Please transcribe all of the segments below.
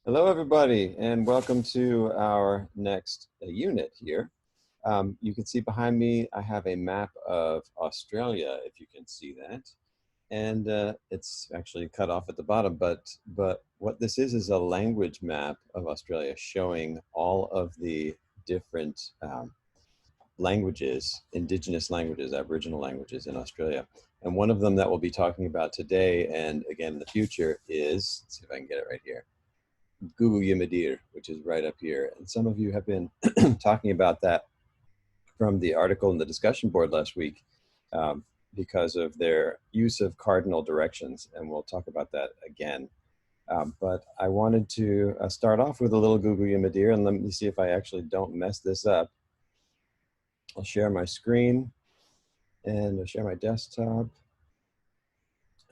Hello, everybody, and welcome to our next unit here. You can see behind me, I have a map of Australia, if you can see that. And it's actually cut off at the bottom, but what this is a language map of Australia showing all of the different languages, indigenous languages, Aboriginal languages in Australia. And one of them that we'll be talking about today and again in the future is, let's see if I can get it right here, Gugu Yamadir, which is right up here. And some of you have been talking about that from the article in the discussion board last week because of their use of cardinal directions. And we'll talk about that again. But I wanted to start off with a little Gugu Yamadir, and let me see if I actually don't mess this up. I'll share my screen and I'll share my desktop.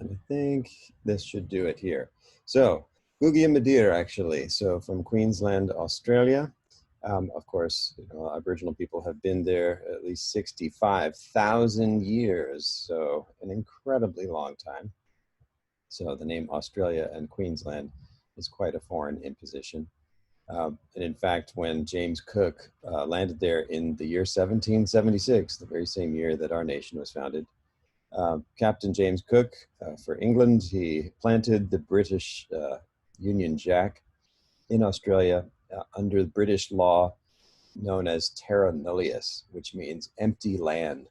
And I think this should do it here. So Gugu Yamadir, actually, so from Queensland, Australia. Of course, Aboriginal people have been there at least 65,000 years, so an incredibly long time. So the name Australia and Queensland is quite a foreign imposition. And in fact, when James Cook landed there in the year 1776, the very same year that our nation was founded, Captain James Cook for England, he planted the British Union Jack in Australia under the British law known as terra nullius, which means empty land.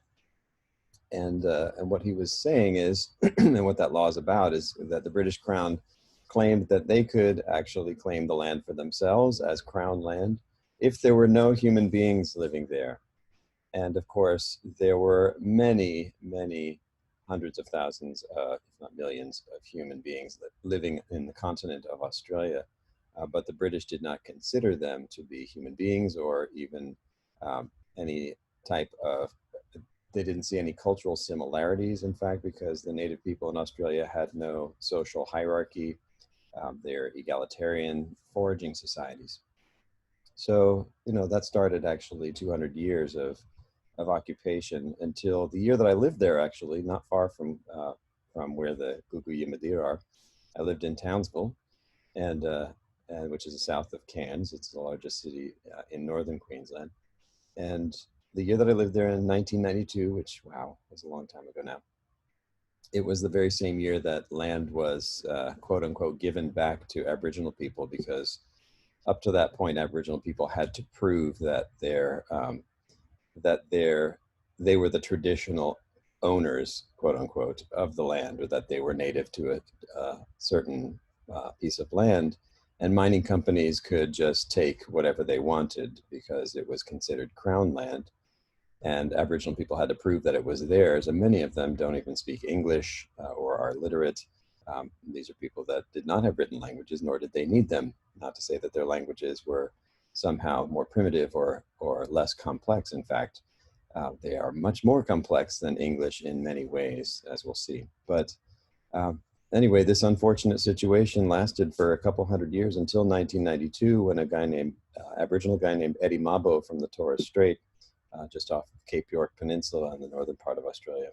And what he was saying is, and what that law is about, is that the British Crown claimed that they could actually claim the land for themselves as Crown land if there were no human beings living there. And of course, there were many, many hundreds of thousands, if not millions, of human beings living in the continent of Australia. But the British did not consider them to be human beings or even any type of, they didn't see any cultural similarities, in fact, because the native people in Australia had no social hierarchy. They're egalitarian foraging societies. So, that started actually 200 years of occupation until the year that I lived there, actually, not far from where the Gugu Yamadir are. I lived in Townsville, and which is south of Cairns. It's the largest city in northern Queensland. And the year that I lived there in 1992, which, wow, was a long time ago now, it was the very same year that land was, quote unquote, given back to Aboriginal people, because up to that point, Aboriginal people had to prove that they were the traditional owners, quote unquote, of the land, or that they were native to a certain piece of land. And mining companies could just take whatever they wanted because it was considered Crown land. And Aboriginal people had to prove that it was theirs. And many of them don't even speak English or are literate. These are people that did not have written languages, nor did they need them. Not to say that their languages were somehow more primitive or less complex. In fact, they are much more complex than English in many ways, as we'll see. But anyway, this unfortunate situation lasted for a couple hundred years until 1992, when a guy named, Aboriginal guy named Eddie Mabo from the Torres Strait, just off of Cape York Peninsula in the northern part of Australia,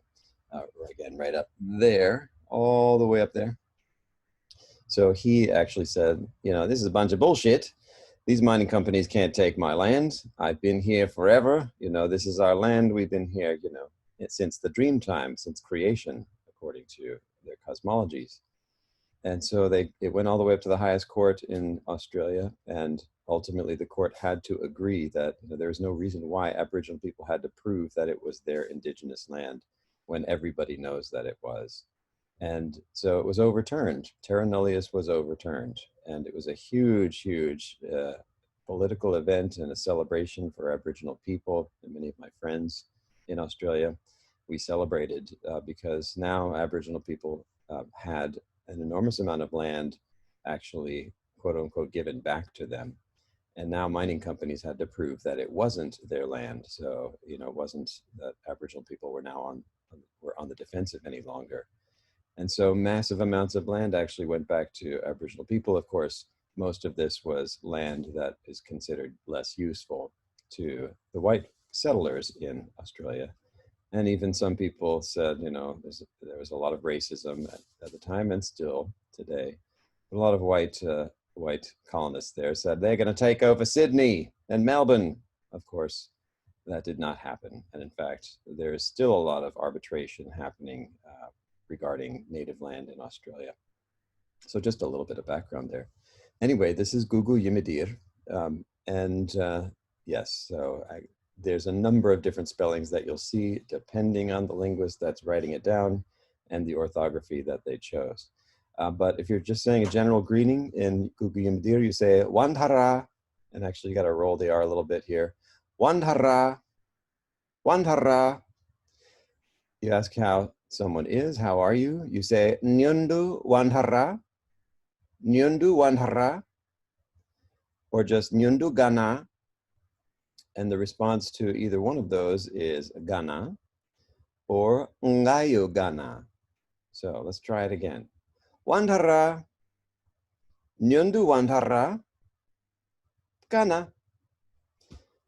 again, right up there, all the way up there. So he actually said, this is a bunch of bullshit. These mining companies can't take my land. I've been here forever. This is our land. We've been here, since the dream time, since creation, according to their cosmologies. And so it went all the way up to the highest court in Australia. And ultimately, the court had to agree that there was no reason why Aboriginal people had to prove that it was their indigenous land when everybody knows that it was. And so it was overturned. Terra nullius was overturned. And it was a huge, huge political event and a celebration for Aboriginal people and many of my friends in Australia. We celebrated because now Aboriginal people had an enormous amount of land actually, quote unquote, given back to them. And now mining companies had to prove that it wasn't their land. So, it wasn't that Aboriginal people were now on the defensive any longer. And so massive amounts of land actually went back to Aboriginal people. Of course, most of this was land that is considered less useful to the white settlers in Australia. And even some people said, there was a lot of racism at the time and still today. A lot of white white colonists there said they're going to take over Sydney and Melbourne. Of course, that did not happen. And in fact, there's still a lot of arbitration happening regarding native land in Australia. So just a little bit of background there. Anyway, this is Google Yimidir. Yes, so there's a number of different spellings that you'll see depending on the linguist that's writing it down and the orthography that they chose. But if you're just saying a general greeting in Google Yimidir, you say Wandhara, and actually you got to roll the R a little bit here. Wandhara, Wandhara. You ask how someone is, how are you? You say Nyundu Wandhara, Nyundu Wandhara, or just Nyundu Gana. And the response to either one of those is Gana or Ngayu Gana. So let's try it again. Wandhara, Nyundu Wandhara, Gana,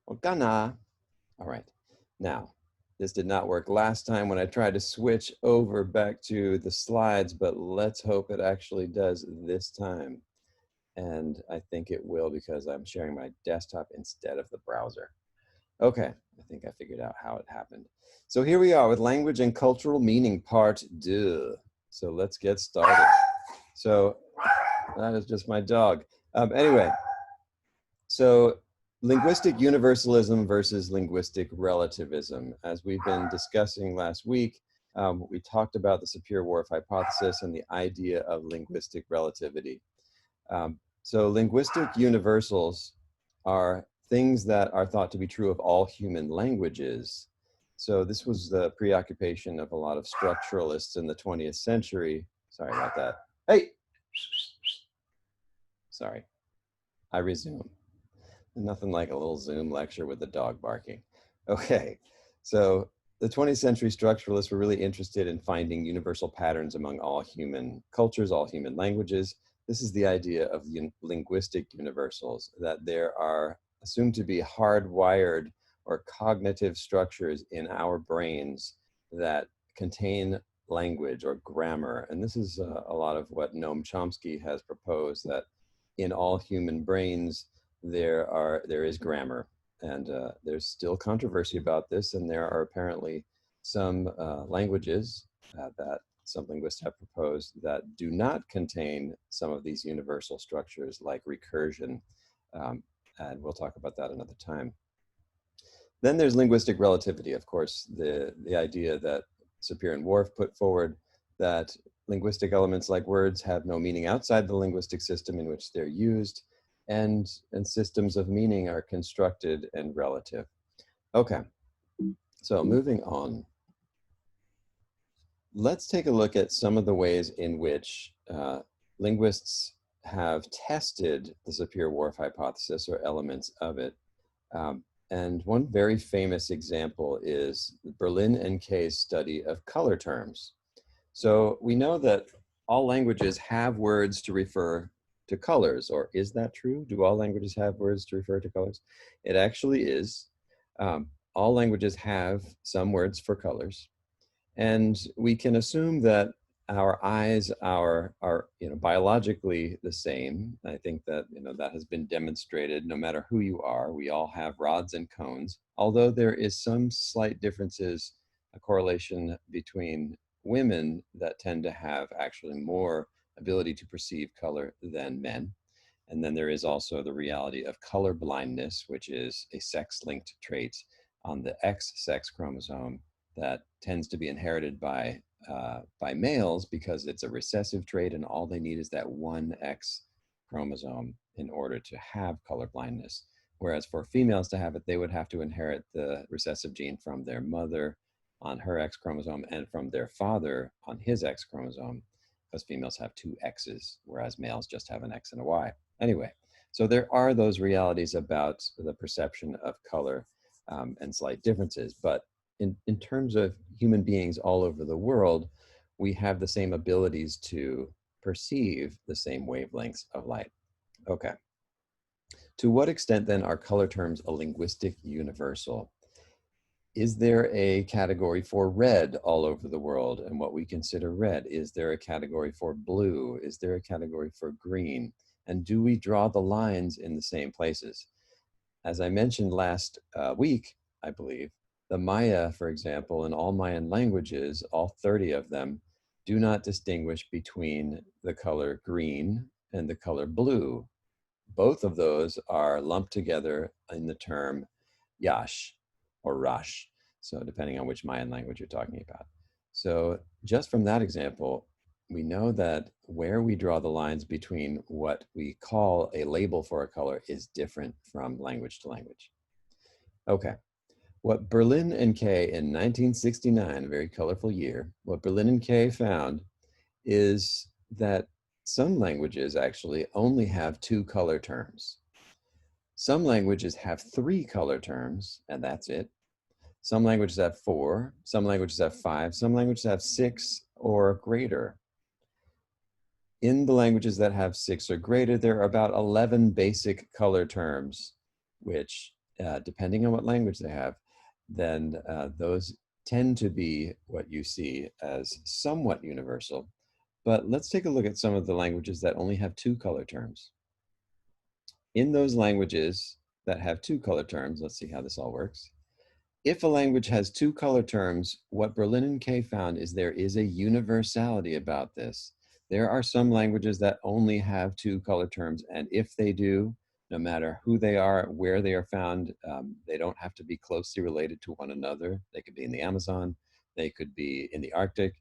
or Gana. All right. Now, this did not work last time when I tried to switch over back to the slides, but let's hope it actually does this time. And I think it will because I'm sharing my desktop instead of the browser. Okay, I think I figured out how it happened. So here we are with language and cultural meaning part 2. So let's get started. So that is just my dog. Anyway, so linguistic universalism versus linguistic relativism. As we've been discussing last week, we talked about the Sapir-Whorf hypothesis and the idea of linguistic relativity. So linguistic universals are things that are thought to be true of all human languages. So this was the preoccupation of a lot of structuralists in the 20th century. Sorry about that. Hey! Sorry. I resume. Nothing like a little Zoom lecture with the dog barking. Okay, so the 20th century structuralists were really interested in finding universal patterns among all human cultures, all human languages. This is the idea of linguistic universals, that there are assumed to be hardwired or cognitive structures in our brains that contain language or grammar. And this is a lot of what Noam Chomsky has proposed, that in all human brains, there is grammar. And there's still controversy about this, and there are apparently some languages that some linguists have proposed that do not contain some of these universal structures like recursion, and we'll talk about that another time. Then there's linguistic relativity, of course, the idea that Sapir and Whorf put forward, that linguistic elements like words have no meaning outside the linguistic system in which they're used, and systems of meaning are constructed and relative. Okay, so moving on. Let's take a look at some of the ways in which linguists have tested the Sapir-Whorf hypothesis or elements of it. And one very famous example is the Berlin and Kay's study of color terms. So we know that all languages have words to refer to colors, or is that true? Do all languages have words to refer to colors? It actually is. All languages have some words for colors. And we can assume that our eyes are biologically the same. I think that that has been demonstrated. No matter who you are, we all have rods and cones. Although there is some slight differences, a correlation between women that tend to have actually more ability to perceive color than men. And then there is also the reality of color blindness, which is a sex-linked trait on the X sex chromosome that tends to be inherited by males because it's a recessive trait, and all they need is that one X chromosome in order to have color blindness. Whereas for females to have it, they would have to inherit the recessive gene from their mother on her X chromosome and from their father on his X chromosome, because females have two X's, whereas males just have an X and a Y. Anyway, so there are those realities about the perception of color and slight differences, but in terms of human beings all over the world, we have the same abilities to perceive the same wavelengths of light. Okay. To what extent then are color terms a linguistic universal? Is there a category for red all over the world and what we consider red? Is there a category for blue? Is there a category for green? And do we draw the lines in the same places? As I mentioned last week, I believe, the Maya, for example, in all Mayan languages, all 30 of them, do not distinguish between the color green and the color blue. Both of those are lumped together in the term yash or rash. So depending on which Mayan language you're talking about. So just from that example, we know that where we draw the lines between what we call a label for a color is different from language to language. Okay, what Berlin and Kay in 1969, a very colorful year, what Berlin and Kay found is that some languages actually only have two color terms. Some languages have three color terms, and that's it. Some languages have four, some languages have five, some languages have six or greater. In the languages that have six or greater, there are about 11 basic color terms, which, depending on what language they have, then those tend to be what you see as somewhat universal. But let's take a look at some of the languages that only have two color terms. In those languages that have two color terms, let's see how this all works. If a language has two color terms, what Berlin and Kay found is there is a universality about this. There are some languages that only have two color terms, and if they do, no matter who they are, where they are found, they don't have to be closely related to one another. They could be in the Amazon, they could be in the Arctic.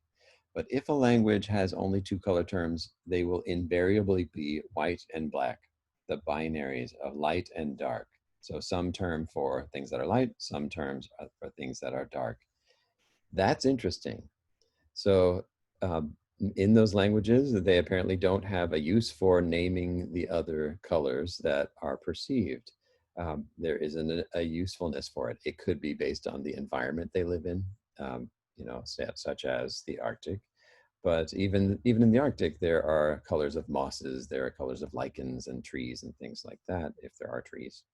But if a language has only two color terms, they will invariably be white and black, the binaries of light and dark. So some term for things that are light, some terms for things that are dark. That's interesting. So in those languages, they apparently don't have a use for naming the other colors that are perceived. There isn't a usefulness for it. It could be based on the environment they live in, such as the Arctic. But even in the Arctic, there are colors of mosses, there are colors of lichens and trees and things like that, if there are trees.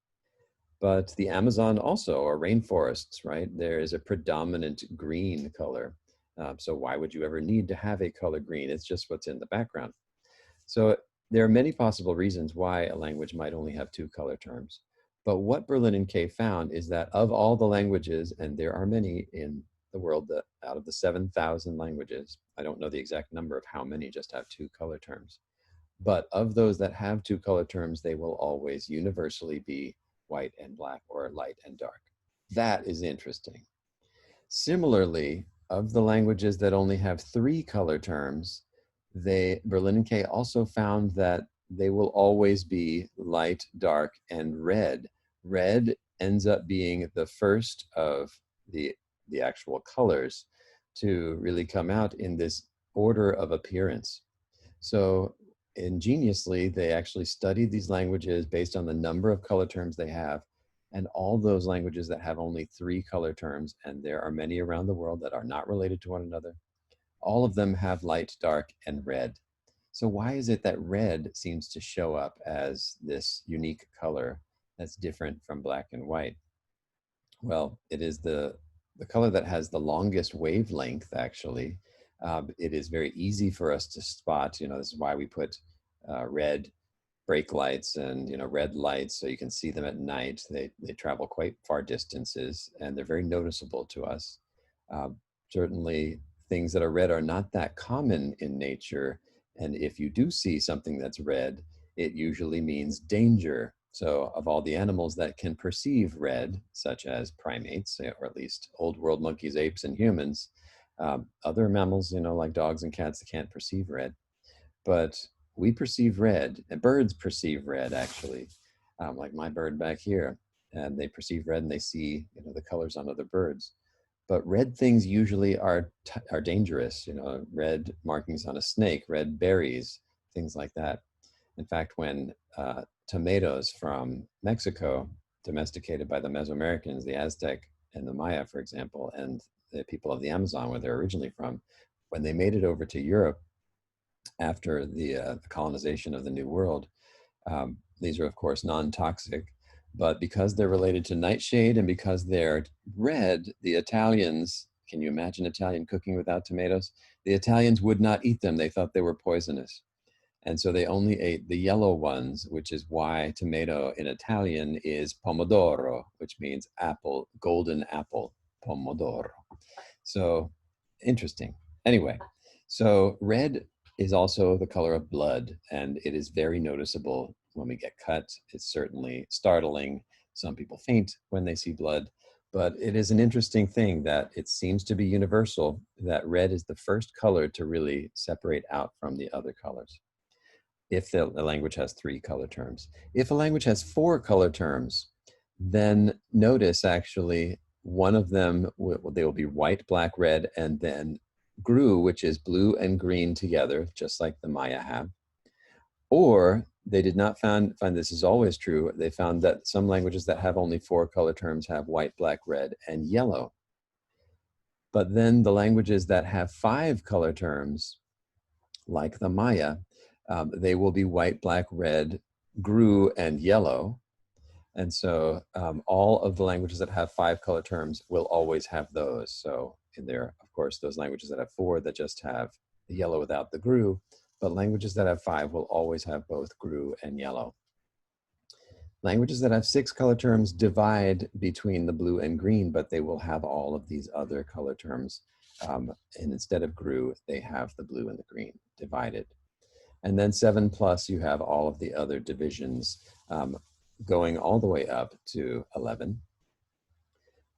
But the Amazon also, or rainforests, right? There is a predominant green color. So why would you ever need to have a color green? It's just what's in the background. So there are many possible reasons why a language might only have two color terms. But what Berlin and Kay found is that of all the languages, and there are many in the world, that out of the 7,000 languages, I don't know the exact number of how many just have two color terms. But of those that have two color terms, they will always universally be white and black or light and dark. That is interesting. Similarly, of the languages that only have three color terms, Berlin and Kay also found that they will always be light, dark, and red. Red ends up being the first of the actual colors to really come out in this order of appearance. So ingeniously, they actually studied these languages based on the number of color terms they have, and all those languages that have only three color terms, and there are many around the world that are not related to one another, all of them have light, dark, and red. So why is it that red seems to show up as this unique color that's different from black and white? Well, it is the color that has the longest wavelength, actually. It is very easy for us to spot. This is why we put red brake lights and red lights, so you can see them at night. They travel quite far distances, and they're very noticeable to us. Uh, Certainly, things that are red are not that common in nature, and if you do see something that's red, it usually means danger. So of all the animals that can perceive red, such as primates, or at least old world monkeys, apes, and humans, other mammals, like dogs and cats, can't perceive red. But we perceive red, and birds perceive red, actually, like my bird back here. And they perceive red and they see, the colors on other birds. But red things usually are dangerous, red markings on a snake, red berries, things like that. In fact, when tomatoes from Mexico, domesticated by the Mesoamericans, the Aztec and the Maya, for example, and the people of the Amazon, where they're originally from, when they made it over to Europe after the colonization of the New World, these are, of course, non-toxic, but because they're related to nightshade and because they're red, the Italians, can you imagine Italian cooking without tomatoes? The Italians would not eat them. They thought they were poisonous. And so they only ate the yellow ones, which is why tomato in Italian is pomodoro, which means apple, golden apple, pomodoro. So interesting. Anyway, so red is also the color of blood, and it is very noticeable when we get cut. It's certainly startling. Some people faint when they see blood, but it is an interesting thing that it seems to be universal that red is the first color to really separate out from the other colors if the language has 3 color terms. If a language has 4 color terms, then notice actually one of them, they will be white, black, red, and then GRU, which is blue and green together, just like the Maya have. Or they did not find this is always true. They found that some languages that have only 4 color terms have white, black, red, and yellow. But then the languages that have 5 color terms, like the Maya, they will be white, black, red, GRU, and yellow. And so all of the languages that have 5 color terms will always have those. So in there, of course, those languages that have 4 that just have the yellow without the GRU, but languages that have 5 will always have both GRU and yellow. Languages that have 6 color terms divide between the blue and green, but they will have all of these other color terms. And instead of GRU, they have the blue and the green divided. And then 7+, you have all of the other divisions going all the way up to 11,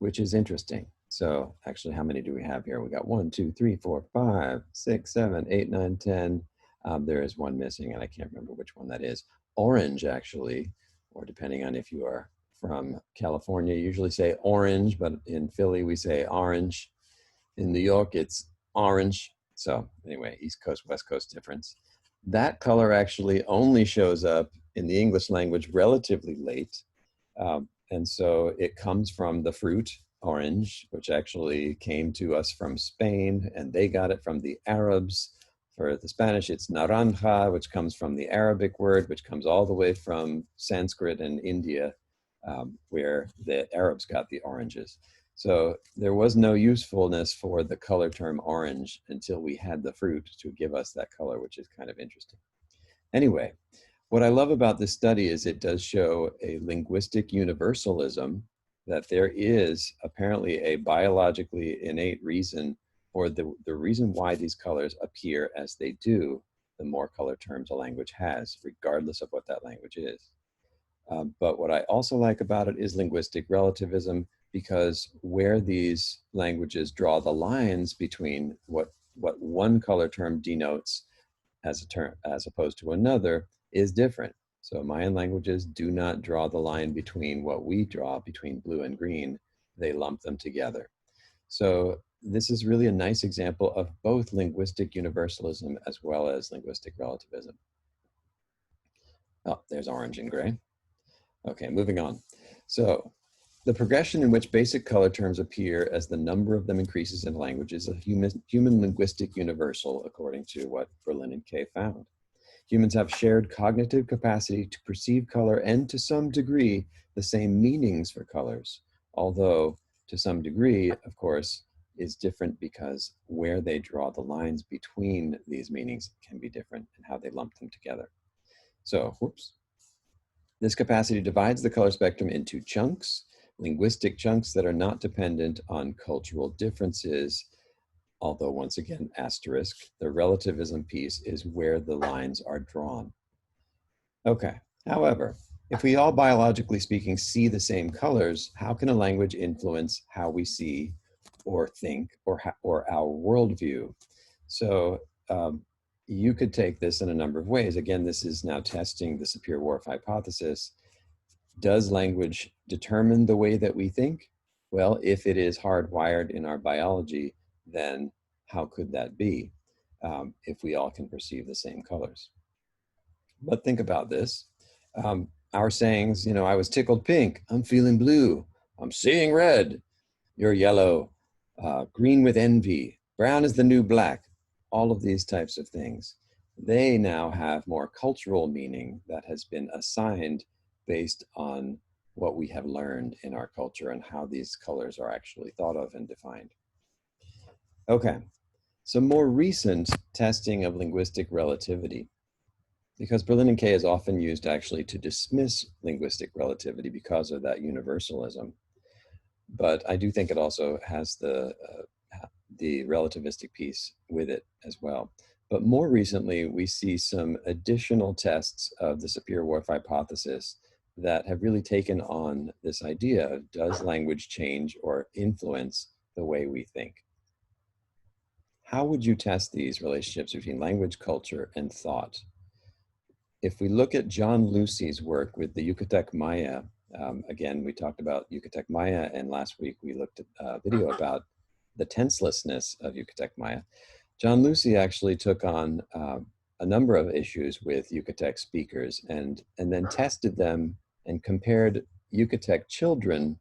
which is interesting. So actually, how many do we have here? We got 1, 2, 3, 4, 5, 6, 7, 8, 9, 10. There is one missing, and I can't remember which one that is. Orange, actually, or depending on if you are from California, you usually say orange, but in Philly, we say orange. In New York, it's orange. So anyway, East Coast, West Coast difference. That color actually only shows up in the English language relatively late. And so it comes from the fruit, orange, which actually came to us from Spain, and they got it from the Arabs. For the Spanish, it's naranja, which comes from the Arabic word, which comes all the way from Sanskrit and India, where the Arabs got the oranges. So there was no usefulness for the color term orange until we had the fruit to give us that color, which is kind of interesting. Anyway, what I love about this study is it does show a linguistic universalism, that there is apparently a biologically innate reason for the reason why these colors appear as they do, the more color terms a language has, regardless of what that language is. But what I also like about it is linguistic relativism, because where these languages draw the lines between what one color term denotes as a term as opposed to another is different. So Mayan languages do not draw the line between what we draw between blue and green. They lump them together. So this is really a nice example of both linguistic universalism as well as linguistic relativism. Oh, there's orange and gray. Okay, moving on. So the progression in which basic color terms appear as the number of them increases in language is a human linguistic universal, according to what Berlin and Kay found. Humans have shared cognitive capacity to perceive color and, to some degree, the same meanings for colors, although to some degree, of course, is different because where they draw the lines between these meanings can be different and how they lump them together. So, whoops. This capacity divides the color spectrum into chunks, linguistic chunks that are not dependent on cultural differences, although once again, asterisk, the relativism piece is where the lines are drawn. Okay, however, if we all biologically speaking see the same colors, how can a language influence how we see or think or our worldview? So you could take this in a number of ways. Again, this is now testing the Sapir-Whorf hypothesis. Does language determine the way that we think? Well, if it is hardwired in our biology, then how could that be if we all can perceive the same colors? But think about this. Our sayings, you know, I was tickled pink, I'm feeling blue, I'm seeing red, you're yellow, green with envy, brown is the new black, all of these types of things. They now have more cultural meaning that has been assigned based on what we have learned in our culture and how these colors are actually thought of and defined. Okay, so more recent testing of linguistic relativity because Berlin and Kay is often used actually to dismiss linguistic relativity because of that universalism. But I do think it also has the relativistic piece with it as well. But more recently, we see some additional tests of the Sapir-Whorf hypothesis that have really taken on this idea of, does language change or influence the way we think? How would you test these relationships between language, culture, and thought? If we look at John Lucy's work with the Yucatec Maya, again, we talked about Yucatec Maya, and last week we looked at a video about the tenselessness of Yucatec Maya. John Lucy actually took on a number of issues with Yucatec speakers and then tested them and compared Yucatec children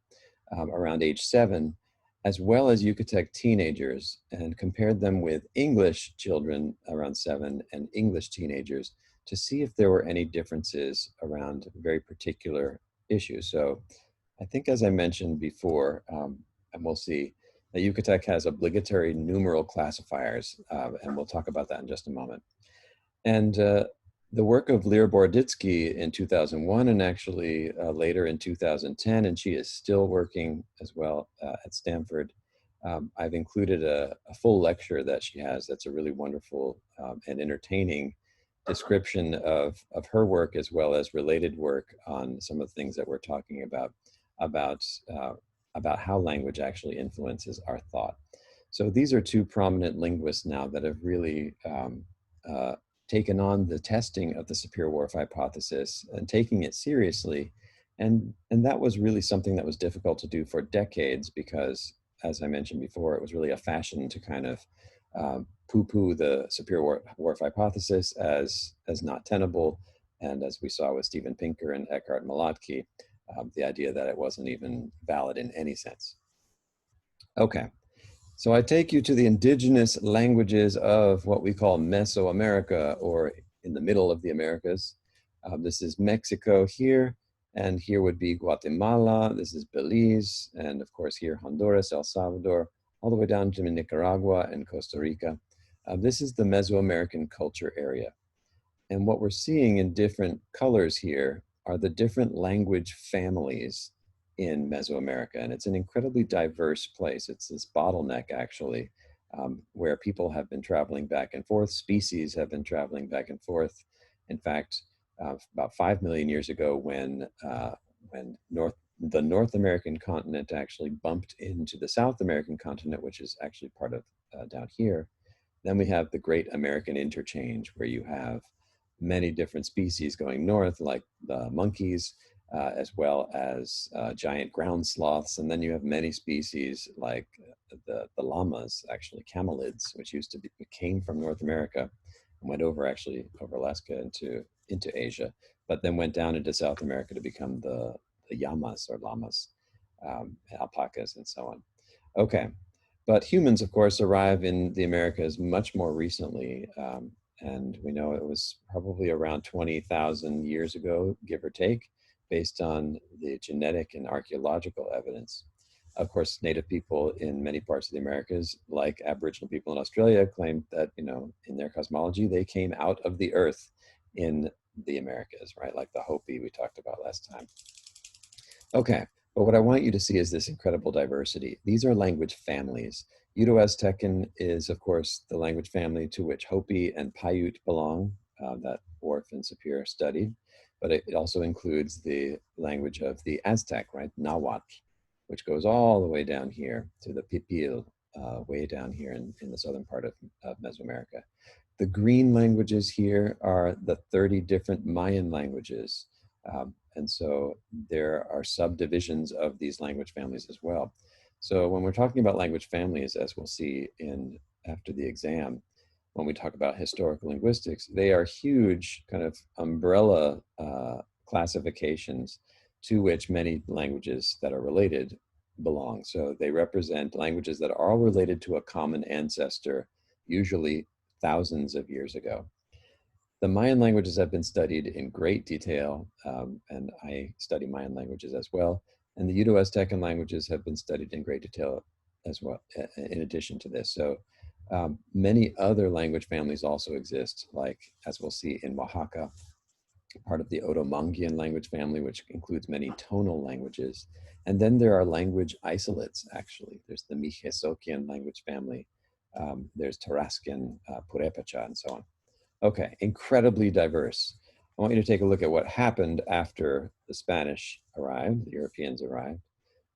around age 7, as well as Yucatec teenagers, and compared them with English children around 7 and English teenagers to see if there were any differences around very particular issues. So I think, as I mentioned before, and we'll see, that Yucatec has obligatory numeral classifiers, and we'll talk about that in just a moment. And the work of Lear Boroditsky in 2001 and actually later in 2010, and she is still working as well at Stanford. I've included a full lecture that she has that's a really wonderful and entertaining description of her work, as well as related work on some of the things that we're talking about how language actually influences our thought. So these are two prominent linguists now that have really taken on the testing of the Sapir-Whorf hypothesis and taking it seriously. And that was really something that was difficult to do for decades because, as I mentioned before, it was really a fashion to kind of poo-poo the Sapir-Whorf hypothesis as not tenable. And as we saw with Steven Pinker and Eckhart Malotky, the idea that it wasn't even valid in any sense. Okay, so I take you to the indigenous languages of what we call Mesoamerica, or in the middle of the Americas. This is Mexico here, and here would be Guatemala, this is Belize, and of course here Honduras, El Salvador, all the way down to Nicaragua and Costa Rica. This is the Mesoamerican culture area. And what we're seeing in different colors here are the different language families in Mesoamerica. And it's an incredibly diverse place. It's this bottleneck, actually, where people have been traveling back and forth. Species have been traveling back and forth. In fact, about 5 million years ago, when the North American continent actually bumped into the South American continent, which is actually part of down here, then we have the Great American Interchange, where you have many different species going north, like the monkeys, as well as giant ground sloths. And then you have many species like the llamas, actually camelids, which came from North America and went over Alaska into Asia, but then went down into South America to become the llamas or llamas, alpacas, and so on. Okay, but humans, of course, arrive in the Americas much more recently. And we know it was probably around 20,000 years ago, give or take, based on the genetic and archaeological evidence. Of course, Native people in many parts of the Americas, like Aboriginal people in Australia, claim that, in their cosmology, they came out of the earth in the Americas, right? Like the Hopi we talked about last time. Okay, but what I want you to see is this incredible diversity. These are language families. Uto-Aztecan is, of course, the language family to which Hopi and Paiute belong, that Whorf and Sapir studied, but it also includes the language of the Aztec, right, Nahuatl, which goes all the way down here to the Pipil, way down here in the southern part of Mesoamerica. The green languages here are the 30 different Mayan languages, and so there are subdivisions of these language families as well. So when we're talking about language families, as we'll see after the exam, when we talk about historical linguistics, they are huge kind of umbrella classifications to which many languages that are related belong. So they represent languages that are all related to a common ancestor, usually thousands of years ago. The Mayan languages have been studied in great detail, and I study Mayan languages as well. And the Uto-Aztecan languages have been studied in great detail as well, in addition to this. So many other language families also exist, like, as we'll see, in Oaxaca part of the Otomanguean language family, which includes many tonal languages. And then there are language isolates, actually. There's the Mijesoquian language family. There's Tarascan, Purepecha, and so on. Okay, incredibly diverse. I want you to take a look at what happened after the Spanish arrived, the Europeans arrived.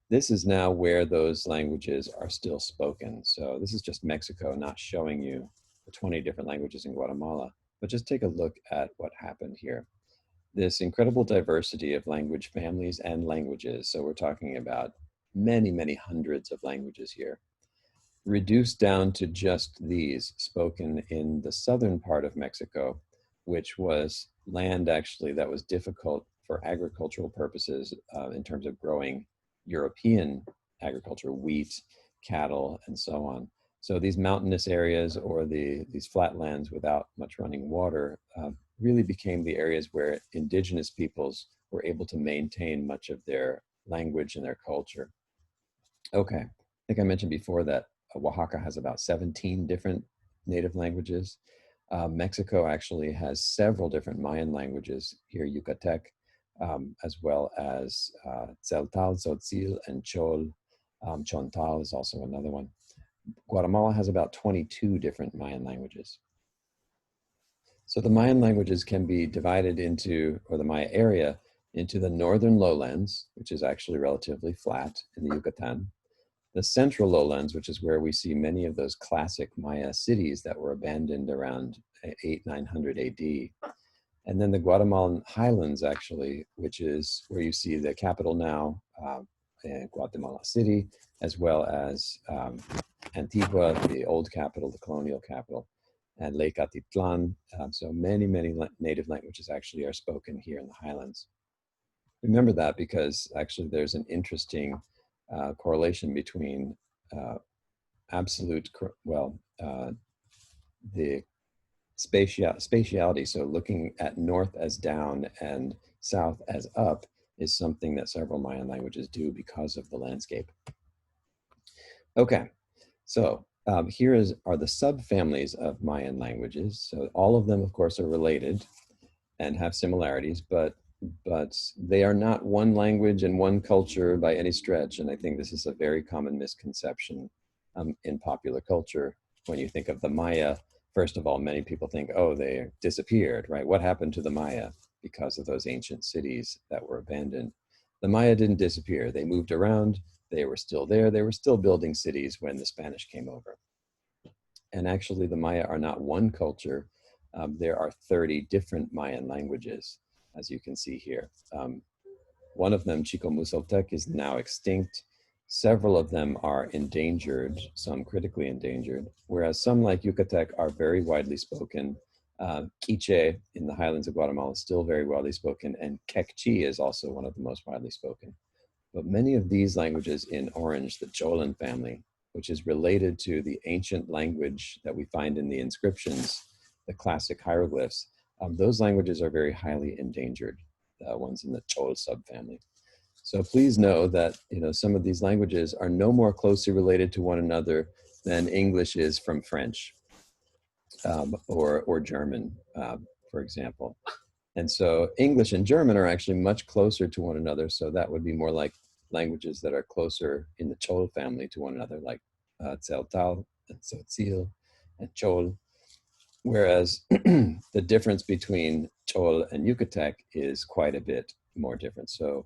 This is now where those languages are still spoken. So this is just Mexico, not showing you the 20 different languages in Guatemala, but just take a look at what happened here. This incredible diversity of language families and languages. So we're talking about many, many hundreds of languages here, reduced down to just these spoken in the southern part of Mexico, which was land actually that was difficult for agricultural purposes in terms of growing European agriculture, wheat, cattle, and so on. So these mountainous areas or these flatlands without much running water really became the areas where indigenous peoples were able to maintain much of their language and their culture. Okay, I think I mentioned before that Oaxaca has about 17 different native languages. Mexico actually has several different Mayan languages here, Yucatec, as well as Tzeltal, Tzotzil, and Chol. Chontal is also another one. Guatemala has about 22 different Mayan languages. So the Mayan languages can be divided into, or the Maya area, into the northern lowlands, which is actually relatively flat in the Yucatan, the central lowlands, which is where we see many of those classic Maya cities that were abandoned around 900 AD. And then the Guatemalan highlands, actually, which is where you see the capital now, in Guatemala City, as well as Antigua, the old capital, the colonial capital, and Lake Atitlan. So many, many native languages actually are spoken here in the highlands. Remember that because actually there's an interesting correlation between the spatiality, so looking at north as down and south as up, is something that several Mayan languages do because of the landscape. Okay, so here are the subfamilies of Mayan languages. So all of them, of course, are related and have similarities, but they are not one language and one culture by any stretch. And I think this is a very common misconception in popular culture. When you think of the Maya, first of all, many people think, oh, they disappeared, right? What happened to the Maya because of those ancient cities that were abandoned? The Maya didn't disappear. They moved around. They were still there. They were still building cities when the Spanish came over. And actually, the Maya are not one culture. There are 30 different Mayan languages, as you can see here. One of them, Chico Musaltec, is now extinct. Several of them are endangered, some critically endangered, whereas some like Yucatec are very widely spoken. Quiche in the highlands of Guatemala is still very widely spoken, and Quechua is also one of the most widely spoken. But many of these languages in orange, the Cholan family, which is related to the ancient language that we find in the inscriptions, the classic hieroglyphs, those languages are very highly endangered, the ones in the Chol subfamily. So please know that some of these languages are no more closely related to one another than English is from French or German, for example. And so English and German are actually much closer to one another. So that would be more like languages that are closer in the Chol family to one another, like Tzeltal and Tzotzil and Chol. Whereas the difference between Chol and Yucatec is quite a bit more different. So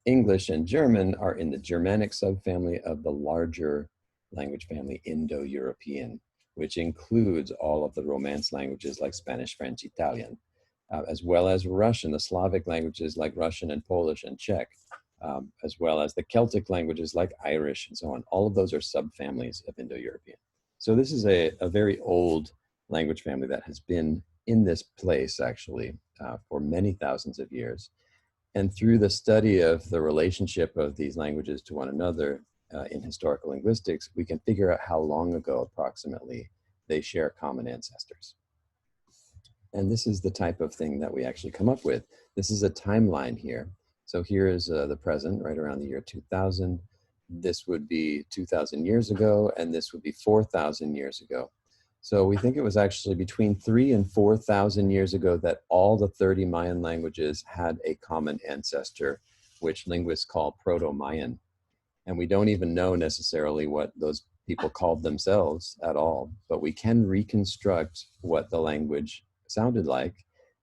English and German are in the Germanic subfamily of the larger language family Indo-European, which includes all of the Romance languages like Spanish, French, Italian, as well as Russian, the Slavic languages like Russian and Polish and Czech, as well as the Celtic languages like Irish and so on. All of those are subfamilies of Indo-European. So this is a very old language family that has been in this place actually for many thousands of years. And through the study of the relationship of these languages to one another in historical linguistics, we can figure out how long ago approximately they share common ancestors. And this is the type of thing that we actually come up with. This is a timeline here. So here is the present, right around the year 2000. This would be 2,000 years ago, and this would be 4,000 years ago. So we think it was actually between 3,000 and 4,000 years ago that all the 30 Mayan languages had a common ancestor, which linguists call Proto-Mayan. And we don't even know necessarily what those people called themselves at all, but we can reconstruct what the language sounded like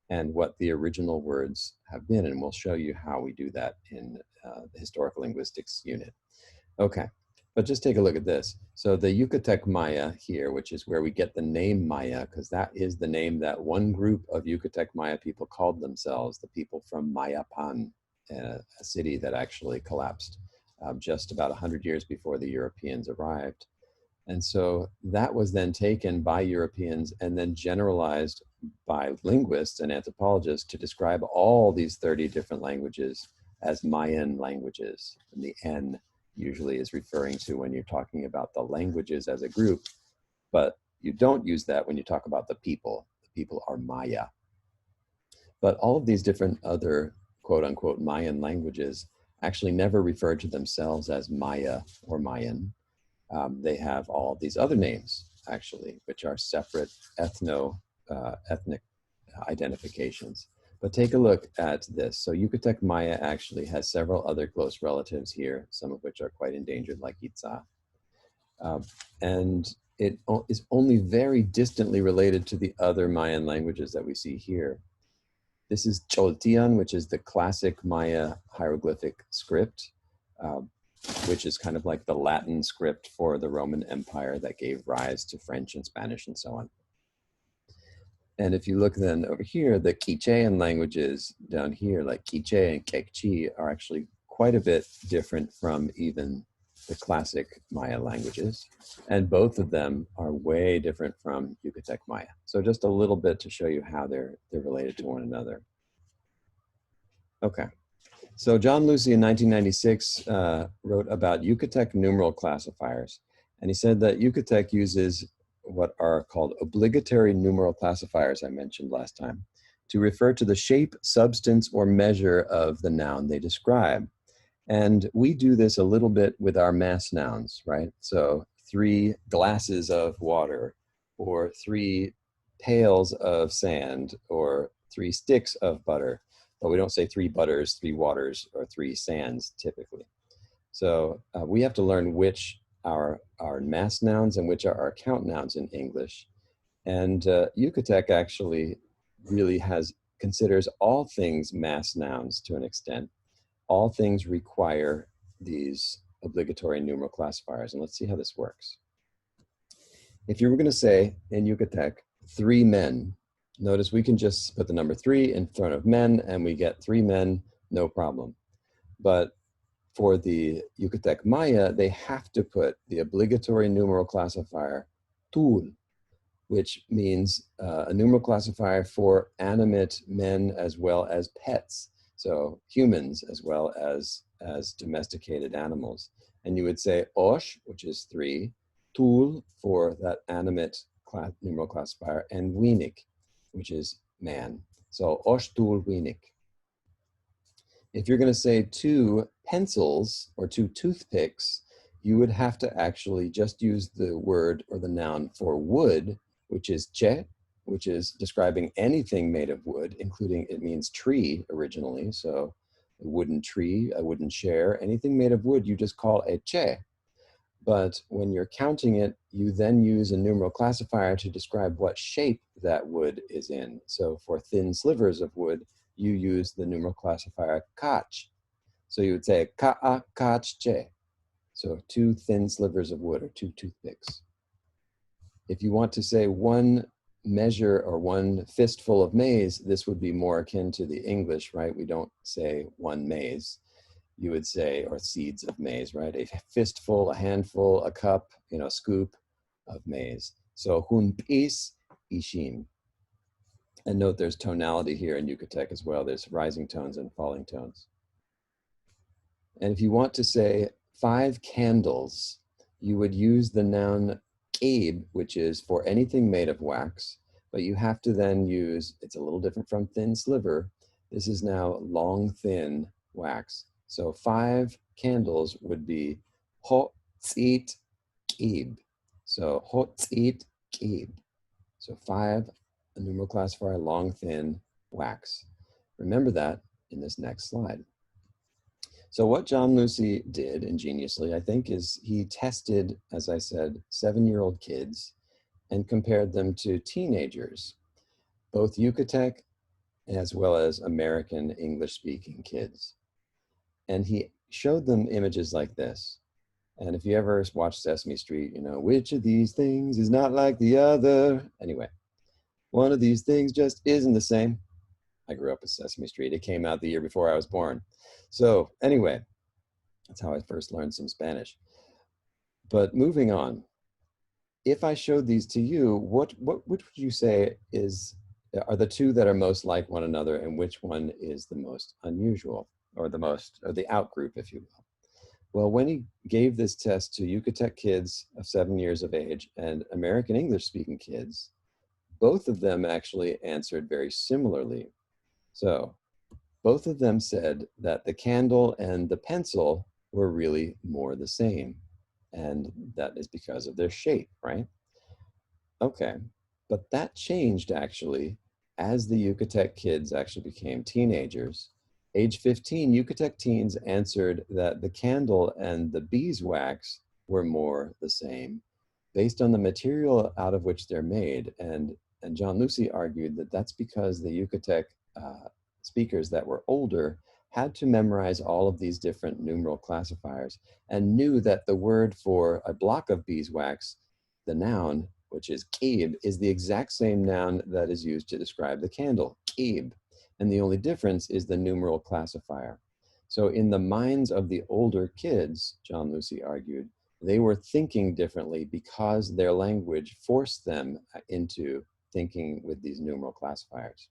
and what the original words have been. And we'll show you how we do that in the historical linguistics unit. Okay, but just take a look at this. So the Yucatec Maya here, which is where we get the name Maya, because that is the name that one group of Yucatec Maya people called themselves, the people from Mayapan, a city that actually collapsed just about 100 years before the Europeans arrived. And so that was then taken by Europeans and then generalized by linguists and anthropologists to describe all these 30 different languages as Mayan languages. And the N usually is referring to when you're talking about the languages as a group, but you don't use that when you talk about the people. The people are Maya. But all of these different other quote unquote Mayan languages actually never referred to themselves as Maya or Mayan. They have all these other names, actually, which are separate ethnic identifications. But take a look at this. So Yucatec Maya actually has several other close relatives here, some of which are quite endangered, like Itza. And it is only very distantly related to the other Mayan languages that we see here. This is Choltian, which is the classic Maya hieroglyphic script, which is kind of like the Latin script for the Roman Empire that gave rise to French and Spanish and so on. And if you look then over here, the Quichean languages down here, like Quiche and Quechua, are actually quite a bit different from even the classic Maya languages. And both of them are way different from Yucatec Maya. So just a little bit to show you how they're related to one another. Okay. So John Lucy in 1996 wrote about Yucatec numeral classifiers. And he said that Yucatec uses what are called obligatory numeral classifiers, I mentioned last time, to refer to the shape, substance, or measure of the noun they describe. And we do this a little bit with our mass nouns, right? So 3 glasses of water, or 3 pails of sand, or 3 sticks of butter. But we don't say 3 butters, 3 waters, or 3 sands typically. So we have to learn which are our mass nouns and which are our count nouns in English. And Yucatec actually really considers all things mass nouns to an extent. All things require these obligatory numeral classifiers. And let's see how this works. If you were going to say in Yucatec, 3 men, notice we can just put the number 3 in front of men and we get 3 men, no problem. But for the Yucatec Maya, they have to put the obligatory numeral classifier tul, which means a numeral classifier for animate men as well as pets. So humans as well as domesticated animals. And you would say osh, which is 3, tul for that animate numeral classifier, and winik, which is man. So osh, tul, winik. If you're going to say 2 pencils or 2 toothpicks, you would have to actually just use the word or the noun for wood, which is che, which is describing anything made of wood, including, it means tree originally. So a wooden tree, a wooden chair, anything made of wood, you just call a che. But when you're counting it, you then use a numeral classifier to describe what shape that wood is in. So for thin slivers of wood, you use the numeral classifier kach. So you would say ka'a kach che. So 2 thin slivers of wood or 2 toothpicks. If you want to say 1 measure or 1 fistful of maize, this would be more akin to the English, right? We don't say 1 maize. You would say, or seeds of maize, right? A fistful, a handful, a cup, a scoop of maize. So hun pis ishin. And note there's tonality here in Yucatec as well. There's rising tones and falling tones. And if you want to say 5 candles, you would use the noun cabe, which is for anything made of wax, but you have to then use, it's a little different from thin sliver. This is now long, thin wax. So 5 candles would be ho tzit cabe. So ho tzit cabe. So 5, a numeral classifier, long, thin, wax. Remember that in this next slide. So what John Lucy did ingeniously, I think, is he tested, as I said, 7-year-old kids and compared them to teenagers, both Yucatec as well as American English-speaking kids. And he showed them images like this. And if you ever watch Sesame Street, you know, which of these things is not like the other? Anyway, one of these things just isn't the same. I grew up with Sesame Street. It came out the year before I was born. So anyway, that's how I first learned some Spanish. But moving on, if I showed these to you, which would you say are the two that are most like one another, and which one is the most unusual, or the outgroup, if you will? Well, when he gave this test to Yucatec kids of 7 years of age and American English speaking kids, both of them actually answered very similarly. So both of them said that the candle and the pencil were really more the same. And that is because of their shape, right? Okay, but that changed actually as the Yucatec kids actually became teenagers. Age 15, Yucatec teens answered that the candle and the beeswax were more the same based on the material out of which they're made. And John Lucy argued that that's because the Yucatec speakers that were older had to memorize all of these different numeral classifiers and knew that the word for a block of beeswax, the noun, which is kib, is the exact same noun that is used to describe the candle, kib. And the only difference is the numeral classifier. So in the minds of the older kids, John Lucy argued, they were thinking differently because their language forced them into thinking with these numeral classifiers.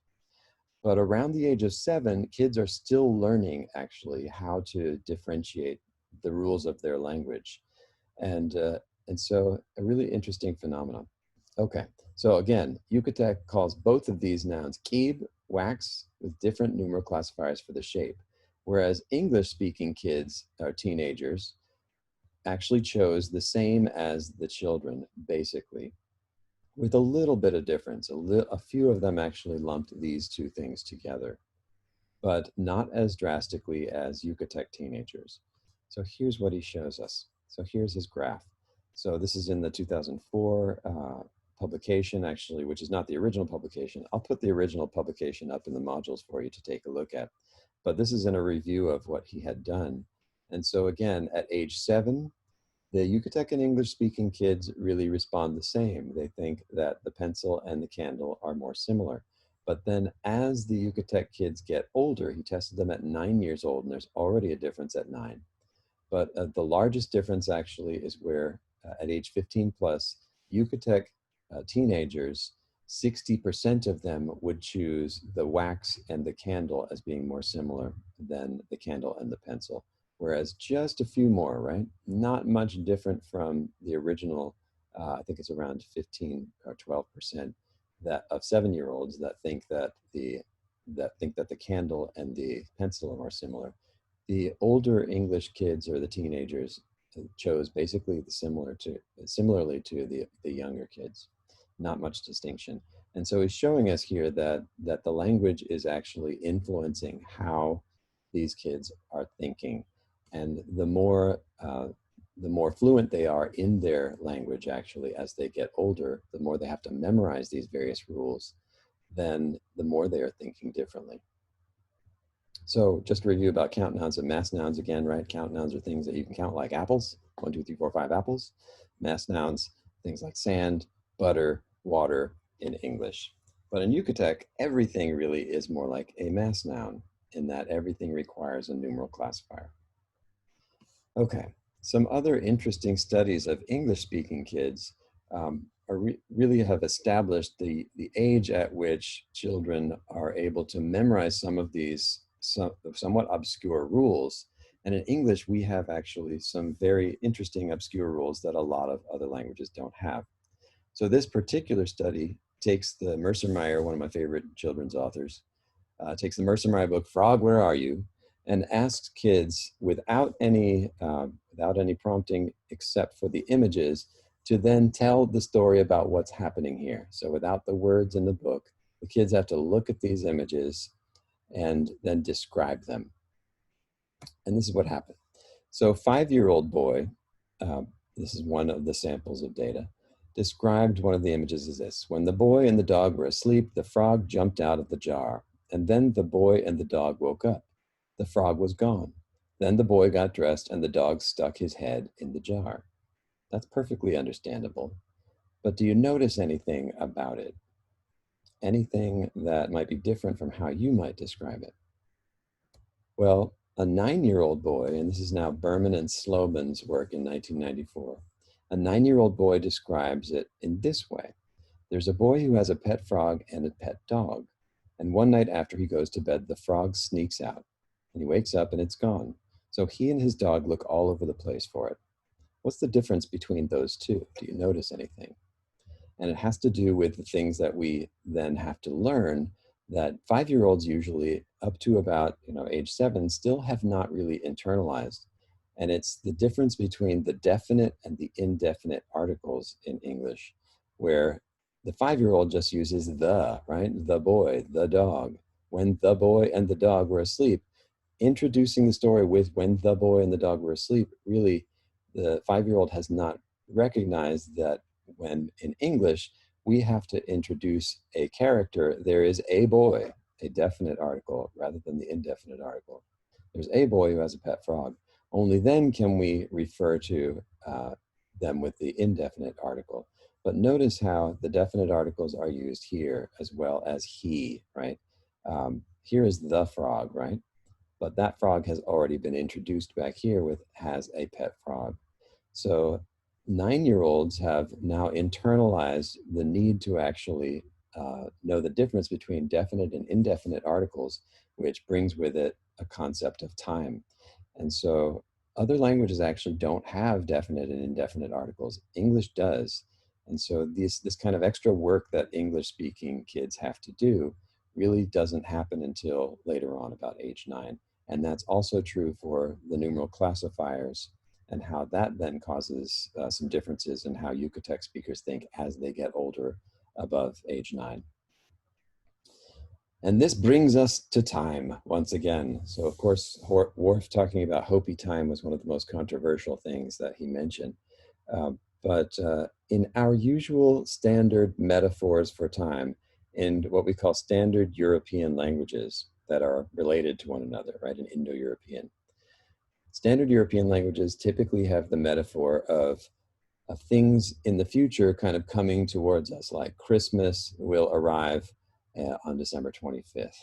But around the age of 7, kids are still learning actually how to differentiate the rules of their language. And so a really interesting phenomenon. Okay, so again, Yucatec calls both of these nouns kib, wax, with different numeral classifiers for the shape, whereas English-speaking kids or teenagers actually chose the same as the children, basically, with a little bit of difference. A few of them actually lumped these two things together, but not as drastically as Yucatec teenagers. So here's what he shows us. So here's his graph. So this is in the 2004 publication, actually, which is not the original publication. I'll put the original publication up in the modules for you to take a look at. But this is in a review of what he had done. And so again, at age 7, the Yucatec and English-speaking kids really respond the same. They think that the pencil and the candle are more similar. But then as the Yucatec kids get older, he tested them at 9 years old, and there's already a difference at 9. But the largest difference actually is where at age 15 plus, Yucatec teenagers, 60% of them would choose the wax and the candle as being more similar than the candle and the pencil. Whereas just a few more, right? Not much different from the original, I think it's around 15 or 12% that of 7-year-olds that think that the candle and the pencil are more similar. The older English kids or the teenagers chose basically similarly to the younger kids. Not much distinction. And so he's showing us here that the language is actually influencing how these kids are thinking. And the more fluent they are in their language, actually, as they get older, the more they have to memorize these various rules, then the more they are thinking differently. So just to review about count nouns and mass nouns again, right? Count nouns are things that you can count like apples, 1, 2, 3, 4, 5 apples. Mass nouns, things like sand, butter, water in English. But in Yucatec, everything really is more like a mass noun in that everything requires a numeral classifier. Okay, some other interesting studies of English-speaking kids really have established the age at which children are able to memorize some of these somewhat obscure rules. And in English, we have actually some very interesting obscure rules that a lot of other languages don't have. So this particular study takes the Mercer-Meyer, one of my favorite children's authors, takes the Mercer-Meyer book, Frog, Where Are You? And asks kids without any prompting except for the images to then tell the story about what's happening here. So without the words in the book, the kids have to look at these images and then describe them. And this is what happened. So 5-year-old boy, this is one of the samples of data, described one of the images as this: when the boy and the dog were asleep, the frog jumped out of the jar, and then the boy and the dog woke up. The frog was gone. Then the boy got dressed and the dog stuck his head in the jar. That's perfectly understandable. But do you notice anything about it? Anything that might be different from how you might describe it? Well, a 9-year-old boy, and this is now Berman and Sloman's work in 1994, a 9-year-old boy describes it in this way. There's a boy who has a pet frog and a pet dog. And one night after he goes to bed, the frog sneaks out. And he wakes up and it's gone. So he and his dog look all over the place for it. What's the difference between those two? Do you notice anything? And it has to do with the things that we then have to learn, that 5-year-olds usually up to about age 7 still have not really internalized. And it's the difference between the definite and the indefinite articles in English, where the 5-year-old just uses the, right? The boy, the dog. When the boy and the dog were asleep, introducing the story with when the boy and the dog were asleep, really the 5-year-old has not recognized that when in English, we have to introduce a character. There is a boy, a definite article, rather than the indefinite article. There's a boy who has a pet frog. Only then can we refer to them with the indefinite article. But notice how the definite articles are used here as well as he, right? Here is the frog, right? But that frog has already been introduced back here with has a pet frog. So 9-year-olds have now internalized the need to actually know the difference between definite and indefinite articles, which brings with it a concept of time. And so other languages actually don't have definite and indefinite articles. English does. And so this kind of extra work that English-speaking kids have to do really doesn't happen until later on, about age 9. And that's also true for the numeral classifiers, and how that then causes some differences in how Yucatec speakers think as they get older, above age 9. And this brings us to time once again. So of course, Whorf talking about Hopi time was one of the most controversial things that he mentioned. But in our usual standard metaphors for time, in what we call standard European languages that are related to one another, right, in Indo-European, standard European languages typically have the metaphor of things in the future kind of coming towards us, like Christmas will arrive on December 25th.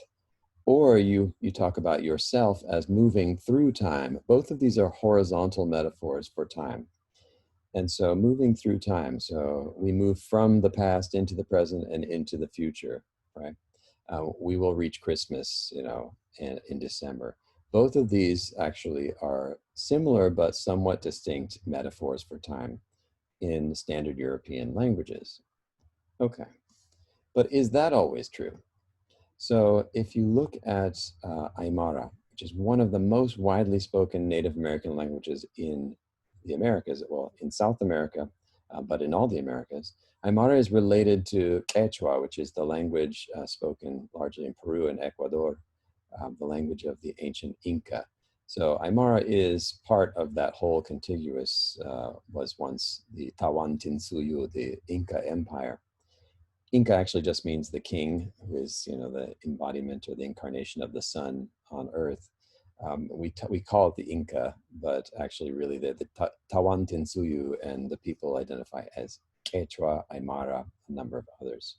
Or you talk about yourself as moving through time. Both of these are horizontal metaphors for time. And so moving through time, so we move from the past into the present and into the future, right? We will reach Christmas, in December. Both of these actually are similar but somewhat distinct metaphors for time in standard European languages. Okay, but is that always true? So if you look at Aymara, which is one of the most widely spoken Native American languages in the Americas, well, in South America, but in all the Americas, Aymara is related to Quechua, which is the language spoken largely in Peru and Ecuador, the language of the ancient Inca. So Aymara is part of that whole contiguous, was once the Tawantinsuyu, the Inca Empire. Inca actually just means the king, who is the embodiment or the incarnation of the sun on earth. We call it the Inca, but actually really the Tawantinsuyu, and the people identify as Quechua, Aymara, a number of others.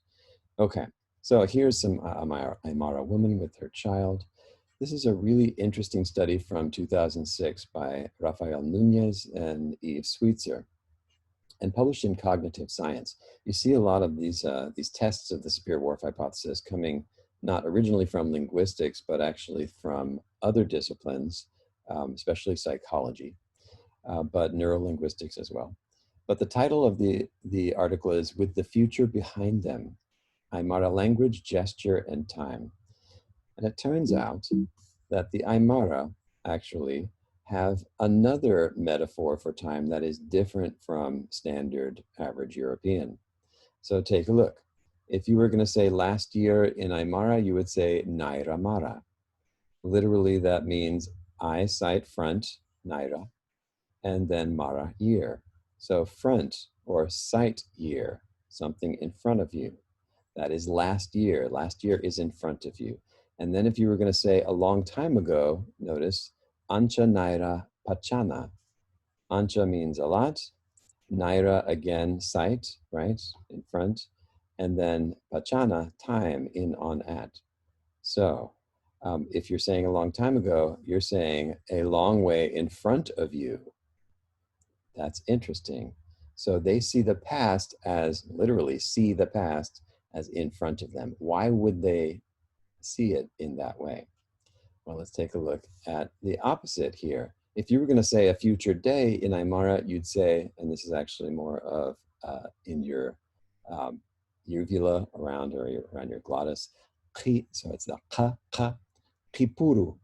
Okay, so here's some Aymara woman with her child. This is a really interesting study from 2006 by Rafael Nunez and Yves Sweetser, and published in Cognitive Science. You see a lot of these tests of the Sapir-Whorf hypothesis coming not originally from linguistics, but actually from other disciplines, especially psychology, but neurolinguistics as well. But the title of the article is "With the Future Behind Them, Aymara Language, Gesture, and Time." And it turns out that the Aymara actually have another metaphor for time that is different from standard average European. So take a look. If you were going to say last year in Aymara, you would say Naira Mara. Literally, that means I sight front, Naira, and then Mara, year. So front or sight year, something in front of you. That is last year. Last year is in front of you. And then if you were going to say a long time ago, notice Ancha Naira Pachana. Ancha means a lot. Naira, again, sight, right, in front. And then Pachana, time, in, on, at. So if you're saying a long time ago, you're saying a long way in front of you. That's interesting. So they see the past as, literally see the past as in front of them. Why would they see it in that way? Well, let's take a look at the opposite here. If you were going to say a future day in Aymara, you'd say, and this is actually more of in your uvula around your glottis, so it's the ka, kipuru.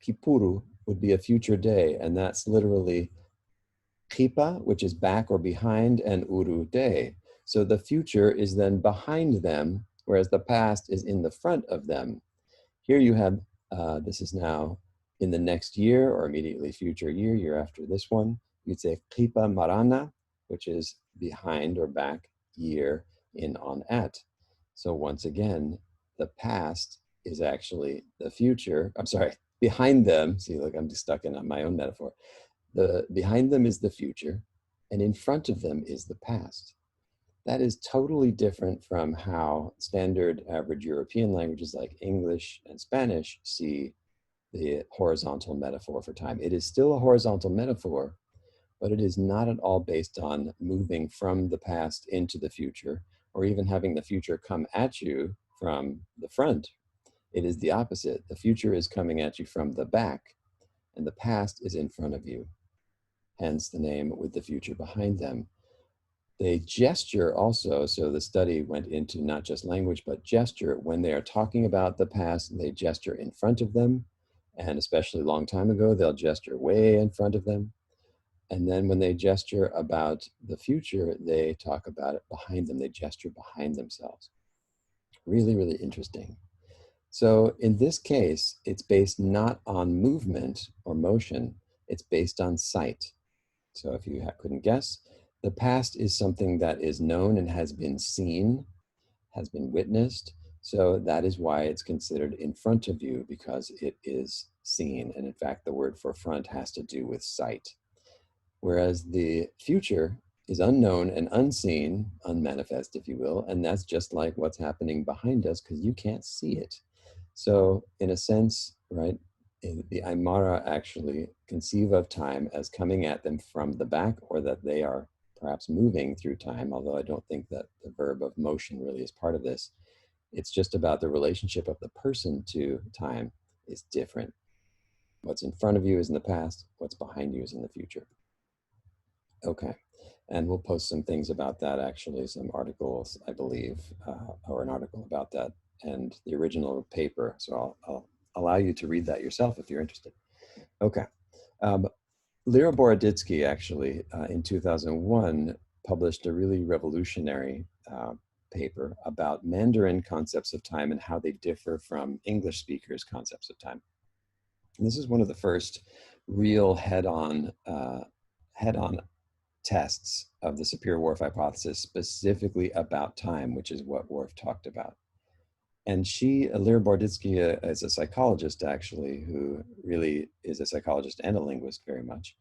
Kipuru would be a future day, and that's literally kipa, which is back or behind, and uru, day. So the future is then behind them, whereas the past is in the front of them. Here you have, this is now in the next year or immediately future year after this one. You'd say kipa marana, which is behind or back, year, in, on, at. So once again, the past is actually the future. I'm sorry, behind them. See, look, I'm just stuck in my own metaphor. Behind them is the future, and in front of them is the past. That is totally different from how standard average European languages like English and Spanish see the horizontal metaphor for time. It is still a horizontal metaphor, but it is not at all based on moving from the past into the future, or even having the future come at you from the front. It is the opposite. The future is coming at you from the back, and the past is in front of you. Hence the name with the future behind them. They gesture also, so the study went into not just language, but gesture. When they are talking about the past, they gesture in front of them, and especially a long time ago, they'll gesture way in front of them. And then when they gesture about the future, they talk about it behind them. They gesture behind themselves. Really, really interesting. So in this case, it's based not on movement or motion, it's based on sight. So if you couldn't guess, the past is something that is known and has been seen, has been witnessed. So that is why it's considered in front of you, because it is seen. And in fact, the word for front has to do with sight. Whereas the future is unknown and unseen, unmanifest, if you will. And that's just like what's happening behind us, because you can't see it. So in a sense, right, the Aymara actually conceive of time as coming at them from the back, or that they are perhaps moving through time, although I don't think that the verb of motion really is part of this. It's just about the relationship of the person to time is different. What's in front of you is in the past, what's behind you is in the future. Okay, and we'll post some things about that, actually, some articles, I believe, or an article about that, and the original paper. So I'll allow you to read that yourself if you're interested. Okay. Lera Boroditsky, actually, in 2001, published a really revolutionary paper about Mandarin concepts of time and how they differ from English speakers' concepts of time. And this is one of the first real head-on tests of the Sapir-Whorf hypothesis, specifically about time, which is what Whorf talked about. And Lera Boroditsky is a psychologist, actually, who really is a psychologist and a linguist very much.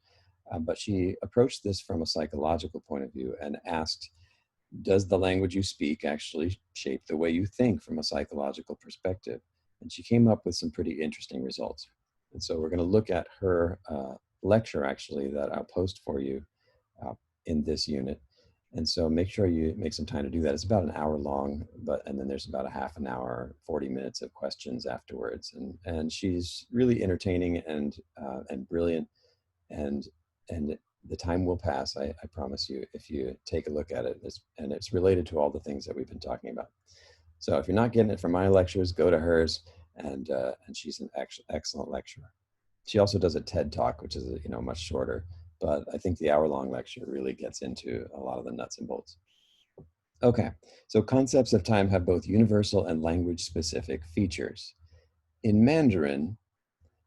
But she approached this from a psychological point of view and asked, does the language you speak actually shape the way you think from a psychological perspective? And she came up with some pretty interesting results. And so we're going to look at her lecture, actually, that I'll post for you in this unit. And so make sure you make some time to do that. It's about an hour long, and then there's about a half an hour, 40 minutes of questions afterwards. And she's really entertaining and brilliant, and the time will pass, I promise you, if you take a look at it. And it's related to all the things that we've been talking about. So if you're not getting it from my lectures, go to hers, and she's an excellent lecturer. She also does a TED Talk, which is, much shorter, but I think the hour-long lecture really gets into a lot of the nuts and bolts. Okay, so concepts of time have both universal and language-specific features. In Mandarin,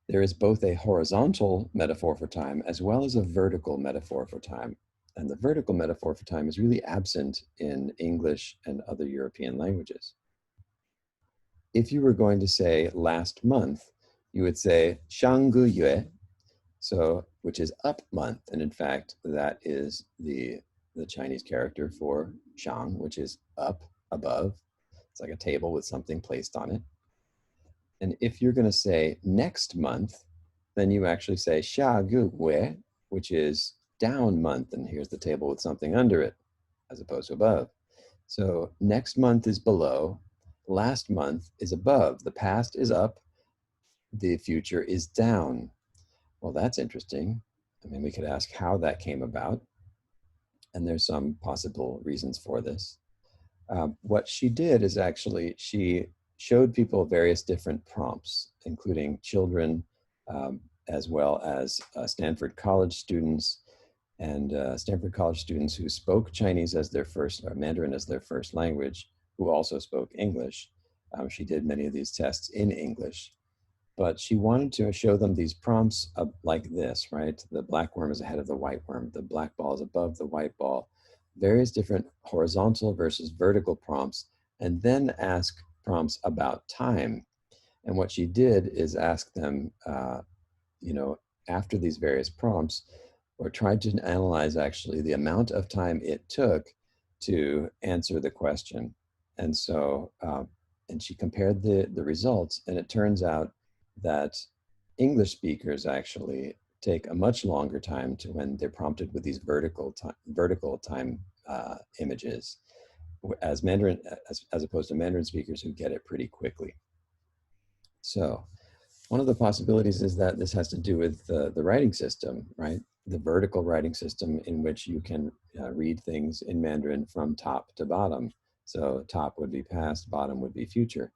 there is both a horizontal metaphor for time as well as a vertical metaphor for time. And the vertical metaphor for time is really absent in English and other European languages. If you were going to say last month, you would say 上个月, so which is up month. And in fact, that is the Chinese character for shang, which is up, above. It's like a table with something placed on it. And if you're going to say next month, then you actually say 下个月, which is down month. And here's the table with something under it, as opposed to above. So next month is below, last month is above. The past is up, the future is down. Well, that's interesting. I mean, we could ask how that came about. And there's some possible reasons for this. What she did is actually, she showed people various different prompts, including children, as well as Stanford College students, and Stanford College students who spoke Chinese as their first, or Mandarin as their first language, who also spoke English. She did many of these tests in English, but she wanted to show them these prompts like this, right? The black worm is ahead of the white worm. The black ball is above the white ball. Various different horizontal versus vertical prompts, and then ask prompts about time. And what she did is ask them, after these various prompts, or tried to analyze actually the amount of time it took to answer the question. And so, and she compared the results, and it turns out that English speakers actually take a much longer time to when they're prompted with these vertical time images, as Mandarin, as opposed to Mandarin speakers who get it pretty quickly. So one of the possibilities is that this has to do with the writing system, right? The vertical writing system in which you can read things in Mandarin from top to bottom. So top would be past, bottom would be future.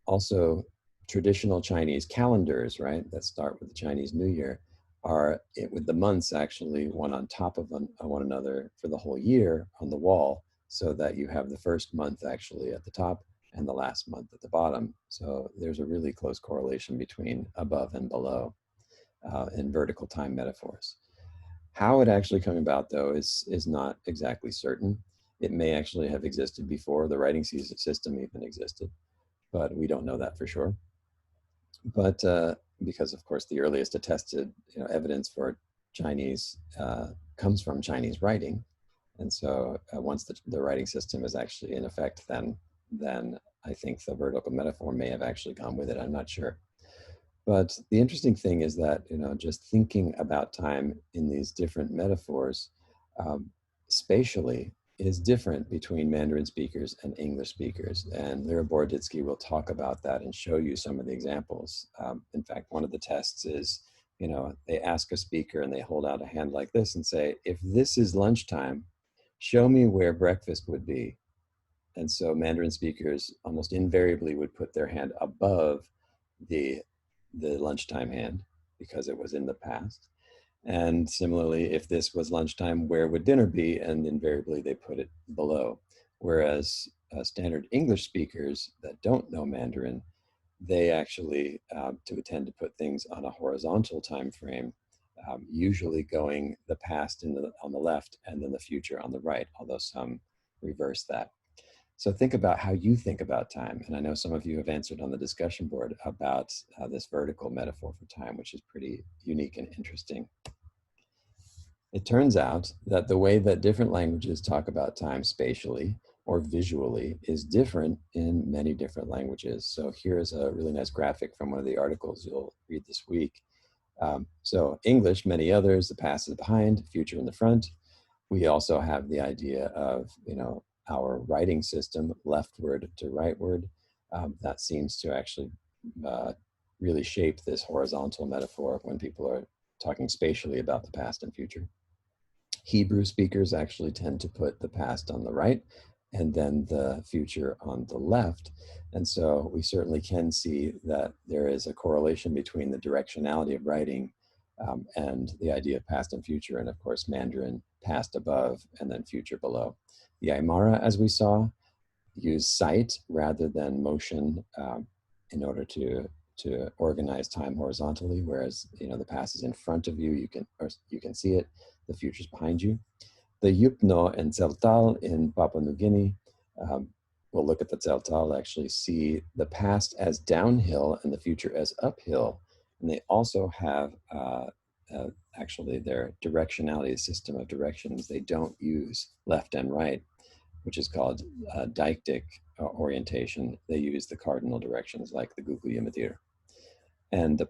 Also, traditional Chinese calendars, right, that start with the Chinese New Year, are with the months actually one on top of one another for the whole year on the wall, so that you have the first month actually at the top and the last month at the bottom. So there's a really close correlation between above and below in vertical time metaphors. How it actually came about, though, is not exactly certain. It may actually have existed before the writing system even existed, but we don't know that for sure. But because, of course, the earliest attested evidence for Chinese comes from Chinese writing. And so once the writing system is actually in effect, then I think the vertical metaphor may have actually gone with it. I'm not sure. But the interesting thing is that, just thinking about time in these different metaphors spatially is different between Mandarin speakers and English speakers. And Lyra Boroditsky will talk about that and show you some of the examples. In fact, one of the tests is, they ask a speaker and they hold out a hand like this and say, if this is lunchtime, show me where breakfast would be. And so Mandarin speakers almost invariably would put their hand above the lunchtime hand because it was in the past. And similarly, if this was lunchtime, where would dinner be? And invariably they put it below. Whereas standard English speakers that don't know Mandarin, they actually tend to put things on a horizontal time frame, usually going the past on the left and then the future on the right, although some reverse that. So think about how you think about time. And I know some of you have answered on the discussion board about this vertical metaphor for time, which is pretty unique and interesting. It turns out that the way that different languages talk about time spatially or visually is different in many different languages. So here's a really nice graphic from one of the articles you'll read this week. So English, many others, the past is behind, future in the front. We also have the idea of, our writing system, leftward to rightward. That seems to actually really shape this horizontal metaphor when people are talking spatially about the past and future. Hebrew speakers actually tend to put the past on the right, and then the future on the left. And so we certainly can see that there is a correlation between the directionality of writing and the idea of past and future, and of course Mandarin, past above and then future below. The Aymara, as we saw, use sight rather than motion in order to organize time horizontally, whereas the past is in front of you, you can see it, the future is behind you. The Yupno and Tseltal in Papua New Guinea, we'll look at the Tseltal, actually see the past as downhill and the future as uphill. And they also have actually their directionality system of directions. They don't use left and right, which is called deictic orientation. They use the cardinal directions like the Gugu Yamadir. And the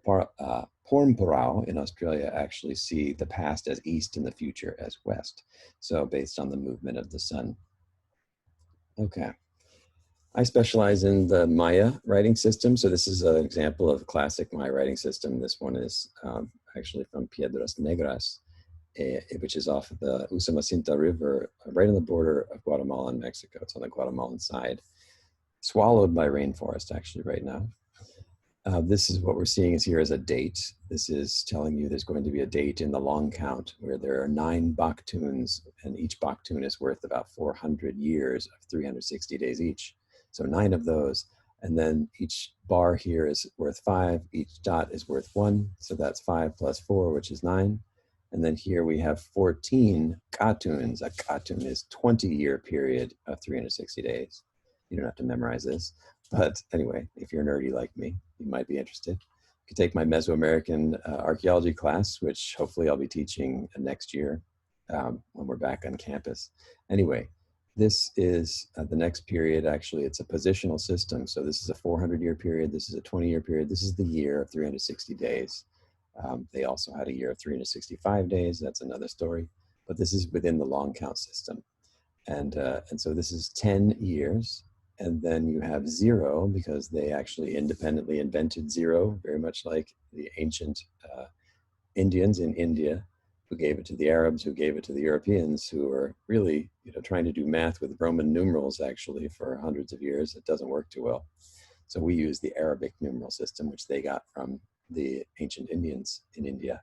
Pormpurau in Australia actually see the past as east and the future as west. So based on the movement of the sun. Okay. I specialize in the Maya writing system. So this is an example of classic Maya writing system. This one is actually from Piedras Negras, which is off of the Usumacinta River, right on the border of Guatemala and Mexico. It's on the Guatemalan side, swallowed by rainforest actually right now. This is what we're seeing is here as a date. This is telling you there's going to be a date in the long count where there are 9 baktuns, and each baktun is worth about 400 years of 360 days each. So 9 of those. And then each bar here is worth 5. Each dot is worth 1. So that's 5 plus 4, which is 9. And then here we have 14 katuns. A katun is 20-year period of 360 days. You don't have to memorize this. But anyway, if you're nerdy like me, you might be interested. You could take my Mesoamerican archaeology class, which hopefully I'll be teaching next year when we're back on campus. Anyway, this is the next period. Actually, it's a positional system. So this is a 400-year period. This is a 20-year period. This is the year of 360 days. They also had a year of 365 days. That's another story. But this is within the long count system. And so this is 10 years. And then you have 0 because they actually independently invented 0, very much like the ancient Indians in India, who gave it to the Arabs, who gave it to the Europeans, who were really trying to do math with Roman numerals actually for hundreds of years. It doesn't work too well. So we use the Arabic numeral system, which they got from the ancient Indians in India.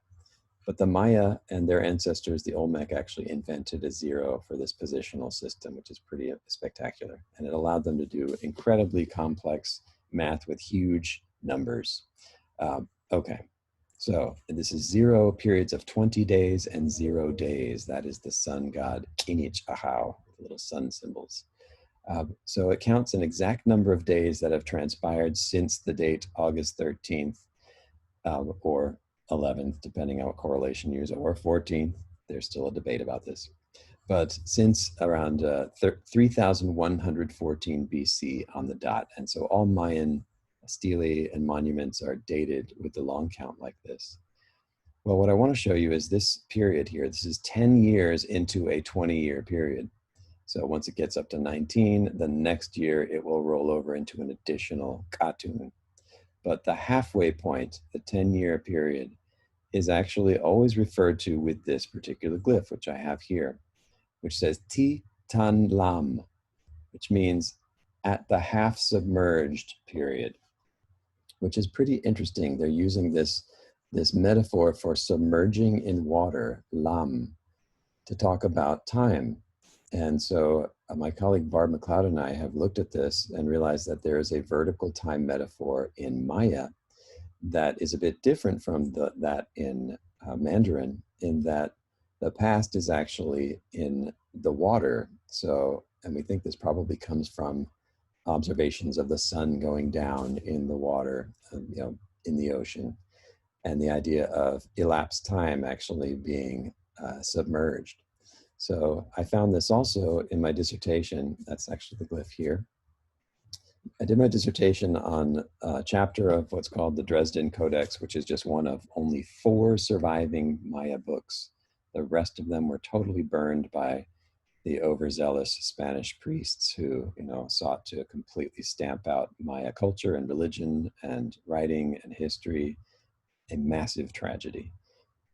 But the Maya and their ancestors, the Olmec, actually invented a 0 for this positional system, which is pretty spectacular. And it allowed them to do incredibly complex math with huge numbers. Okay, so this is 0 periods of 20 days and 0 days. That is the sun god Kinich Ahau, little sun symbols. So it counts an exact number of days that have transpired since the date August 13th, or 11th, depending on what correlation you use, or 14th. There's still a debate about this. But since around 3114 BC on the dot. And so all Mayan stelae and monuments are dated with the long count like this. Well, what I want to show you is this period here. This is 10 years into a 20-year period. So once it gets up to 19, the next year it will roll over into an additional katun. But the halfway point, the 10-year period, is actually always referred to with this particular glyph, which I have here, which says Ti Tan Lam, which means at the half submerged period, which is pretty interesting. They're using this metaphor for submerging in water, lam, to talk about time. And so my colleague Barb McLeod and I have looked at this and realized that there is a vertical time metaphor in Maya that is a bit different from that in Mandarin, in that the past is actually in the water. So, and we think this probably comes from observations of the sun going down in the water, in the ocean, and the idea of elapsed time actually being submerged. So I found this also in my dissertation. That's actually the glyph here. I did my dissertation on a chapter of what's called the Dresden Codex, which is just one of only 4 surviving Maya books. The rest of them were totally burned by the overzealous Spanish priests who, sought to completely stamp out Maya culture and religion and writing and history, a massive tragedy.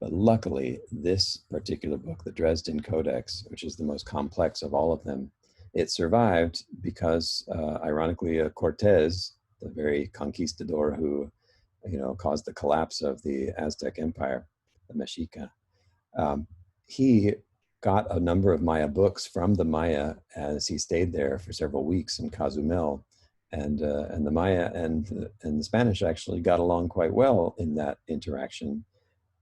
But luckily, this particular book, the Dresden Codex, which is the most complex of all of them, It survived because, ironically, Cortez, the very conquistador who, caused the collapse of the Aztec Empire, the Mexica, um, he got a number of Maya books from the Maya as he stayed there for several weeks in Cozumel, and the Maya and the Spanish actually got along quite well in that interaction.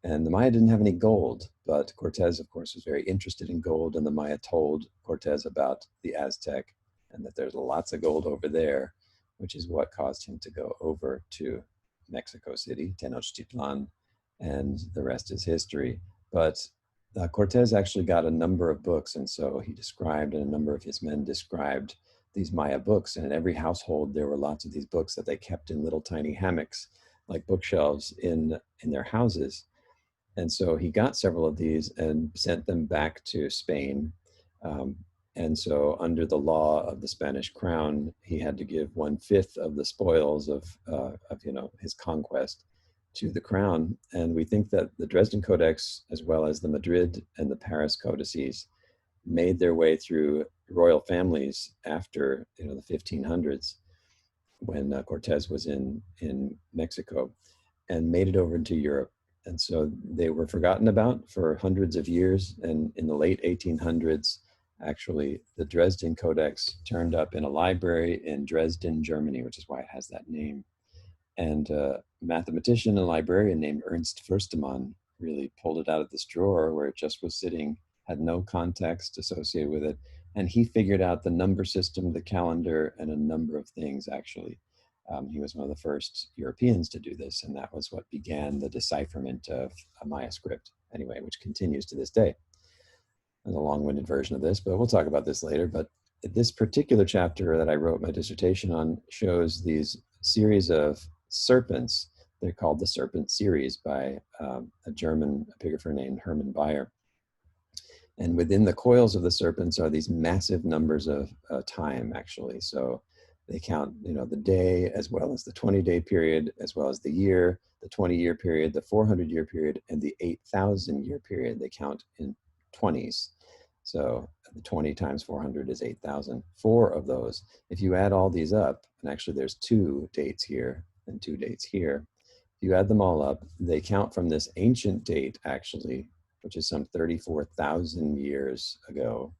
And the Maya didn't have any gold, but Cortez, of course, was very interested in gold, and the Maya told Cortez about the Aztec and that there's lots of gold over there, which is what caused him to go over to Mexico City, Tenochtitlan, and the rest is history. But Cortez actually got a number of books, and so he described, and a number of his men described these Maya books, and in every household there were lots of these books that they kept in little tiny hammocks, like bookshelves in their houses. And so he got several of these and sent them back to Spain. Um, and so under the law of the Spanish crown, he had to give 1/5 of the spoils of his conquest to the crown. And we think that the Dresden Codex, as well as the Madrid and the Paris codices, made their way through royal families after the 1500s, when Cortez was in Mexico, and made it over into Europe. And so they were forgotten about for hundreds of years. And in the late 1800s, actually, the Dresden Codex turned up in a library in Dresden, Germany, which is why it has that name. And a mathematician and librarian named Ernst Furstemann really pulled it out of this drawer where it just was sitting, had no context associated with it. And he figured out the number system, the calendar, and a number of things, actually. He was one of the first Europeans to do this, and that was what began the decipherment of a Maya script, anyway, which continues to this day. There's a long-winded version of this, but we'll talk about this later. But this particular chapter that I wrote my dissertation on shows these series of serpents. They're called the Serpent Series by a German epigrapher named Hermann Bayer. And within the coils of the serpents are these massive numbers of time, actually. So they count, the day, as well as the 20-day period, as well as the year, the 20-year period, the 400-year period, and the 8,000-year period. They count in 20s. So the 20 times 400 is 8,000. 4 of those. If you add all these up, and actually there's 2 dates here and 2 dates here, if you add them all up, they count from this ancient date, actually, which is some 34,000 years ago,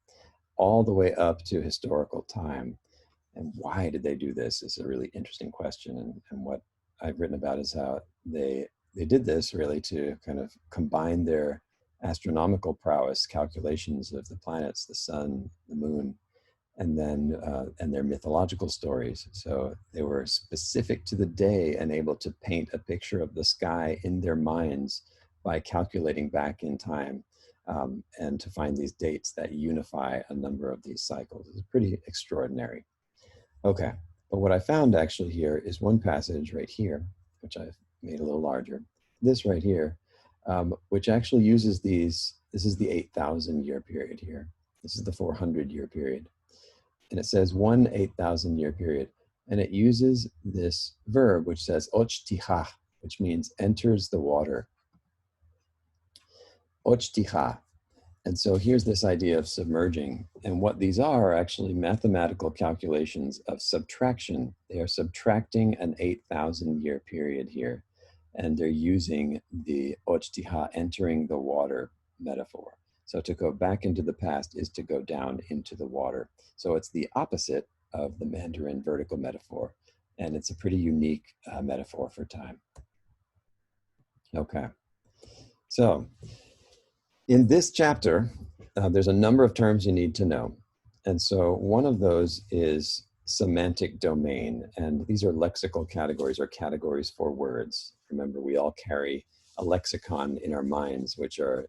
all the way up to historical time. And why did they do this is a really interesting question. And what I've written about is how they did this really to kind of combine their astronomical prowess, calculations of the planets, the sun, the moon, and then and their mythological stories. So they were specific to the day and able to paint a picture of the sky in their minds by calculating back in time, and to find these dates that unify a number of these cycles. It's pretty extraordinary. Okay, but what I found actually here is one passage right here, which I've made a little larger. This right here, which actually uses these. This is the 8,000-year period here. This is the 400-year period. And it says 1 8,000-year period. And it uses this verb, which says ochtiha, which means enters the water. Ochtiha. And so here's this idea of submerging. And what these are actually mathematical calculations of subtraction. They are subtracting an 8,000-year period here. And they're using the ochtiha, entering the water metaphor. So to go back into the past is to go down into the water. So it's the opposite of the Mandarin vertical metaphor. And it's a pretty unique metaphor for time. Okay. So in this chapter, there's a number of terms you need to know. And so one of those is semantic domain. And these are lexical categories, or categories for words. Remember, we all carry a lexicon in our minds, which are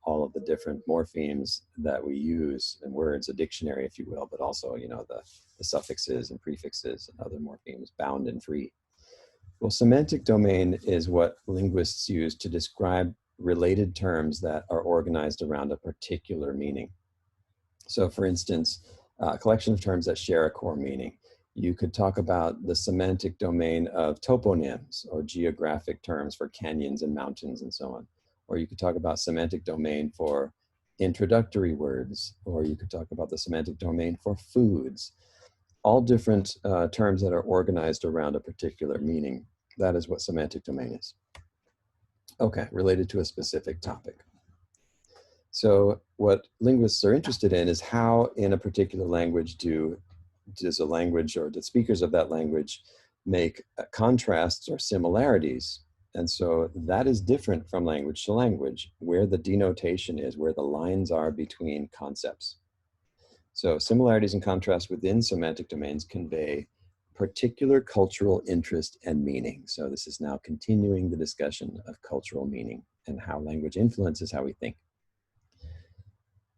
all of the different morphemes that we use in words, a dictionary, if you will, but also the suffixes and prefixes and other morphemes, bound and free. Well, semantic domain is what linguists use to describe related terms that are organized around a particular meaning. So for instance, a collection of terms that share a core meaning. You could talk about the semantic domain of toponyms, or geographic terms for canyons and mountains and so on. Or you could talk about semantic domain for introductory words, or you could talk about the semantic domain for foods, all different terms that are organized around a particular meaning. That is what semantic domain is. Okay, related to a specific topic. So what linguists are interested in is how in a particular language does a language or the speakers of that language make contrasts or similarities. And so that is different from language to language, where the denotation is, where the lines are between concepts. So similarities and contrasts within semantic domains convey particular cultural interest and meaning. So this is now continuing the discussion of cultural meaning and how language influences how we think.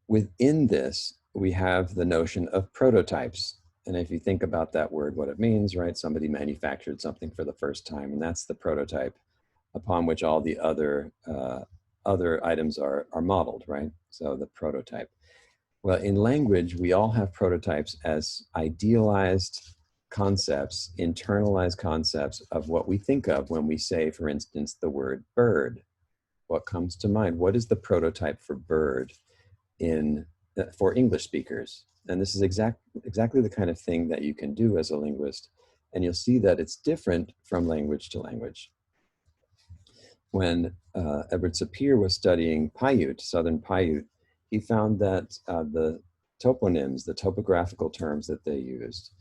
Within this, we have the notion of prototypes. And if you think about that word, what it means, right? Somebody manufactured something for the first time, and that's the prototype upon which all the other items are modeled, right? So the prototype. Well, in language, we all have prototypes as idealized concepts, internalized concepts of what we think of when we say, for instance, the word bird. What comes to mind? What is the prototype for bird for English speakers? And this is exactly the kind of thing that you can do as a linguist. And you'll see that it's different from language to language. When Edward Sapir was studying Paiute, Southern Paiute, he found that the toponyms, the topographical terms that they used,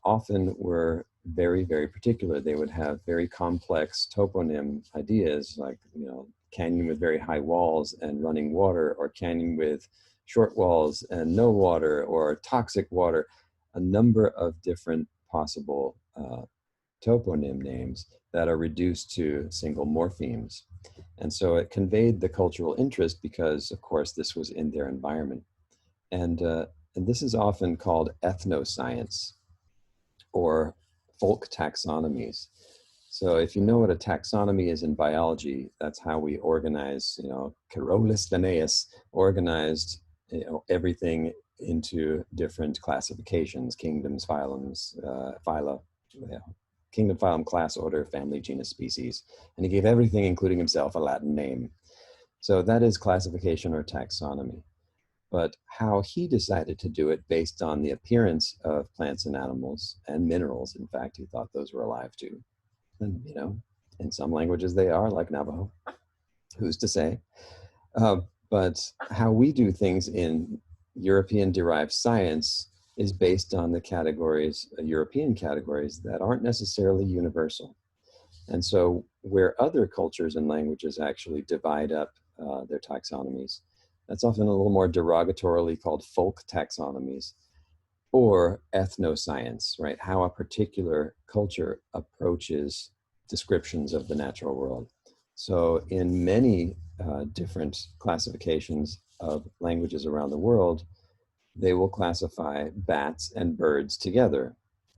often were very, very particular. They would have very complex toponym ideas, like, you know, canyon with very high walls and running water, or canyon with short walls and no water, or toxic water, a number of different possible toponym names that are reduced to single morphemes. And so it conveyed the cultural interest because, of course, this was in their environment. And this is often called ethnoscience or folk taxonomies. So if you know what a taxonomy is in biology, that's how we organize, you know, Carolus Linnaeus organized, you know, everything into different classifications, kingdoms, phylums, phyla, you know, kingdom, phylum, class, order, family, genus, species. And he gave everything, including himself, a Latin name. So that is classification or taxonomy. But how he decided to do it based on the appearance of plants and animals and minerals, in fact, he thought those were alive too. And, you know, in some languages they are, like Navajo, who's to say? But how we do things in European-derived science is based on the categories, European categories, that aren't necessarily universal. And so where other cultures and languages actually divide up their taxonomies, that's often a little more derogatorily called folk taxonomies, or ethnoscience, right? How a particular culture approaches descriptions of the natural world. So in many different classifications of languages around the world, they will classify bats and birds together.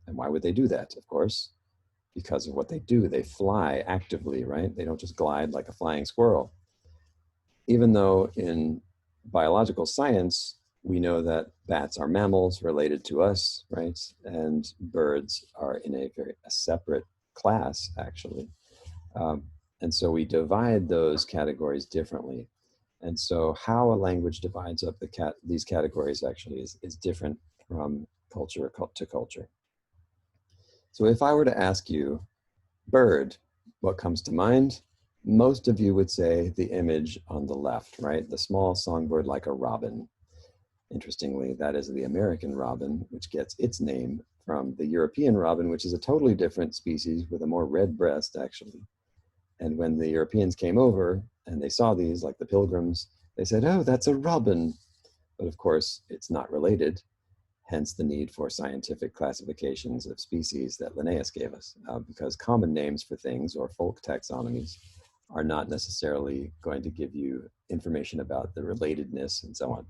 And why would they do that? Of course, because of what they do. They fly actively, right? They don't just glide like a flying squirrel. Even though in biological science, we know that bats are mammals related to us, right? And birds are in a separate class, actually. And so we divide those categories differently. And so how a language divides up these categories actually is different from culture to culture. So if I were to ask you, bird, what comes to mind? Most of you would say the image on the left, right? The small songbird like a robin. Interestingly, that is the American robin, which gets its name from the European robin, which is a totally different species with a more red breast, actually. And when the Europeans came over and they saw these, like the pilgrims, they said, oh, that's a robin. But of course, it's not related, hence the need for scientific classifications of species that Linnaeus gave us, because common names for things, or folk taxonomies, are not necessarily going to give you information about the relatedness and so on.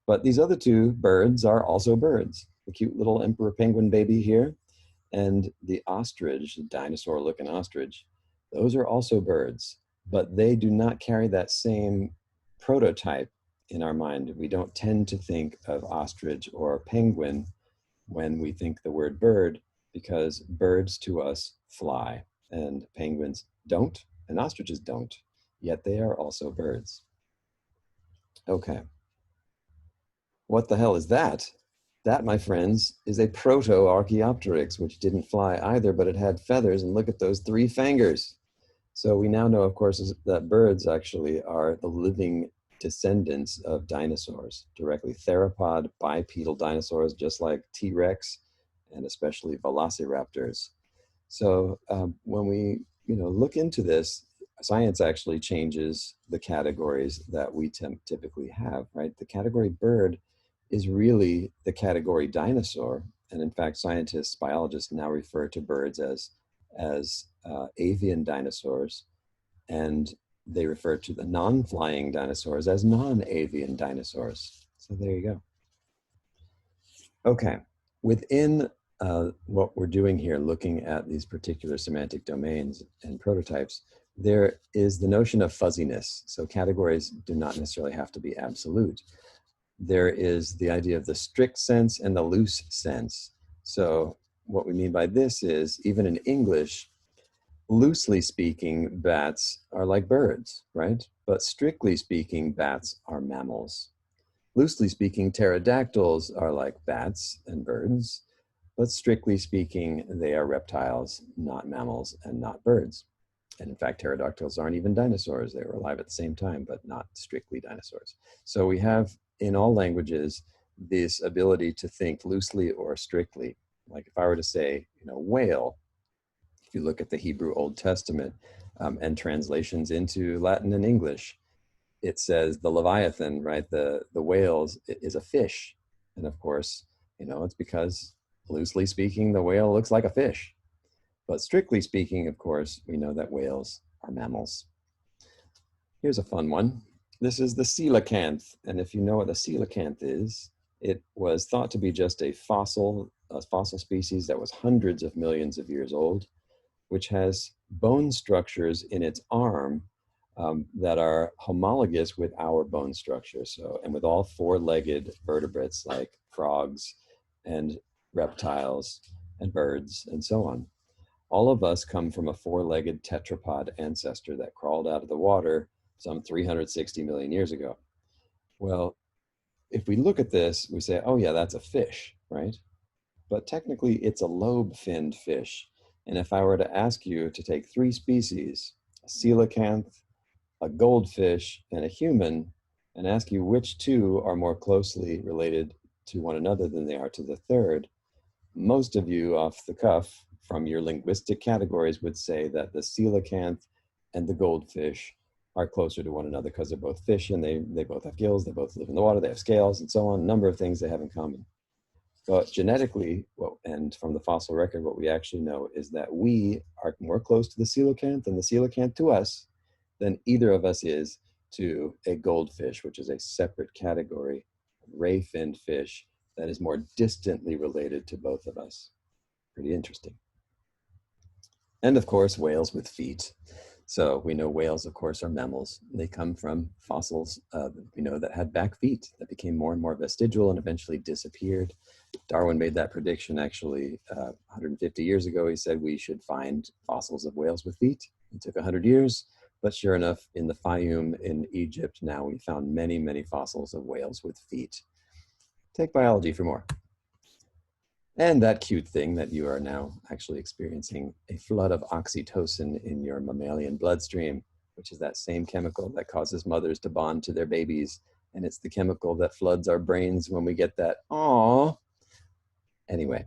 But these other two birds are also birds. The cute little emperor penguin baby here, and the ostrich, the dinosaur-looking ostrich, those are also birds, but they do not carry that same prototype in our mind. We don't tend to think of ostrich or penguin when we think the word bird, because birds to us fly, and penguins don't, and ostriches don't, yet they are also birds. Okay, What the hell is that? That, my friends, is a proto-Archaeopteryx, which didn't fly either, but it had feathers, and look at those 3 fingers. So we now know, of course, that birds actually are the living descendants of dinosaurs, directly theropod bipedal dinosaurs, just like T-Rex and especially velociraptors. So when we look into this, science actually changes the categories that we typically have, right? The category bird is really the category dinosaur. And in fact, scientists, biologists now refer to birds as avian dinosaurs, and they refer to the non-flying dinosaurs as non-avian dinosaurs. So there you go. Okay, within what we're doing here, looking at these particular semantic domains and prototypes, there is the notion of fuzziness. So categories do not necessarily have to be absolute. There is the idea of the strict sense and the loose sense. So what we mean by this is, even in English, loosely speaking, bats are like birds, right? But strictly speaking, bats are mammals. Loosely speaking, pterodactyls are like bats and birds, but strictly speaking, they are reptiles, not mammals and not birds. And in fact, pterodactyls aren't even dinosaurs. They were alive at the same time, but not strictly dinosaurs. So we have in all languages this ability to think loosely or strictly. Like if I were to say, whale, if you look at the Hebrew Old Testament and translations into Latin and English, it says the Leviathan, right? The whales is a fish. And of course, it's because loosely speaking, the whale looks like a fish. But strictly speaking, of course, we know that whales are mammals. Here's a fun one. This is the coelacanth. And if you know what the coelacanth is, it was thought to be just a fossil species that was hundreds of millions of years old, which has bone structures in its arm that are homologous with our bone structure. So, and with all 4-legged vertebrates like frogs and reptiles and birds and so on. All of us come from a 4-legged tetrapod ancestor that crawled out of the water some 360 million years ago. Well, if we look at this, we say, oh yeah, that's a fish, right? But technically it's a lobe-finned fish. And if I were to ask you to take 3 species, a coelacanth, a goldfish, and a human, and ask you which 2 are more closely related to one another than they are to the third, most of you off the cuff from your linguistic categories would say that the coelacanth and the goldfish are closer to one another because they're both fish and they both have gills, they both live in the water, they have scales and so on, a number of things they have in common. But genetically, and from the fossil record, what we actually know is that we are more close to the coelacanth and the coelacanth to us than either of us is to a goldfish, which is a separate category, ray-finned fish that is more distantly related to both of us. Pretty interesting. And of course, whales with feet. So we know whales, of course, are mammals. They come from fossils we know that had back feet that became more and more vestigial and eventually disappeared. Darwin made that prediction actually 150 years ago. He said we should find fossils of whales with feet. It took 100 years, but sure enough, in the Fayum in Egypt, now we found many, many fossils of whales with feet. Take biology for more. And that cute thing that you are now actually experiencing a flood of oxytocin in your mammalian bloodstream, which is that same chemical that causes mothers to bond to their babies. And it's the chemical that floods our brains when we get that, aww. Anyway,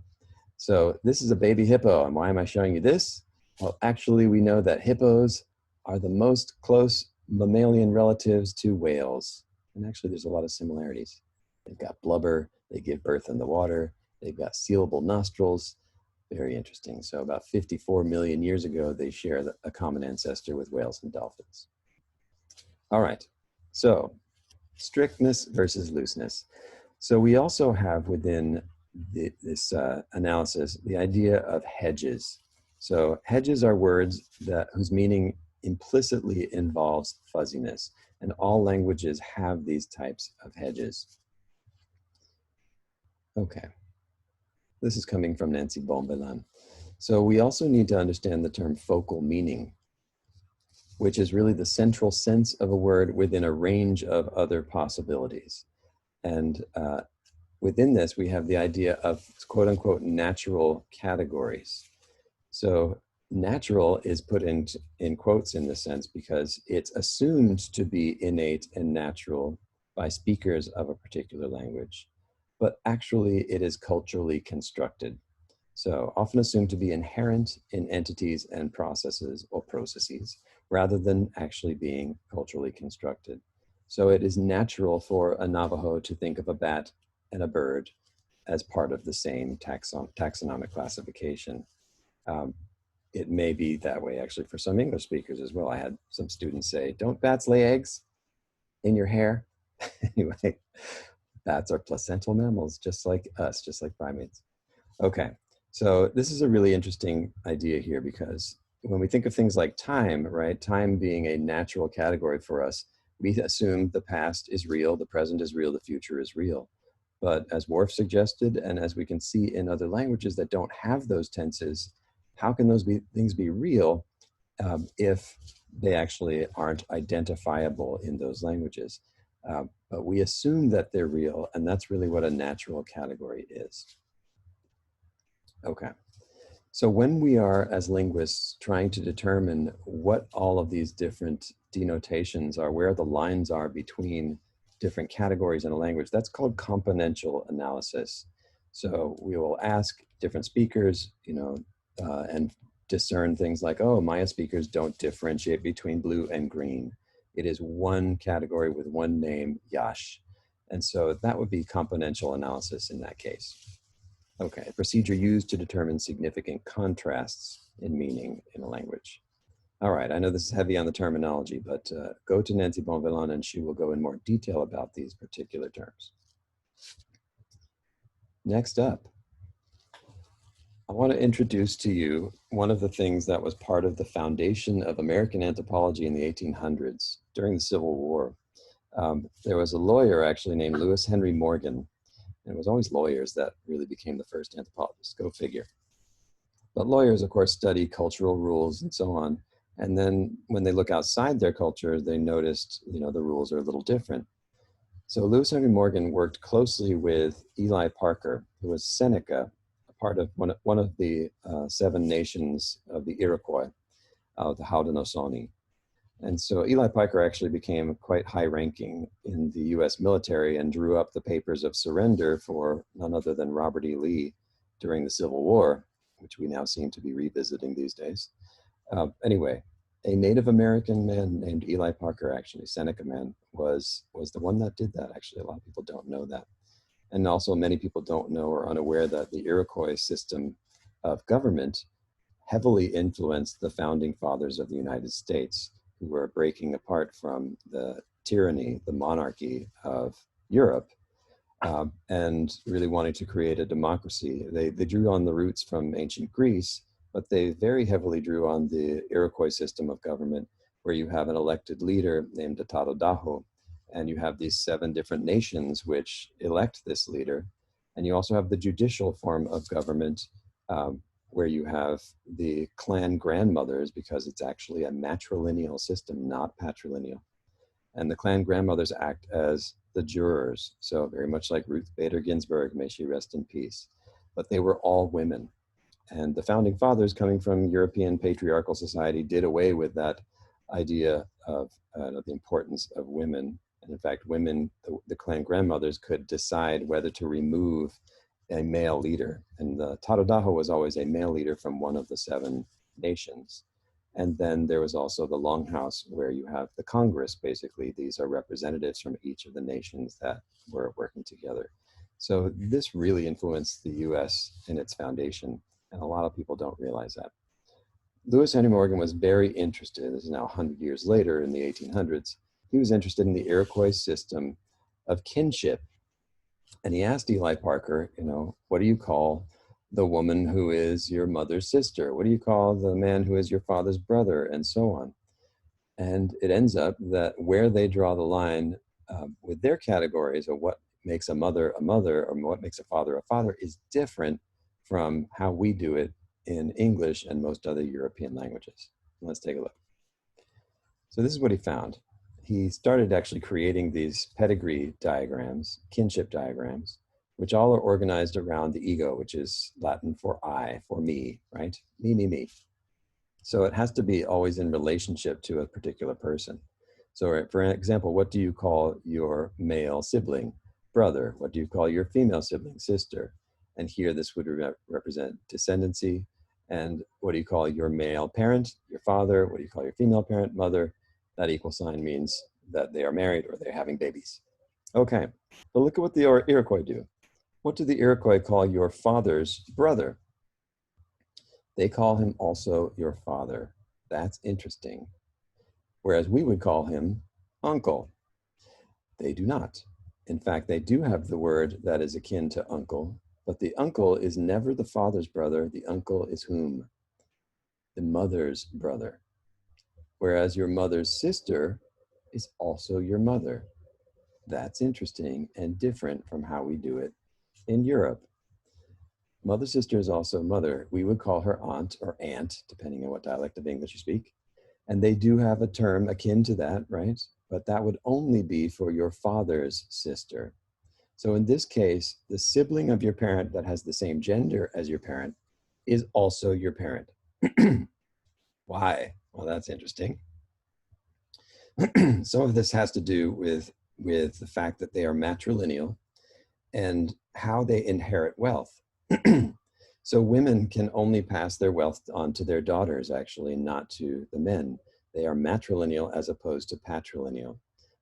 so this is a baby hippo. And why am I showing you this? Well, actually, we know that hippos are the most close mammalian relatives to whales. And actually, there's a lot of similarities. They've got blubber, they give birth in the water, they've got sealable nostrils. Very interesting. So about 54 million years ago, they share a common ancestor with whales and dolphins. All right, so strictness versus looseness. So we also have within this analysis the idea of hedges. So hedges are words whose meaning implicitly involves fuzziness, and all languages have these types of hedges. Okay. This is coming from Nancy Bonvillain. So we also need to understand the term focal meaning, which is really the central sense of a word within a range of other possibilities. And within this, we have the idea of quote unquote natural categories. So natural is put in quotes in this sense because it's assumed to be innate and natural by speakers of a particular language, but actually it is culturally constructed. So often assumed to be inherent in entities and processes or processes, rather than actually being culturally constructed. So it is natural for a Navajo to think of a bat and a bird as part of the same taxonomic classification. Um, it may be that way actually for some English speakers as well. I had some students say, don't bats lay eggs in your hair? Anyway, bats are placental mammals, just like us, just like primates. Okay, so this is a really interesting idea here because when we think of things like time, right, time being a natural category for us, we assume the past is real, the present is real, the future is real. But as Worf suggested, and as we can see in other languages that don't have those tenses, how can those things be real if they actually aren't identifiable in those languages? But we assume that they're real, and that's really what a natural category is. Okay. So when we are, as linguists, trying to determine what all of these different denotations are, where the lines are between different categories in a language, that's called componential analysis. So we will ask different speakers, and discern things like, oh, Maya speakers don't differentiate between blue and green. It is one category with one name, Yash. And so that would be componential analysis in that case. Okay, a procedure used to determine significant contrasts in meaning in a language. All right, I know this is heavy on the terminology, but go to Nancy Bonvillain and she will go in more detail about these particular terms. Next up, I want to introduce to you one of the things that was part of the foundation of American anthropology in the 1800s during the Civil War. There was a lawyer actually named Lewis Henry Morgan. And it was always lawyers that really became the first anthropologists, go figure. But lawyers, of course, study cultural rules and so on. And then when they look outside their culture, they noticed, the rules are a little different. So Lewis Henry Morgan worked closely with Eli Parker, who was Seneca, a part of one of the 7 nations of the Iroquois, the Haudenosaunee. And so Eli Parker actually became quite high ranking in the US military and drew up the papers of surrender for none other than Robert E. Lee during the Civil War, which we now seem to be revisiting these days. Anyway, a Native American man named Eli Parker, actually, Seneca man, was the one that did that. Actually, a lot of people don't know that. And also many people don't know or are unaware that the Iroquois system of government heavily influenced the founding fathers of the United States, who were breaking apart from the tyranny, the monarchy of Europe, and really wanting to create a democracy. They drew on the roots from ancient Greece, but they very heavily drew on the Iroquois system of government, where you have an elected leader named Atado-Daho, and you have these 7 different nations which elect this leader. And you also have the judicial form of government, where you have the clan grandmothers, because it's actually a matrilineal system, not patrilineal. And the clan grandmothers act as the jurors. So very much like Ruth Bader Ginsburg, may she rest in peace. But they were all women. And the founding fathers, coming from European patriarchal society, did away with that idea of the importance of women. And in fact, women, the clan grandmothers, could decide whether to remove a male leader. And the Tadodaho was always a male leader from one of the 7 nations. And then there was also the Longhouse, where you have the Congress, basically. These are representatives from each of the nations that were working together. So this really influenced the US in its foundation, and a lot of people don't realize that. Lewis Henry Morgan was very interested, this is now 100 years later in the 1800s, he was interested in the Iroquois system of kinship. And he asked Eli Parker, what do you call the woman who is your mother's sister? What do you call the man who is your father's brother? And so on. And it ends up that where they draw the line with their categories of what makes a mother, or what makes a father is different from how we do it in English and most other European languages. Let's take a look. So this is what he found. He started actually creating these pedigree diagrams, kinship diagrams, which all are organized around the ego, which is Latin for I, for me, right? Me, me, me. So it has to be always in relationship to a particular person. So for example, what do you call your male sibling? Brother. What do you call your female sibling? Sister. And here this would represent descendancy. And what do you call your male parent? Your father. What do you call your female parent? Mother. That equal sign means that they are married or they're having babies. Okay, but look at what the Iroquois do. What do the Iroquois call your father's brother? They call him also your father. That's interesting. Whereas we would call him uncle. They do not. In fact, they do have the word that is akin to uncle, but the uncle is never the father's brother. The uncle is whom? The mother's brother. Whereas your mother's sister is also your mother. That's interesting and different from how we do it in Europe. Mother sister is also mother. We would call her aunt or aunt, depending on what dialect of English you speak. And they do have a term akin to that, right? But that would only be for your father's sister. So in this case, the sibling of your parent that has the same gender as your parent is also your parent. Why? Well, that's interesting. Some of this has to do with the fact that they are matrilineal and how they inherit wealth. So women can only pass their wealth on to their daughters, actually, not to the men. They are matrilineal as opposed to patrilineal.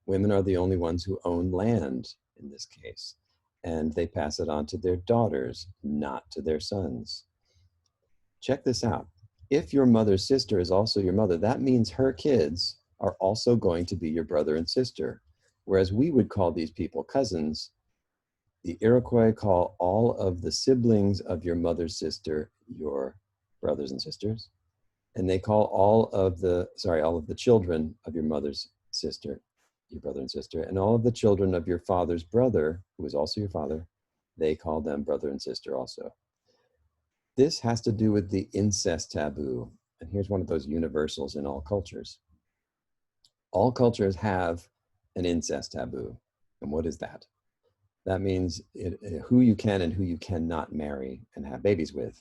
Women are the only ones who own land in this case, and they pass it on to their daughters, not to their sons. Check this out. If your mother's sister is also your mother, that means her kids are also going to be your brother and sister. Whereas we would call these people cousins, the Iroquois call all of the siblings of your mother's sister your brothers and sisters. And they call all of the children of your mother's sister, your brother and sister, and all of the children of your father's brother, who is also your father, they call them brother and sister also. This has to do with the incest taboo. And here's one of those universals in all cultures. All cultures have an incest taboo. And what is that? That means who you can and who you cannot marry and have babies with.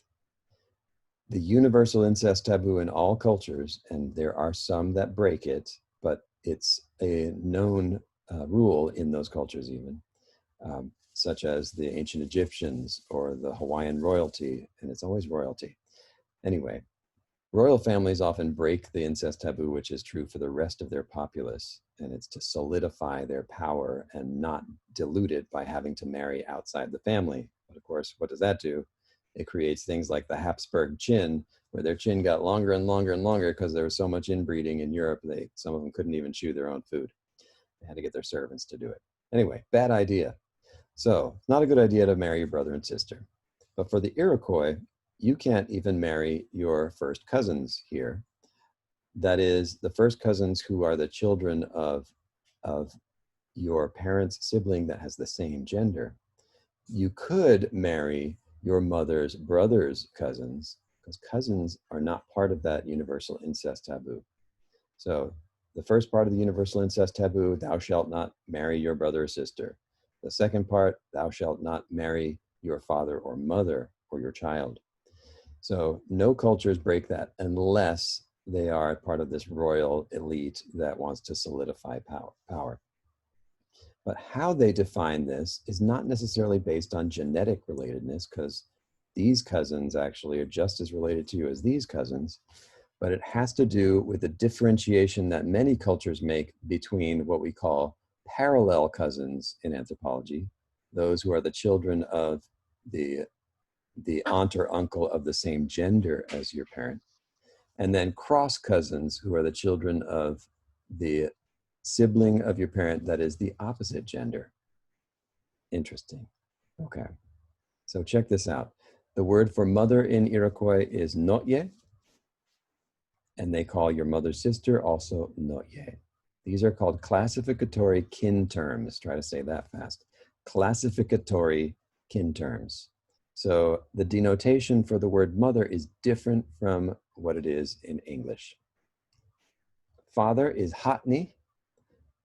The universal incest taboo in all cultures, and there are some that break it, but it's a known rule in those cultures even, such as the ancient Egyptians or the Hawaiian royalty, and it's always royalty. Anyway, royal families often break the incest taboo, which is true for the rest of their populace, and it's to solidify their power and not dilute it by having to marry outside the family. But of course, what does that do? It creates things like the Habsburg chin, where their chin got longer and longer and longer because there was so much inbreeding in Europe, some of them couldn't even chew their own food. They had to get their servants to do it. Anyway, bad idea. So it's not a good idea to marry your brother and sister. But for the Iroquois, you can't even marry your first cousins here. That is, the first cousins who are the children of your parent's sibling that has the same gender. You could marry your mother's brother's cousins, because cousins are not part of that universal incest taboo. So the first part of the universal incest taboo, thou shalt not marry your brother or sister. The second part, thou shalt not marry your father or mother or your child. So no cultures break that unless they are part of this royal elite that wants to solidify power. But how they define this is not necessarily based on genetic relatedness, because these cousins actually are just as related to you as these cousins, but it has to do with the differentiation that many cultures make between what we call parallel cousins in anthropology, those who are the children of the aunt or uncle of the same gender as your parent, and then cross cousins who are the children of the sibling of your parent that is the opposite gender. Interesting. Okay, so check this out. The word for mother in Iroquois is noye, and they call your mother's sister also noye. These are called classificatory kin terms. Try to say that fast. Classificatory kin terms. So the denotation for the word mother is different from what it is in English. Father is hatni,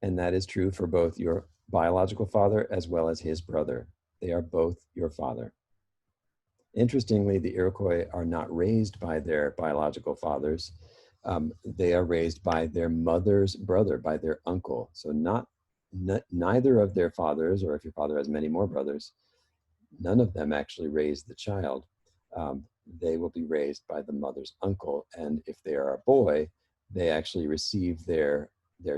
and that is true for both your biological father as well as his brother. they are both your father. Interestingly, the Iroquois are not raised by their biological fathers. They are raised by their mother's brother, by their uncle. So neither of their fathers, or if your father has many more brothers, none of them actually raise the child. They will be raised by the mother's uncle. And if they are a boy, they actually receive their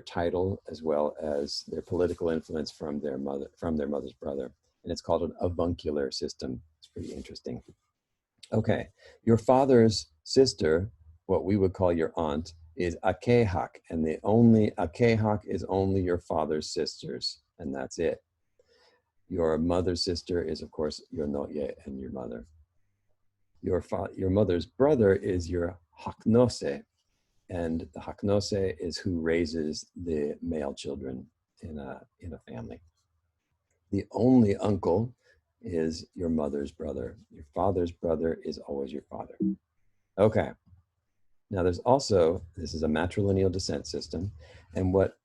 title as well as their political influence from their mother's brother. And it's called an avuncular system. It's pretty interesting. Okay, your father's sister, what we would call your aunt, is akehak, and the only akehak is only your father's sisters, and that's it. Your mother's sister is, of course, your noye and your mother. Your mother's brother is your haknose, and the haknose is who raises the male children in a family. The only uncle is your mother's brother. Your father's brother is always your father. Okay. Now there's also, this is a matrilineal descent system, and what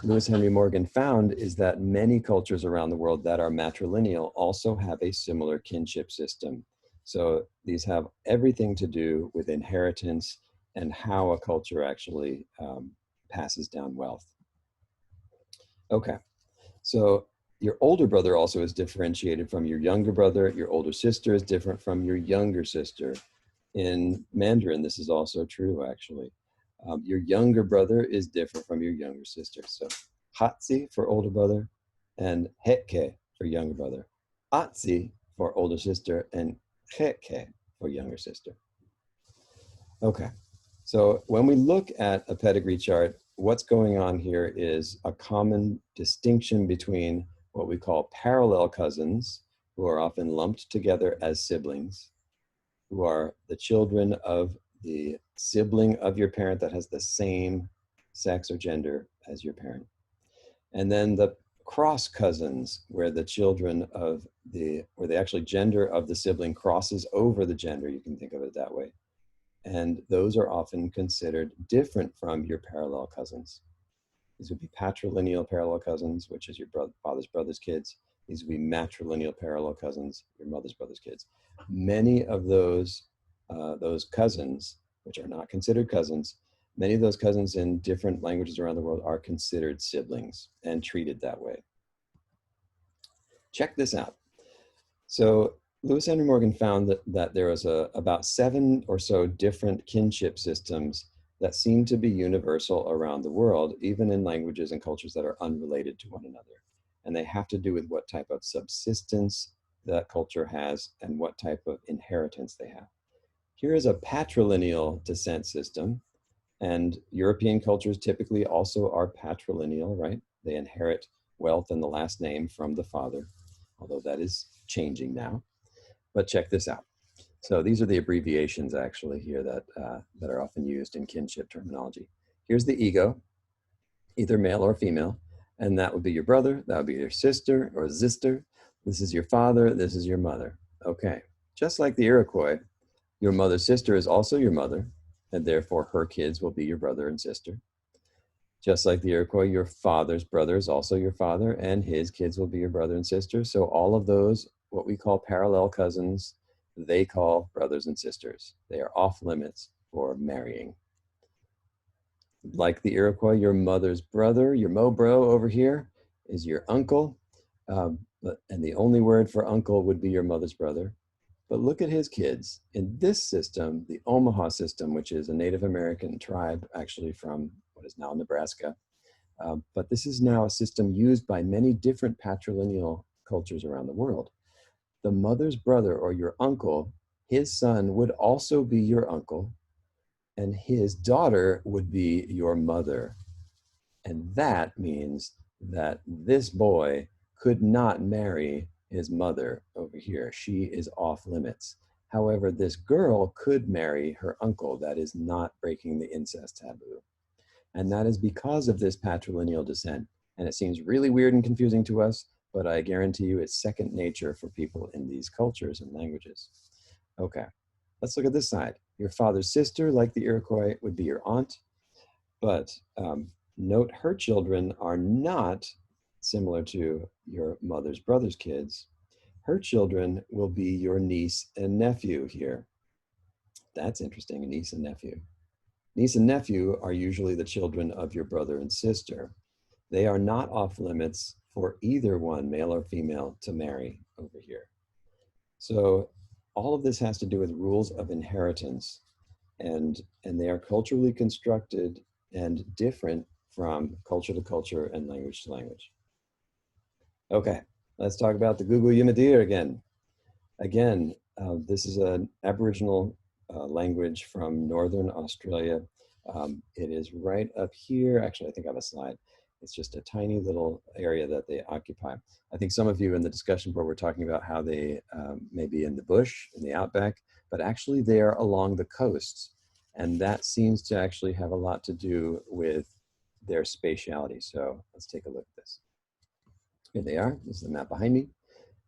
Lewis Henry Morgan found is that many cultures around the world that are matrilineal also have a similar kinship system. So these have everything to do with inheritance and how a culture actually passes down wealth. Okay, so your older brother also is differentiated from your younger brother. Your older sister is different from your younger sister. In Mandarin, this is also true, actually. Your younger brother is different from your younger sister. So Hatsi for older brother and Heke for younger brother. Atsi for older sister and Heke for younger sister. Okay, so when we look at a pedigree chart, what's going on here is a common distinction between what we call parallel cousins, who are often lumped together as siblings, who are the children of the sibling of your parent that has the same sex or gender as your parent. And then the cross cousins, where the children of where the actually gender of the sibling crosses over the gender, you can think of it that way. And those are often considered different from your parallel cousins. These would be patrilineal parallel cousins, which is your father's brother's kids. These would be matrilineal parallel cousins, your mother's brother's kids. Many of those cousins, which are not considered cousins, many of those cousins in different languages around the world are considered siblings and treated that way. Check this out. So Lewis Henry Morgan found that there was about 7 or so different kinship systems that seem to be universal around the world, even in languages and cultures that are unrelated to one another. And they have to do with what type of subsistence that culture has and what type of inheritance they have. Here is a patrilineal descent system, and European cultures typically also are patrilineal, right? They inherit wealth and the last name from the father, although that is changing now. But check this out. So these are the abbreviations actually here that are often used in kinship terminology. Here's the ego, either male or female, and that would be your brother, that would be your sister or zister. This is your father, this is your mother. Okay, just like the Iroquois, your mother's sister is also your mother, and therefore her kids will be your brother and sister. Just like the Iroquois, your father's brother is also your father, and his kids will be your brother and sister. So all of those, what we call parallel cousins, they call brothers and sisters. They are off limits for marrying. Like the Iroquois, your mother's brother, your mo-bro over here, is your uncle. And the only word for uncle would be your mother's brother. But look at his kids. In this system, the Omaha system, which is a Native American tribe actually from what is now Nebraska, but this is now a system used by many different patrilineal cultures around the world. The mother's brother or your uncle, his son would also be your uncle, and his daughter would be your mother. And that means that this boy could not marry his mother over here. She is off limits. However, this girl could marry her uncle. That is not breaking the incest taboo. And that is because of this patrilineal descent. And it seems really weird and confusing to us, but I guarantee you it's second nature for people in these cultures and languages. Okay, let's look at this side. Your father's sister, like the Iroquois, would be your aunt, but note her children are not similar to your mother's brother's kids. Her children will be your niece and nephew here. That's interesting, a niece and nephew. Niece and nephew are usually the children of your brother and sister. They are not off limits for either one, male or female, to marry over here. So all of this has to do with rules of inheritance, and they are culturally constructed and different from culture to culture and language to language. Okay, let's talk about the Gugu Yimadir again. Again, this is an Aboriginal language from Northern Australia. It is right up here. Actually, I think I have a slide. It's just a tiny little area that they occupy. I think some of you in the discussion board were talking about how they may be in the bush, in the outback, but actually they are along the coasts. And that seems to actually have a lot to do with their spatiality. So let's take a look at this. Here they are. This is the map behind me.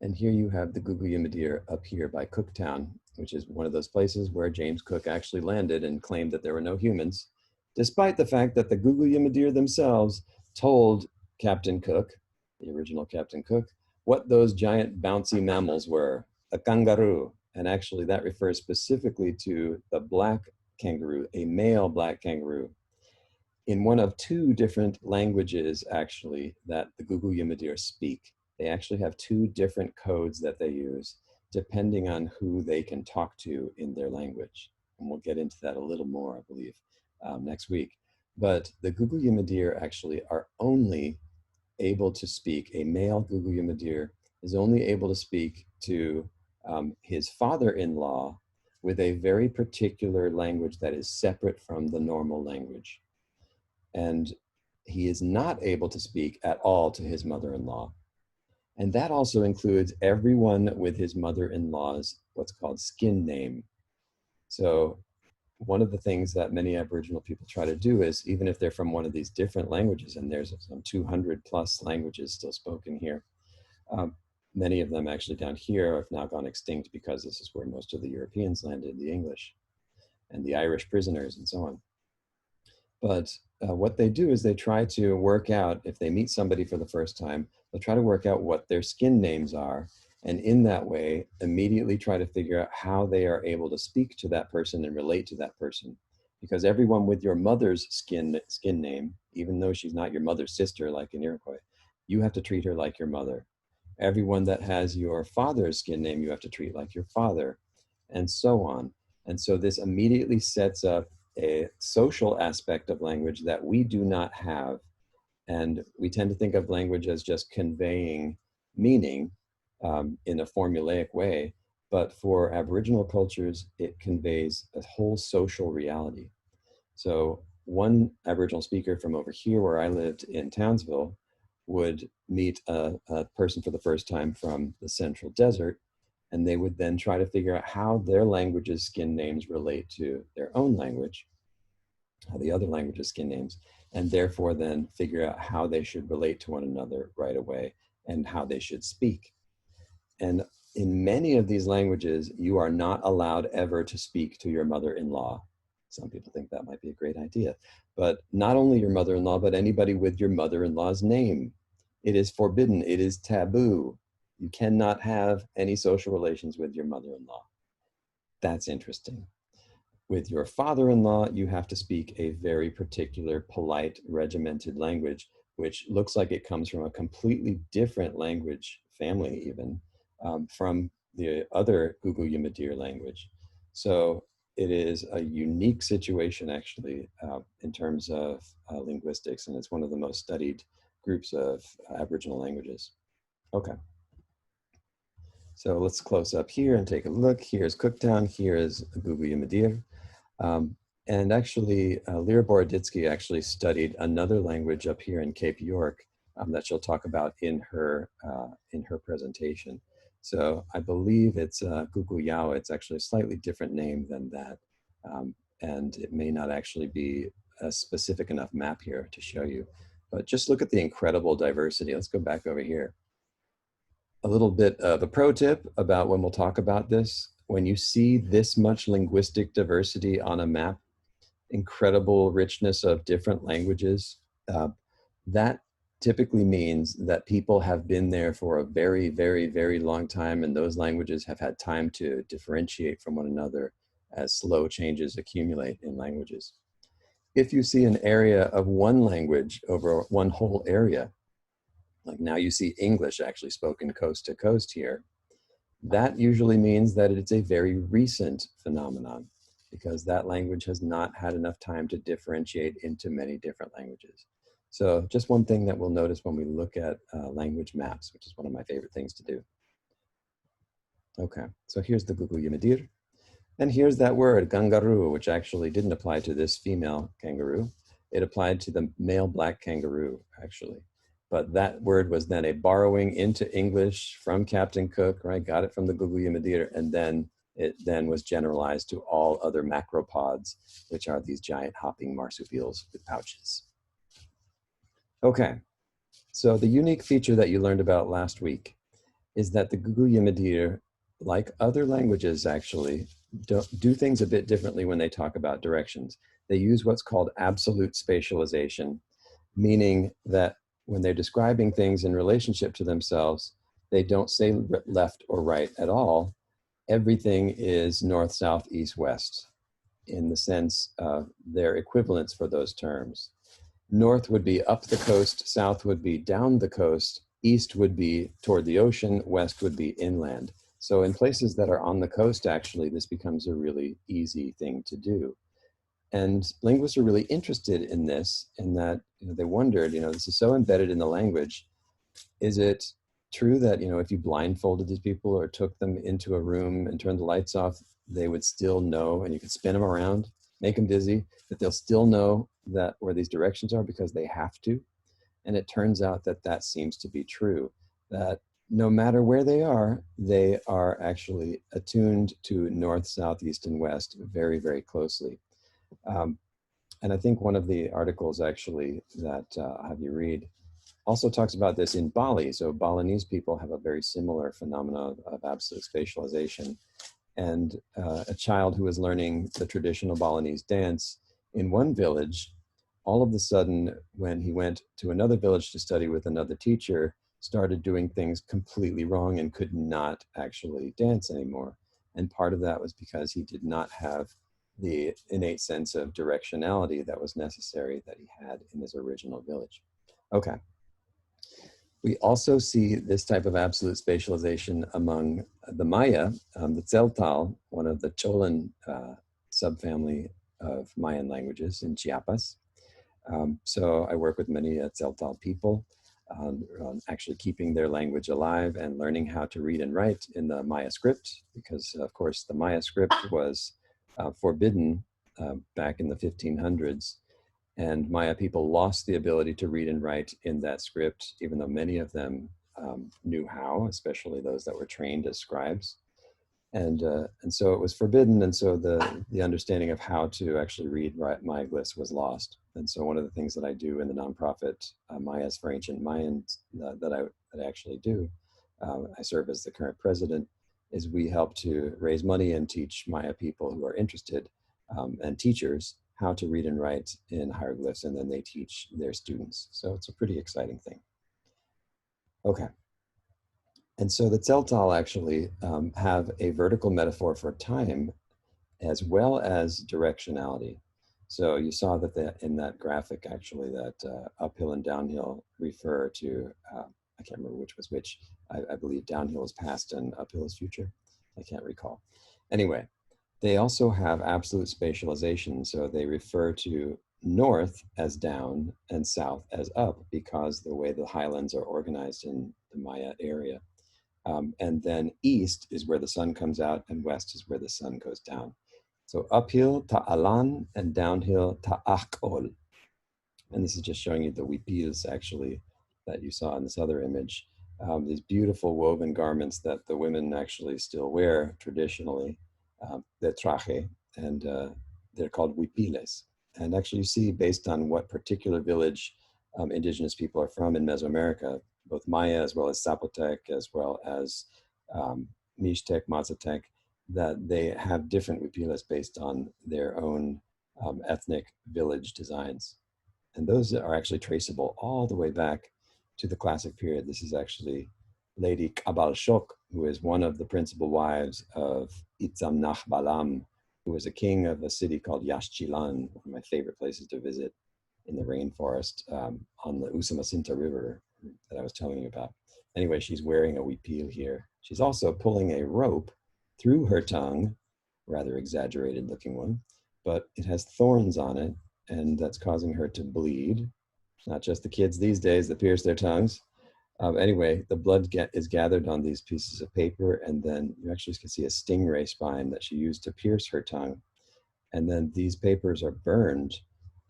And here you have the Gugu Yimadir up here by Cooktown, which is one of those places where James Cook actually landed and claimed that there were no humans, despite the fact that the Gugu Yimadir themselves told Captain Cook, the original Captain Cook, what those giant bouncy mammals were, a kangaroo. And actually that refers specifically to the black kangaroo, a male black kangaroo, in one of two different languages actually that the Gugu Yimadir speak. They actually have two different codes that they use depending on who they can talk to in their language. And we'll get into that a little more, I believe, next week. But the Gugu Yimadir actually are only able to speak, a male Gugu Yimadir is only able to speak to his father-in-law with a very particular language that is separate from the normal language. And he is not able to speak at all to his mother-in-law. And that also includes everyone with his mother-in-law's what's called skin name. So one of the things that many Aboriginal people try to do is, even if they're from one of these different languages, and there's some 200 plus languages still spoken here, many of them actually down here have now gone extinct because this is where most of the Europeans landed, the English and the Irish prisoners and so on. But what they do is they try to work out, if they meet somebody for the first time, they'll try to work out what their skin names are. And in that way, immediately try to figure out how they are able to speak to that person and relate to that person. Because everyone with your mother's skin name, even though she's not your mother's sister, like in Iroquois, you have to treat her like your mother. Everyone that has your father's skin name, you have to treat like your father, and so on. And so this immediately sets up a social aspect of language that we do not have. And we tend to think of language as just conveying meaning in a formulaic way. But for Aboriginal cultures, it conveys a whole social reality. So one Aboriginal speaker from over here where I lived in Townsville would meet a person for the first time from the Central Desert, and they would then try to figure out how their language's skin names relate to their own language, how the other language's skin names, and therefore then figure out how they should relate to one another right away and how they should speak. And in many of these languages, you are not allowed ever to speak to your mother-in-law. Some people think that might be a great idea, but not only your mother-in-law, but anybody with your mother-in-law's name. It is forbidden, it is taboo. You cannot have any social relations with your mother-in-law. That's interesting. With your father-in-law, you have to speak a very particular, polite, regimented language, which looks like it comes from a completely different language family even, from the other Gugu Yimadir language. So it is a unique situation actually in terms of linguistics, and it's one of the most studied groups of Aboriginal languages. Okay. So let's close up here and take a look. Here's Cooktown, here is Gugu Yimadir. And actually, Lyra Boroditsky actually studied another language up here in Cape York that she'll talk about in her presentation. So I believe it's Gugu Yao. It's actually a slightly different name than that. And it may not actually be a specific enough map here to show you. But just look at the incredible diversity. Let's go back over here. A little bit of a pro tip about when we'll talk about this. When you see this much linguistic diversity on a map, incredible richness of different languages, that typically means that people have been there for a very, very, very long time, and those languages have had time to differentiate from one another as slow changes accumulate in languages. If you see an area of one language over one whole area, like now you see English actually spoken coast to coast here, that usually means that it's a very recent phenomenon because that language has not had enough time to differentiate into many different languages. So just one thing that we'll notice when we look at language maps, which is one of my favorite things to do. Okay, so here's the Google Yamadir. And here's that word, kangaroo, which actually didn't apply to this female kangaroo. It applied to the male black kangaroo, actually. But that word was then a borrowing into English from Captain Cook, right? Got it from the Google Yamadir, and then it then was generalized to all other macropods, which are these giant hopping marsupials with pouches. Okay, so the unique feature that you learned about last week is that the Google Yamadir, like other languages actually, do things a bit differently when they talk about directions. They use what's called absolute spatialization, meaning that when they're describing things in relationship to themselves, they don't say left or right at all. Everything is north, south, east, west in the sense of their equivalents for those terms. North would be up the coast, south would be down the coast, east would be toward the ocean, west would be inland. So in places that are on the coast, actually, this becomes a really easy thing to do. And linguists are really interested in this, in that they wondered, this is so embedded in the language. Is it true that, if you blindfolded these people or took them into a room and turned the lights off, they would still know, and you could spin them around, make them dizzy, that they'll still know that where these directions are because they have to? And it turns out that that seems to be true, that no matter where they are actually attuned to north, south, east, and west very, very closely. And I think one of the articles actually that I'll have you read also talks about this in Bali. So Balinese people have a very similar phenomenon of absolute spatialization. And a child who was learning the traditional Balinese dance in one village, all of a sudden, when he went to another village to study with another teacher, started doing things completely wrong and could not actually dance anymore. And part of that was because he did not have the innate sense of directionality that was necessary that he had in his original village. Okay. We also see this type of absolute spatialization among the Maya, the Tzeltal, one of the Cholan subfamily of Mayan languages in Chiapas. So I work with many Tzeltal people on actually keeping their language alive and learning how to read and write in the Maya script, because of course the Maya script was forbidden back in the 1500s. And Maya people lost the ability to read and write in that script, even though many of them knew how, especially those that were trained as scribes. And so it was forbidden, and so the understanding of how to actually read Maya glyphs was lost. And so one of the things that I do in the nonprofit Mayas for Ancient Mayans that I actually do, I serve as the current president, is we help to raise money and teach Maya people who are interested and teachers how to read and write in hieroglyphs, and then they teach their students. So it's a pretty exciting thing. Okay. And so the Tzeltal actually have a vertical metaphor for time as well as directionality. So you saw that in that graphic actually that uphill and downhill refer to, I can't remember which was which. I believe downhill is past and uphill is future. I can't recall. Anyway, they also have absolute spatialization. So they refer to north as down and south as up because the way the highlands are organized in the Maya area. And then east is where the sun comes out and west is where the sun goes down. So uphill, ta'alan, and downhill, ta'akol. And this is just showing you the wipils actually that you saw in this other image. These beautiful woven garments that the women actually still wear traditionally, the traje, and they're called wipiles. And actually you see based on what particular village indigenous people are from in Mesoamerica, both Maya as well as Zapotec, as well as Mixtec, Mazatec, that they have different wipiles based on their own ethnic village designs. And those are actually traceable all the way back to the classic period. This is actually Lady Kabalshok, who is one of the principal wives of Itzamnach Balam, who was a king of a city called Yashchilan, one of my favorite places to visit in the rainforest on the Usumacinta River that I was telling you about. Anyway, she's wearing a huipil here. She's also pulling a rope through her tongue, rather exaggerated looking one, but it has thorns on it, and that's causing her to bleed. Not just the kids these days that pierce their tongues. Anyway, the blood is gathered on these pieces of paper, and then you actually can see a stingray spine that she used to pierce her tongue. And then these papers are burned,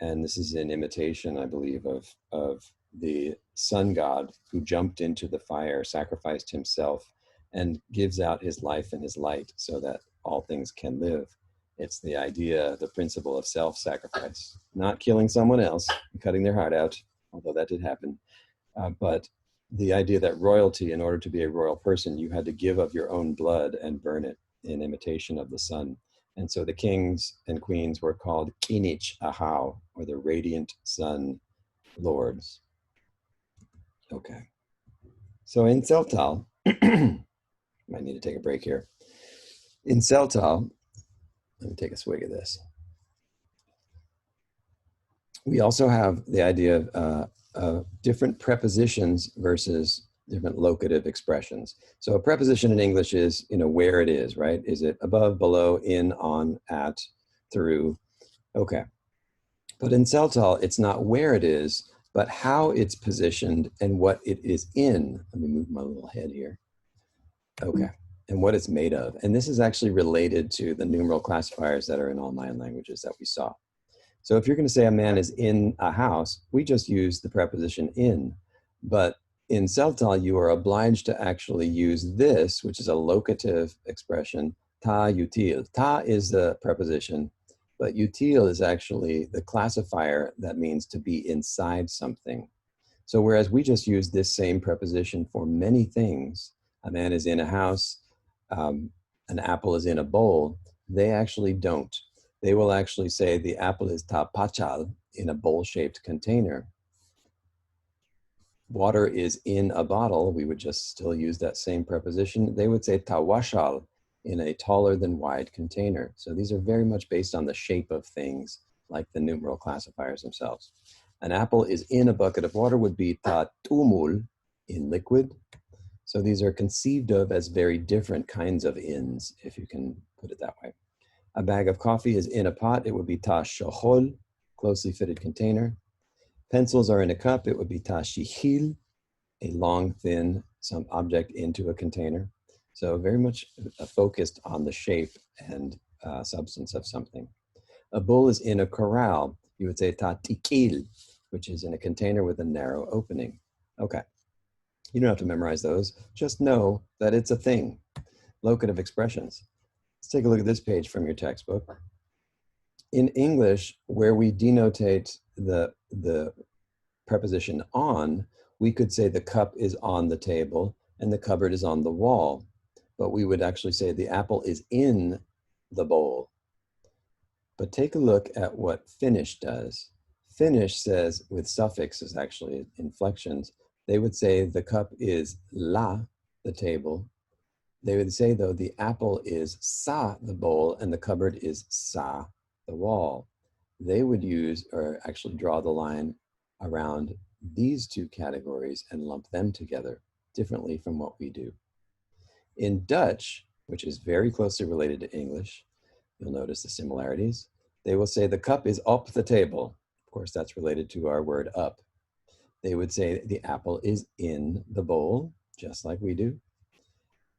and this is in imitation, I believe, of the sun god who jumped into the fire, sacrificed himself, and gives out his life and his light so that all things can live. It's the idea, the principle of self-sacrifice, not killing someone else and cutting their heart out, although that did happen, but the idea that royalty, in order to be a royal person, you had to give of your own blood and burn it in imitation of the sun. And so the kings and queens were called Kinich Ahau, or the radiant sun lords. Okay. So in Tzeltal, might need to take a break here. In Tzeltal, let me take a swig of this. We also have the idea of different prepositions versus different locative expressions. So a preposition in English is, where it is, right? Is it above, below, in, on, at, through? Okay. But in Tzeltal, it's not where it is, but how it's positioned and what it is in. Let me move my little head here. Okay. And what it's made of. And this is actually related to the numeral classifiers that are in all Mayan languages that we saw. So if you're going to say a man is in a house, we just use the preposition in. But in Tzeltal, you are obliged to actually use this, which is a locative expression, ta util. Ta is the preposition, but util is actually the classifier that means to be inside something. So whereas we just use this same preposition for many things, a man is in a house, an apple is in a bowl, they actually don't. They will actually say the apple is ta pachal in a bowl-shaped container. Water is in a bottle. We would just still use that same preposition. They would say ta washal in a taller than wide container. So these are very much based on the shape of things, like the numeral classifiers themselves. An apple is in a bucket of water would be ta tumul in liquid. So these are conceived of as very different kinds of ins, if you can put it that way. A bag of coffee is in a pot, it would be ta shochol, closely fitted container. Pencils are in a cup, it would be ta shichil, a long, thin, some object into a container. So very much focused on the shape and substance of something. A bull is in a corral, you would say ta tikil, which is in a container with a narrow opening. Okay, you don't have to memorize those, just know that it's a thing. Locative expressions. Let's take a look at this page from your textbook. In English, where we denotate the preposition on, we could say the cup is on the table and the cupboard is on the wall. But we would actually say the apple is in the bowl. But take a look at what Finnish does. Finnish says, with suffixes actually, inflections, they would say the cup is la, the table. They would say, though, the apple is sa, the bowl, and the cupboard is sa, the wall. They would use, or actually draw the line around these two categories and lump them together differently from what we do. In Dutch, which is very closely related to English, you'll notice the similarities. They will say the cup is op the table. Of course, that's related to our word up. They would say the apple is in the bowl, just like we do.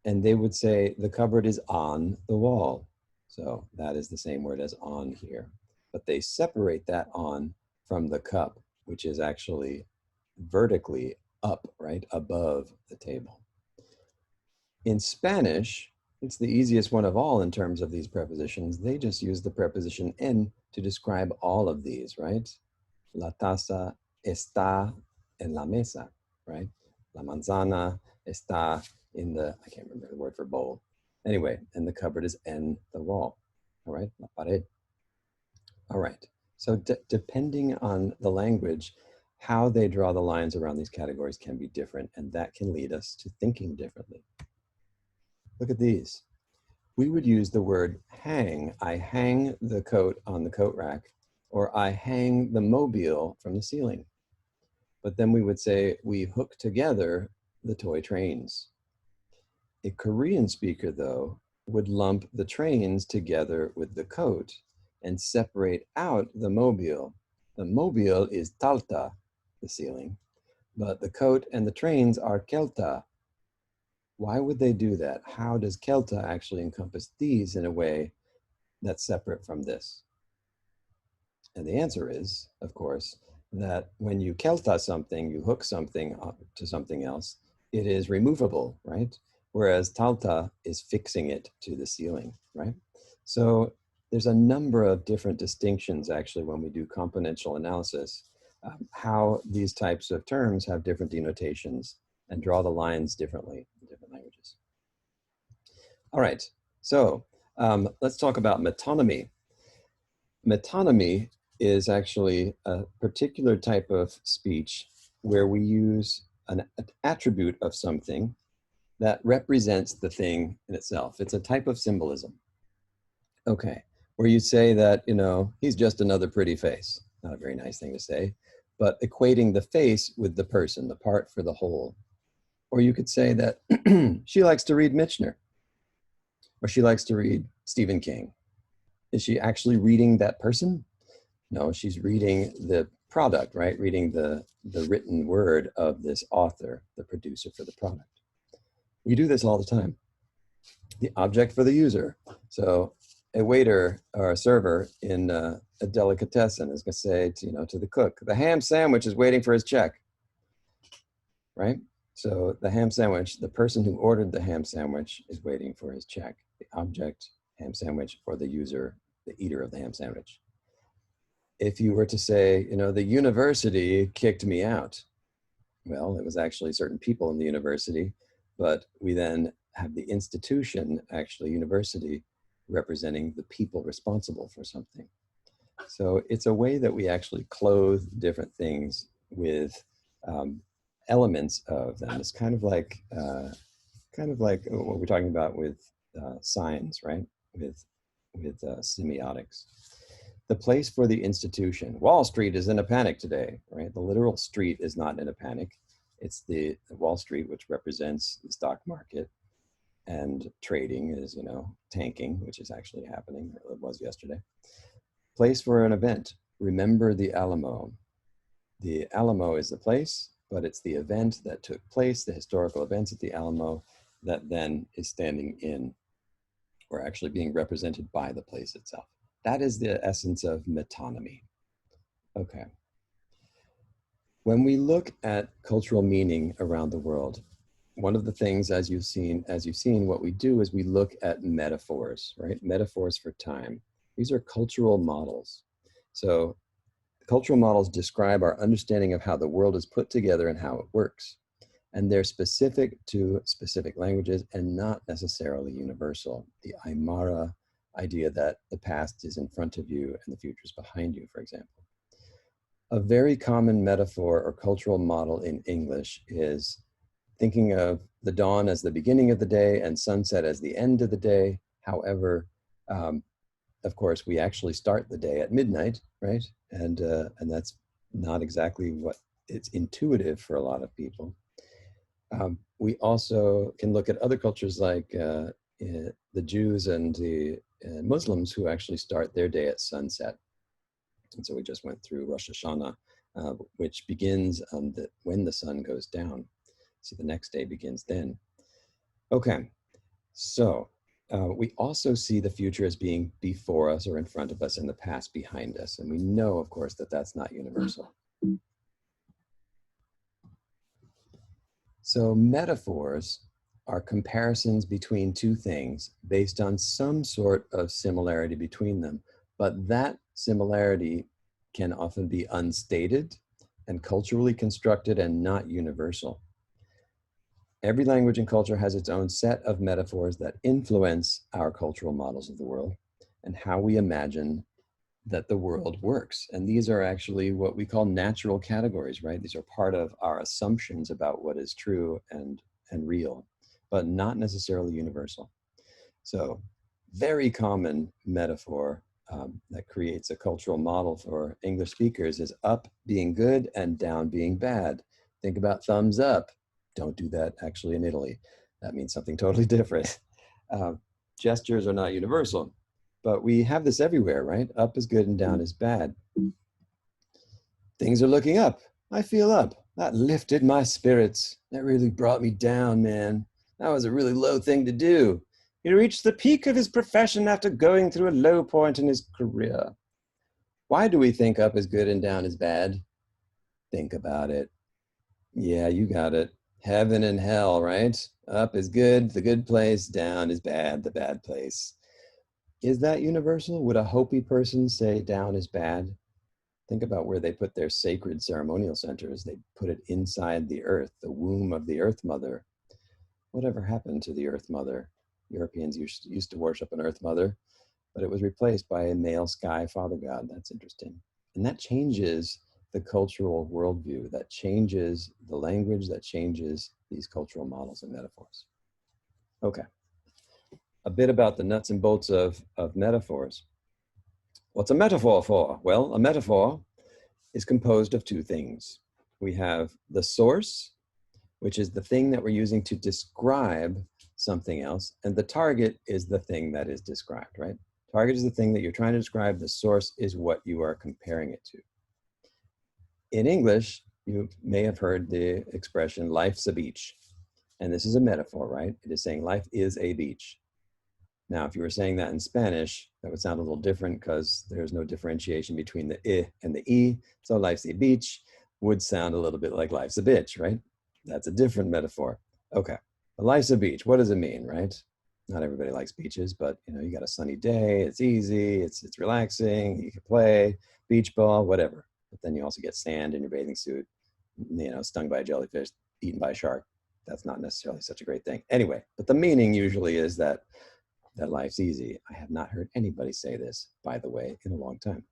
And they would say the cupboard is on the wall. So that is the same word as on here. But they separate that on from the cup, which is actually vertically up, right, above the table. In Spanish, it's the easiest one of all in terms of these prepositions. They just use the preposition en to describe all of these, right? La taza está en la mesa, right? La manzana está in the, I can't remember the word for bowl. Anyway, and the cupboard is en the wall, all right? La pared. All right, so depending on the language, how they draw the lines around these categories can be different, and that can lead us to thinking differently. Look at these. We would use the word hang. I hang the coat on the coat rack, or I hang the mobile from the ceiling. But then we would say we hook together the toy trains. A Korean speaker, though, would lump the trains together with the coat and separate out the mobile. The mobile is talta, the ceiling, but the coat and the trains are kelta. Why would they do that? How does kelta actually encompass these in a way that's separate from this? And the answer is, of course, that when you kelta something, you hook something to something else, it is removable, right? Whereas talta is fixing it to the ceiling, right? So there's a number of different distinctions actually when we do componential analysis, how these types of terms have different denotations and draw the lines differently in different languages. All right, so let's talk about metonymy. Metonymy is actually a particular type of speech where we use an attribute of something that represents the thing in itself. It's a type of symbolism. Okay, where you say that, you know, he's just another pretty face. Not a very nice thing to say, but equating the face with the person, the part for the whole. Or you could say that she likes to read Michener, or she likes to read Stephen King. Is she actually reading that person? No, she's reading the product, right? Reading the written word of this author, the producer for the product. We do this all the time. The object for the user. So a waiter or a server in a delicatessen is going to say to, to the cook, the ham sandwich is waiting for his check, right? So the ham sandwich, the person who ordered the ham sandwich is waiting for his check. The object, ham sandwich, or the user, the eater of the ham sandwich. If you were to say, the university kicked me out, well, it was actually certain people in the university, but we then have the institution, actually university, representing the people responsible for something. So it's a way that we actually clothe different things with elements of them. It's kind of like what we're talking about with signs, right? With semiotics. The place for the institution. Wall Street is in a panic today, right? The literal street is not in a panic. It's the Wall Street, which represents the stock market, and trading is, tanking, which is actually happening, or it was yesterday. Place for an event. Remember the Alamo. The Alamo is the place, but it's the event that took place, the historical events at the Alamo, that then is standing in, or actually being represented by the place itself. That is the essence of metonymy. Okay. When we look at cultural meaning around the world, one of the things, as you've seen, what we do is we look at metaphors, right? Metaphors for time. These are cultural models. So cultural models describe our understanding of how the world is put together and how it works. And they're specific to specific languages and not necessarily universal. The Aymara idea that the past is in front of you and the future is behind you, for example. A very common metaphor or cultural model in English is thinking of the dawn as the beginning of the day and sunset as the end of the day. However, of course, we actually start the day at midnight, right? And that's not exactly what it's intuitive for a lot of people. We also can look at other cultures like the Jews and the Muslims who actually start their day at sunset. And so we just went through Rosh Hashanah, which begins when the sun goes down. So the next day begins then. Okay, so we also see the future as being before us or in front of us and the past behind us. And we know, of course, that that's not universal. So metaphors are comparisons between two things based on some sort of similarity between them. But that similarity can often be unstated and culturally constructed and not universal. Every language and culture has its own set of metaphors that influence our cultural models of the world and how we imagine that the world works. And these are actually what we call natural categories, right? These are part of our assumptions about what is true and real, but not necessarily universal. So very common metaphor that creates a cultural model for English speakers is up being good and down being bad. Think about thumbs up. Don't do that actually in Italy. That means something totally different. Uh, Gestures are not universal, but we have this everywhere, right? Up is good and down is bad. Things are looking up. I feel up. That lifted my spirits. That really brought me down, man. That was a really low thing to do. He reached the peak of his profession after going through a low point in his career. Why do we think up is good and down is bad? Think about it. Yeah, you got it. Heaven and hell, right? Up is good, the good place. Down is bad, the bad place. Is that universal? Would a Hopi person say down is bad? Think about where they put their sacred ceremonial centers. They put it inside the earth, the womb of the earth mother. Whatever happened to the earth mother? Europeans used to worship an earth mother, but it was replaced by a male sky father god. That's interesting. And that changes the cultural worldview, that changes the language, that changes these cultural models and metaphors. Okay, a bit about the nuts and bolts of metaphors. What's a metaphor for? Well, a metaphor is composed of two things. We have the source, which is the thing that we're using to describe something else, and the target is the thing that is described, right? Target is the thing that you're trying to describe, the source is what you are comparing it to. In English, you may have heard the expression, life's a beach. And this is a metaphor, right? It is saying life is a beach. Now, if you were saying that in Spanish, that would sound a little different because there's no differentiation between the I and the E. So life's a beach would sound a little bit like life's a bitch, right? That's a different metaphor. Okay, life's a beach. What does it mean, right? Not everybody likes beaches, but you got a sunny day. It's easy. It's relaxing. You can play beach ball, whatever. But then you also get sand in your bathing suit. Stung by a jellyfish, eaten by a shark. That's not necessarily such a great thing. Anyway, but the meaning usually is that life's easy. I have not heard anybody say this, by the way, in a long time.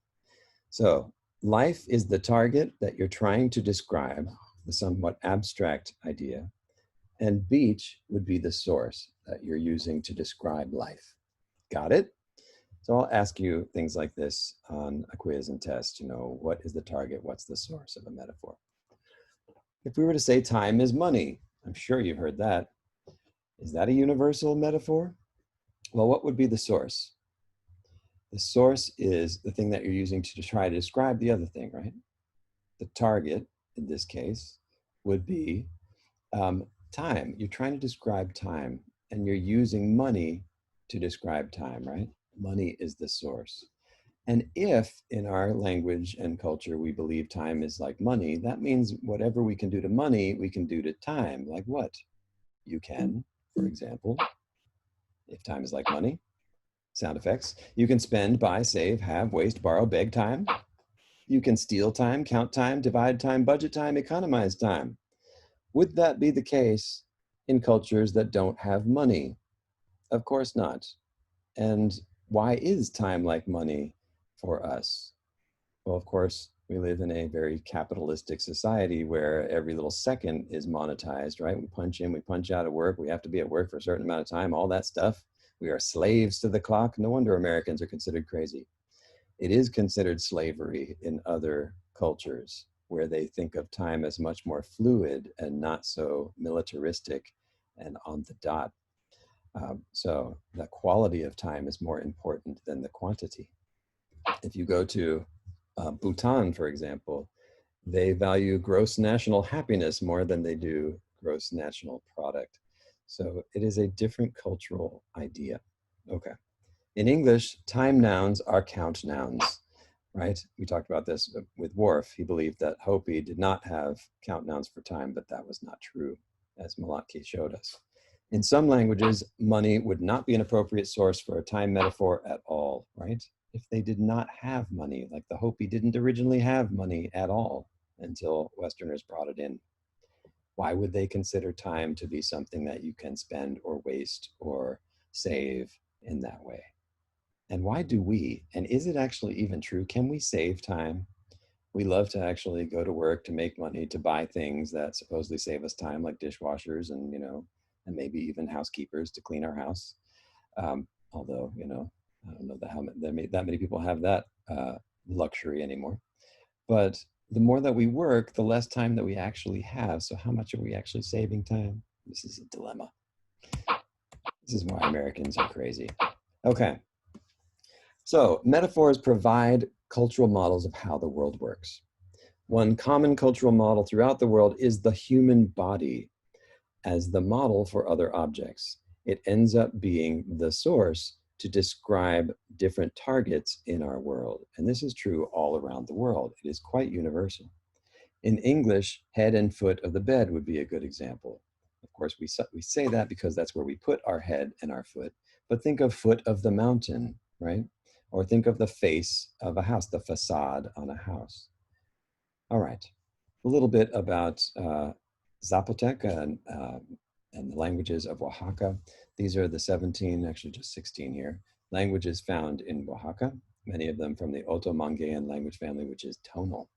So life is the target that you're trying to describe, the somewhat abstract idea, and beach would be the source that you're using to describe life. Got it? So I'll ask you things like this on a quiz and test. What is the target? What's the source of a metaphor? If we were to say time is money, I'm sure you've heard that. Is that a universal metaphor? Well, what would be the source? The source is the thing that you're using to try to describe the other thing, right? The target, in this case, would be time. You're trying to describe time, and you're using money to describe time, right? Money is the source. And if in our language and culture we believe time is like money, that means whatever we can do to money, we can do to time. Like what? You can, for example, if time is like money, sound effects, you can spend, buy, save, have, waste, borrow, beg time. You can steal time, count time, divide time, budget time, economize time. Would that be the case in cultures that don't have money? Of course not. And why is time like money for us? Well, of course, we live in a very capitalistic society where every little second is monetized, right? We punch in, we punch out at work. We have to be at work for a certain amount of time, all that stuff. We are slaves to the clock. No wonder Americans are considered crazy. It is considered slavery in other cultures where they think of time as much more fluid and not so militaristic and on the dot. So the quality of time is more important than the quantity. If you go to Bhutan, for example, they value gross national happiness more than they do gross national product. So it is a different cultural idea. Okay. In English, time nouns are count nouns, right? We talked about this with Whorf. He believed that Hopi did not have count nouns for time, but that was not true, as Malatke showed us. In some languages, money would not be an appropriate source for a time metaphor at all, right? If they did not have money, like the Hopi didn't originally have money at all until Westerners brought it in. Why would they consider time to be something that you can spend or waste or save in that way? And why do we? And is it actually even true? Can we save time? We love to actually go to work to make money, to buy things that supposedly save us time, like dishwashers and, and maybe even housekeepers to clean our house. Although, I don't know that many people have that luxury anymore. But the more that we work, the less time that we actually have. So how much are we actually saving time? This is a dilemma. This is why Americans are crazy. Okay. So metaphors provide cultural models of how the world works. One common cultural model throughout the world is the human body as the model for other objects. It ends up being the source to describe different targets in our world. And this is true all around the world. It is quite universal. In English, head and foot of the bed would be a good example. Of course, we say that because that's where we put our head and our foot. But think of foot of the mountain, right? Or think of the face of a house, the facade on a house. All right, a little bit about Zapotec and the languages of Oaxaca. These are the 17, actually just 16 here, languages found in Oaxaca, many of them from the Otomanguean language family, which is tonal.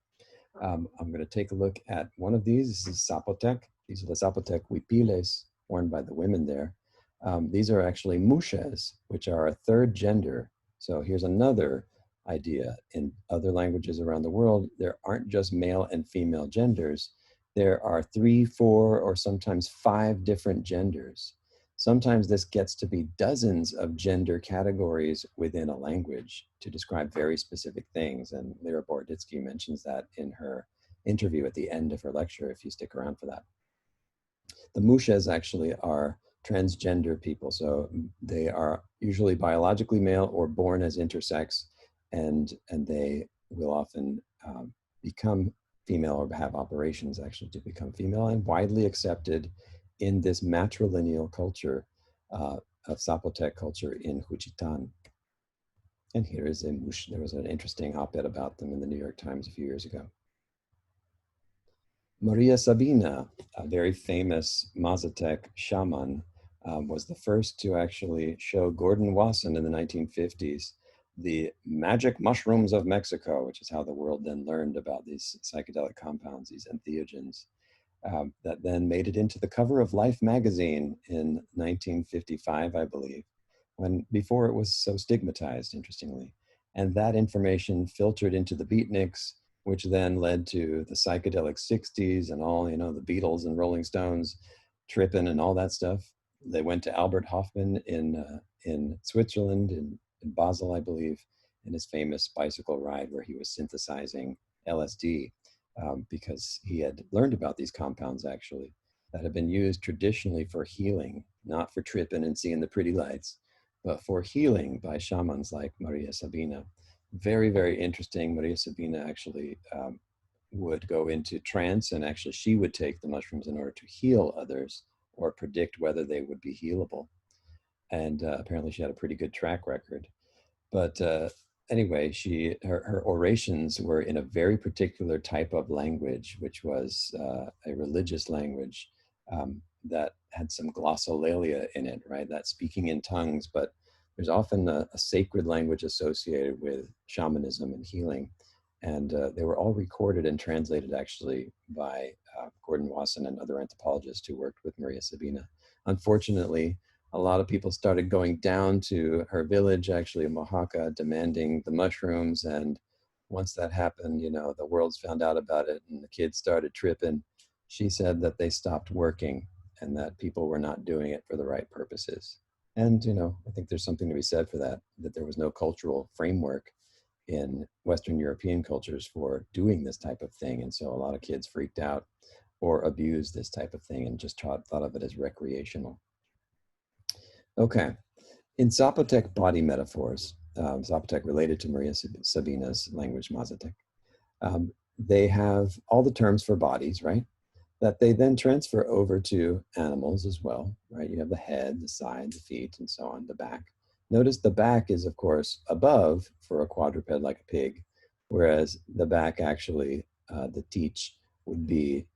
I'm going to take a look at one of these. This is Zapotec. These are the Zapotec huipiles worn by the women there. These are actually muxes, which are a third gender. So here's another idea. In other languages around the world, there aren't just male and female genders. There are 3, 4, or sometimes 5 different genders. Sometimes this gets to be dozens of gender categories within a language to describe very specific things. And Lyra Boroditsky mentions that in her interview at the end of her lecture, if you stick around for that. The muxes actually are transgender people. So they are usually biologically male or born as intersex, and they will often become female or have operations actually to become female, and widely accepted in this matrilineal culture of Zapotec culture in Juchitán. And here is a muxe. There was an interesting op-ed about them in the New York Times a few years ago. Maria Sabina, a very famous Mazatec shaman, was the first to actually show Gordon Wasson in the 1950s the magic mushrooms of Mexico, which is how the world then learned about these psychedelic compounds, these entheogens, that then made it into the cover of Life magazine in 1955, I believe, before it was so stigmatized, interestingly. And that information filtered into the beatniks, which then led to the psychedelic 60s and all, the Beatles and Rolling Stones tripping and all that stuff. They went to Albert Hofmann in Switzerland, in Basel, I believe, in his famous bicycle ride where he was synthesizing LSD because he had learned about these compounds actually that have been used traditionally for healing, not for tripping and seeing the pretty lights, but for healing by shamans like Maria Sabina. Very, very interesting. Maria Sabina actually would go into trance, and actually she would take the mushrooms in order to heal others or predict whether they would be healable. And apparently she had a pretty good track record. But anyway, her orations were in a very particular type of language, which was a religious language that had some glossolalia in it, right? That speaking in tongues, but there's often a sacred language associated with shamanism and healing. And they were all recorded and translated actually by Gordon Wasson and other anthropologists who worked with Maria Sabina. Unfortunately, a lot of people started going down to her village, actually in Oaxaca, demanding the mushrooms. And once that happened, the world's found out about it and the kids started tripping. She said that they stopped working and that people were not doing it for the right purposes. And, I think there's something to be said for that there was no cultural framework in Western European cultures for doing this type of thing. And so a lot of kids freaked out or abused this type of thing and just thought of it as recreational. Okay, in Zapotec body metaphors, Zapotec related to Maria Sabina's language, Mazatec, they have all the terms for bodies, right? That they then transfer over to animals as well, right? You have the head, the side, the feet, and so on, the back. Notice the back is, of course, above for a quadruped like a pig, whereas the back actually, the teach would be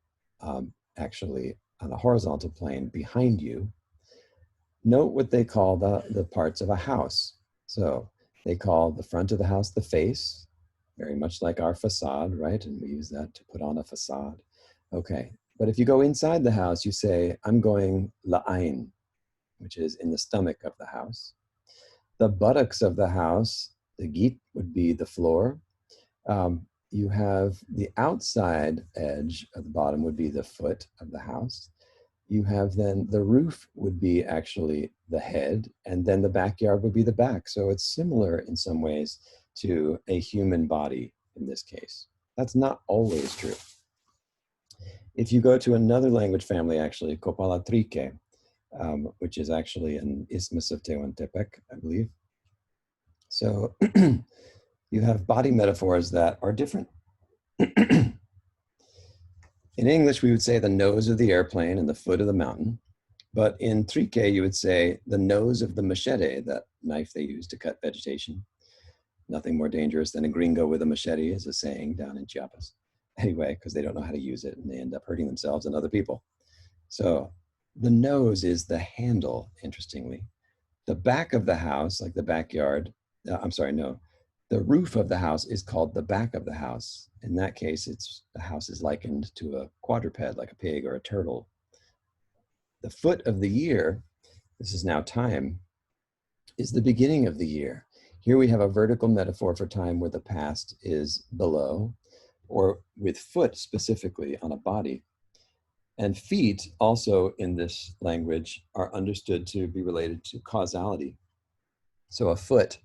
actually on a horizontal plane behind you. Note what they call the parts of a house. So They call the front of the house the face, very much like our facade, right? And we use that to put on a facade. Okay, but if you go inside the house, you say, I'm going la'ain, which is in the stomach of the house. The buttocks of the house, the git would be the floor. You have the outside edge of the bottom would be the foot of the house. You have then the roof would be actually the head, and then the backyard would be the back. So it's similar in some ways to a human body in this case. That's not always true. If you go to another language family, actually, Copalatrique, which is actually an Isthmus of Tehuantepec, I believe. So you have body metaphors that are different. In English, we would say the nose of the airplane and the foot of the mountain. But in Trique, you would say the nose of the machete, that knife they use to cut vegetation. Nothing more dangerous than a gringo with a machete is a saying down in Chiapas. Anyway, because they don't know how to use it and they end up hurting themselves and other people. So the nose is the handle, interestingly. The back of the house, like the backyard, the roof of the house is called the back of the house. In that case, the house is likened to a quadruped, like a pig or a turtle. The foot of the year, this is now time, is the beginning of the year. Here we have a vertical metaphor for time where the past is below, or with foot specifically on a body. And feet also in this language are understood to be related to causality. So a foot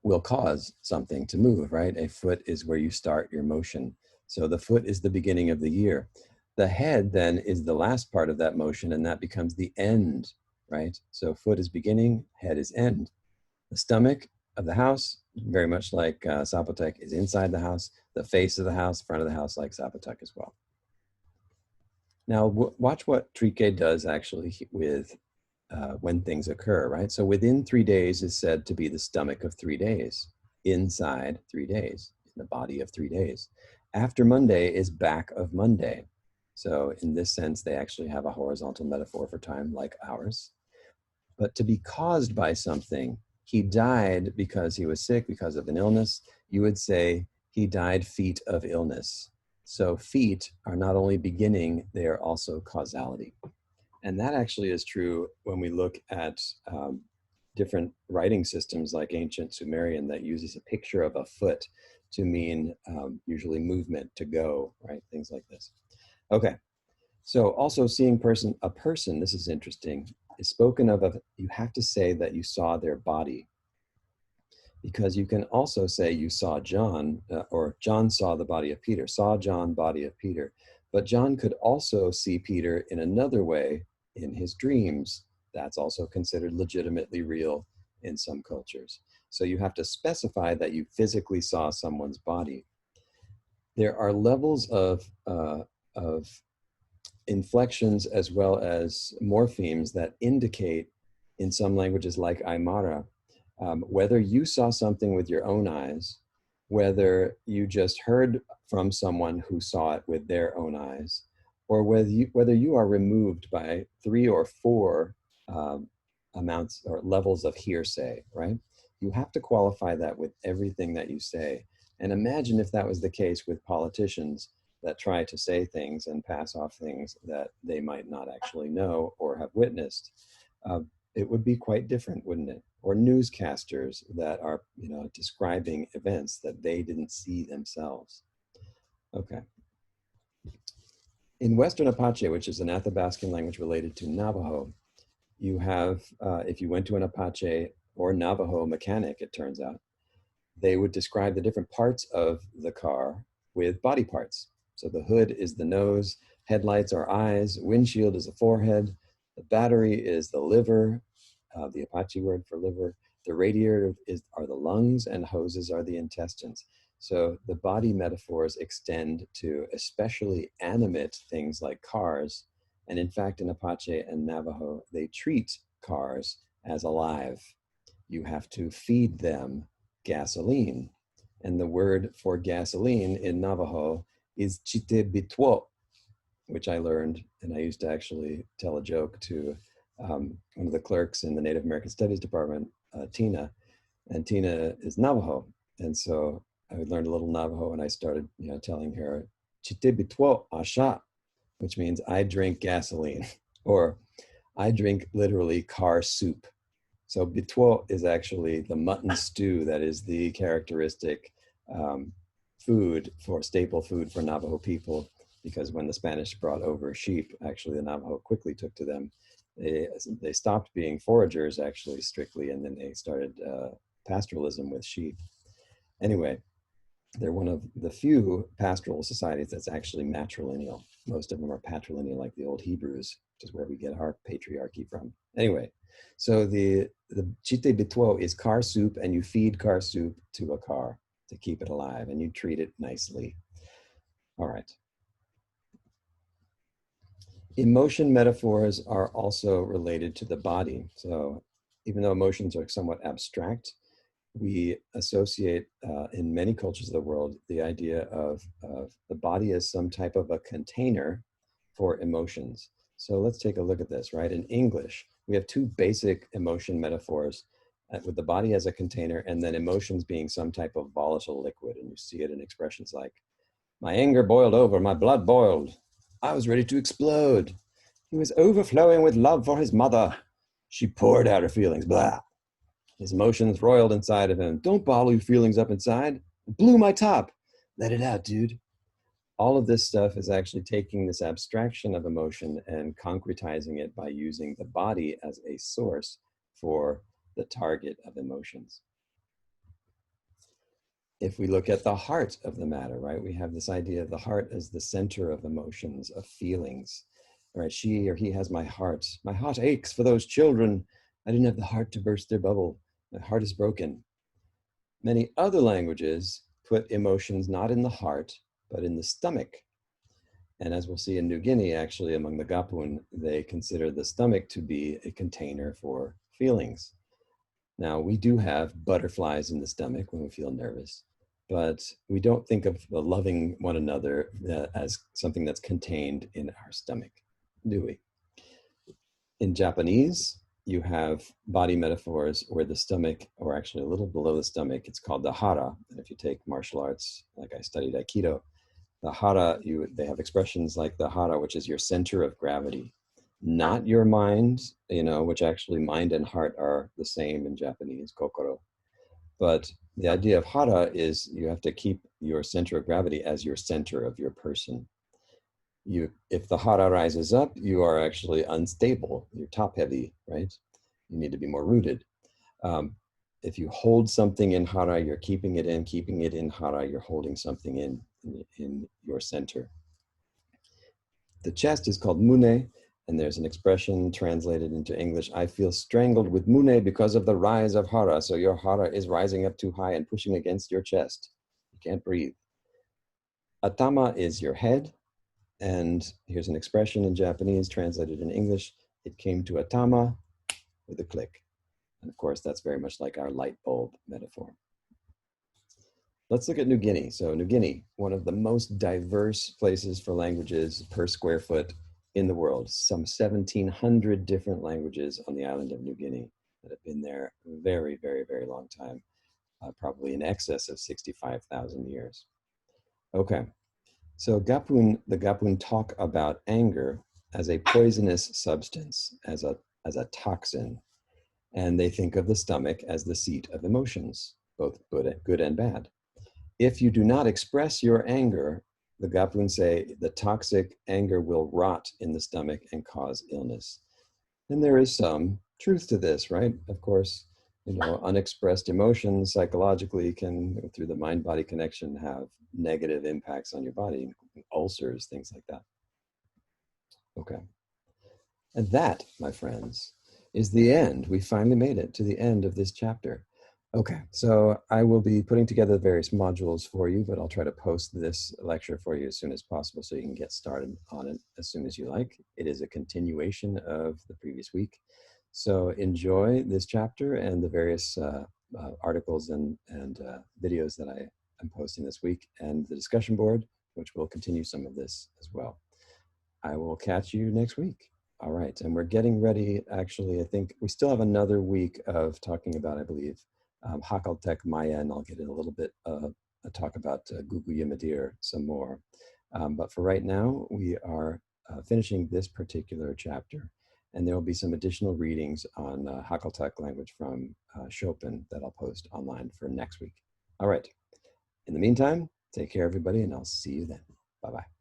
will cause something to move, right? A foot is where you start your motion. So the foot is the beginning of the year. The head then is the last part of that motion, and that becomes the end, right? So foot is beginning, head is end. The stomach of the house, very much like Zapotec, is inside the house. The face of the house, front of the house, like Zapotec as well. Now, watch what Trique does actually with when things occur, right? So within 3 days is said to be the stomach of 3 days, inside 3 days, in the body of 3 days. After Monday is back of Monday. So in this sense, they actually have a horizontal metaphor for time like ours. But to be caused by something, he died because he was sick, because of an illness, you would say he died feet of illness. So feet are not only beginning, they are also causality. And that actually is true when we look at different writing systems like ancient Sumerian that uses a picture of a foot to mean usually movement, to go, right? Things like this. Okay, so also seeing a person, this is interesting, is spoken of, you have to say that you saw their body. Because you can also say you saw John, or John saw the body of Peter, saw John, body of Peter. But John could also see Peter in another way in his dreams. That's also considered legitimately real in some cultures. So you have to specify that you physically saw someone's body. There are levels of inflections as well as morphemes that indicate in some languages like Aymara, whether you saw something with your own eyes, whether you just heard from someone who saw it with their own eyes, or whether you are removed by 3 or 4 amounts or levels of hearsay, right? You have to qualify that with everything that you say. And imagine if that was the case with politicians that try to say things and pass off things that they might not actually know or have witnessed. It would be quite different, wouldn't it? Or newscasters that are, describing events that they didn't see themselves. Okay. In Western Apache, which is an Athabascan language related to Navajo, you have, if you went to an Apache or Navajo mechanic, it turns out, they would describe the different parts of the car with body parts. So the hood is the nose, headlights are eyes, windshield is the forehead, the battery is the liver, the Apache word for liver, the radiator are the lungs, and hoses are the intestines. So the body metaphors extend to especially animate things like cars. And in fact, in Apache and Navajo, they treat cars as alive. You have to feed them gasoline. And the word for gasoline in Navajo is chite bitwo, which I learned, and I used to actually tell a joke to one of the clerks in the Native American Studies Department, Tina. And Tina is Navajo. And so I learned a little Navajo and I started, telling her, Chite bitwo asha, which means I drink gasoline, or I drink literally car soup. So bitwo is actually the mutton stew that is the characteristic um, staple food for Navajo people, because when the Spanish brought over sheep, actually the Navajo quickly took to them. They stopped being foragers actually strictly, and then they started pastoralism with sheep. Anyway, they're one of the few pastoral societies that's actually matrilineal. Most of them are patrilineal, like the old Hebrews, which is where we get our patriarchy from. Anyway, so the chite bitwo is car soup, and you feed car soup to a car to keep it alive, and you treat it nicely. All right. Emotion metaphors are also related to the body. So even though emotions are somewhat abstract, we associate in many cultures of the world the idea of the body as some type of a container for emotions. So let's take a look at this, right? In English, we have two basic emotion metaphors with the body as a container and then emotions being some type of volatile liquid. And you see it in expressions like, my anger boiled over, my blood boiled. I was ready to explode. He was overflowing with love for his mother. She poured out her feelings, blah. His emotions roiled inside of him. Don't bottle your feelings up inside. It blew my top. Let it out, dude. All of this stuff is actually taking this abstraction of emotion and concretizing it by using the body as a source for the target of emotions. If we look at the heart of the matter, right, we have this idea of the heart as the center of emotions, of feelings, right? She or he has my heart. My heart aches for those children. I didn't have the heart to burst their bubble. My heart is broken. Many other languages put emotions not in the heart, but in the stomach. And as we'll see in New Guinea, actually, among the Gapun, they consider the stomach to be a container for feelings. Now, we do have butterflies in the stomach when we feel nervous, but we don't think of loving one another as something that's contained in our stomach, do we? In Japanese, you have body metaphors where the stomach, or actually a little below the stomach, it's called the hara. And if you take martial arts, like I studied Aikido, the hara, they have expressions like the hara, which is your center of gravity, not your mind, which actually mind and heart are the same in Japanese, kokoro. But the idea of hara is you have to keep your center of gravity as your center of your person. If the hara rises up, you are actually unstable. You're top heavy, right? You need to be more rooted. If you hold something in hara, you're keeping it in hara, you're holding something in your center. The chest is called mune, and there's an expression translated into English, I feel strangled with mune because of the rise of hara. So your hara is rising up too high and pushing against your chest. You can't breathe. Atama is your head. And here's an expression in Japanese translated in English. It came to atama with a click. And of course, that's very much like our light bulb metaphor. Let's look at New Guinea. So New Guinea, one of the most diverse places for languages per square foot in the world. Some 1,700 different languages on the island of New Guinea that have been there a very, very, very long time, probably in excess of 65,000 years. Okay, so the Gapun talk about anger as a poisonous substance, as a toxin, and they think of the stomach as the seat of emotions, both good and bad. If you do not express your anger, the Gapun say the toxic anger will rot in the stomach and cause illness. And there is some truth to this, right? Of course, unexpressed emotions psychologically can, through the mind-body connection, have negative impacts on your body, ulcers, things like that. Okay. And that, my friends, is the end. We finally made it to the end of this chapter. Okay, so I will be putting together various modules for you, but I'll try to post this lecture for you as soon as possible so you can get started on it as soon as you like. It is a continuation of the previous week. So enjoy this chapter and the various articles and videos that I am posting this week, and the discussion board, which will continue some of this as well. I will catch you next week. All right, and we're getting ready. Actually, I think we still have another week of talking about, I believe, Hakaltek Maya, and I'll get in a little bit talk about Gugu Yamadir some more. But for right now, we are finishing this particular chapter, and there will be some additional readings on Hakaltek language from Chopin that I'll post online for next week. All right. In the meantime, take care, everybody, and I'll see you then. Bye-bye.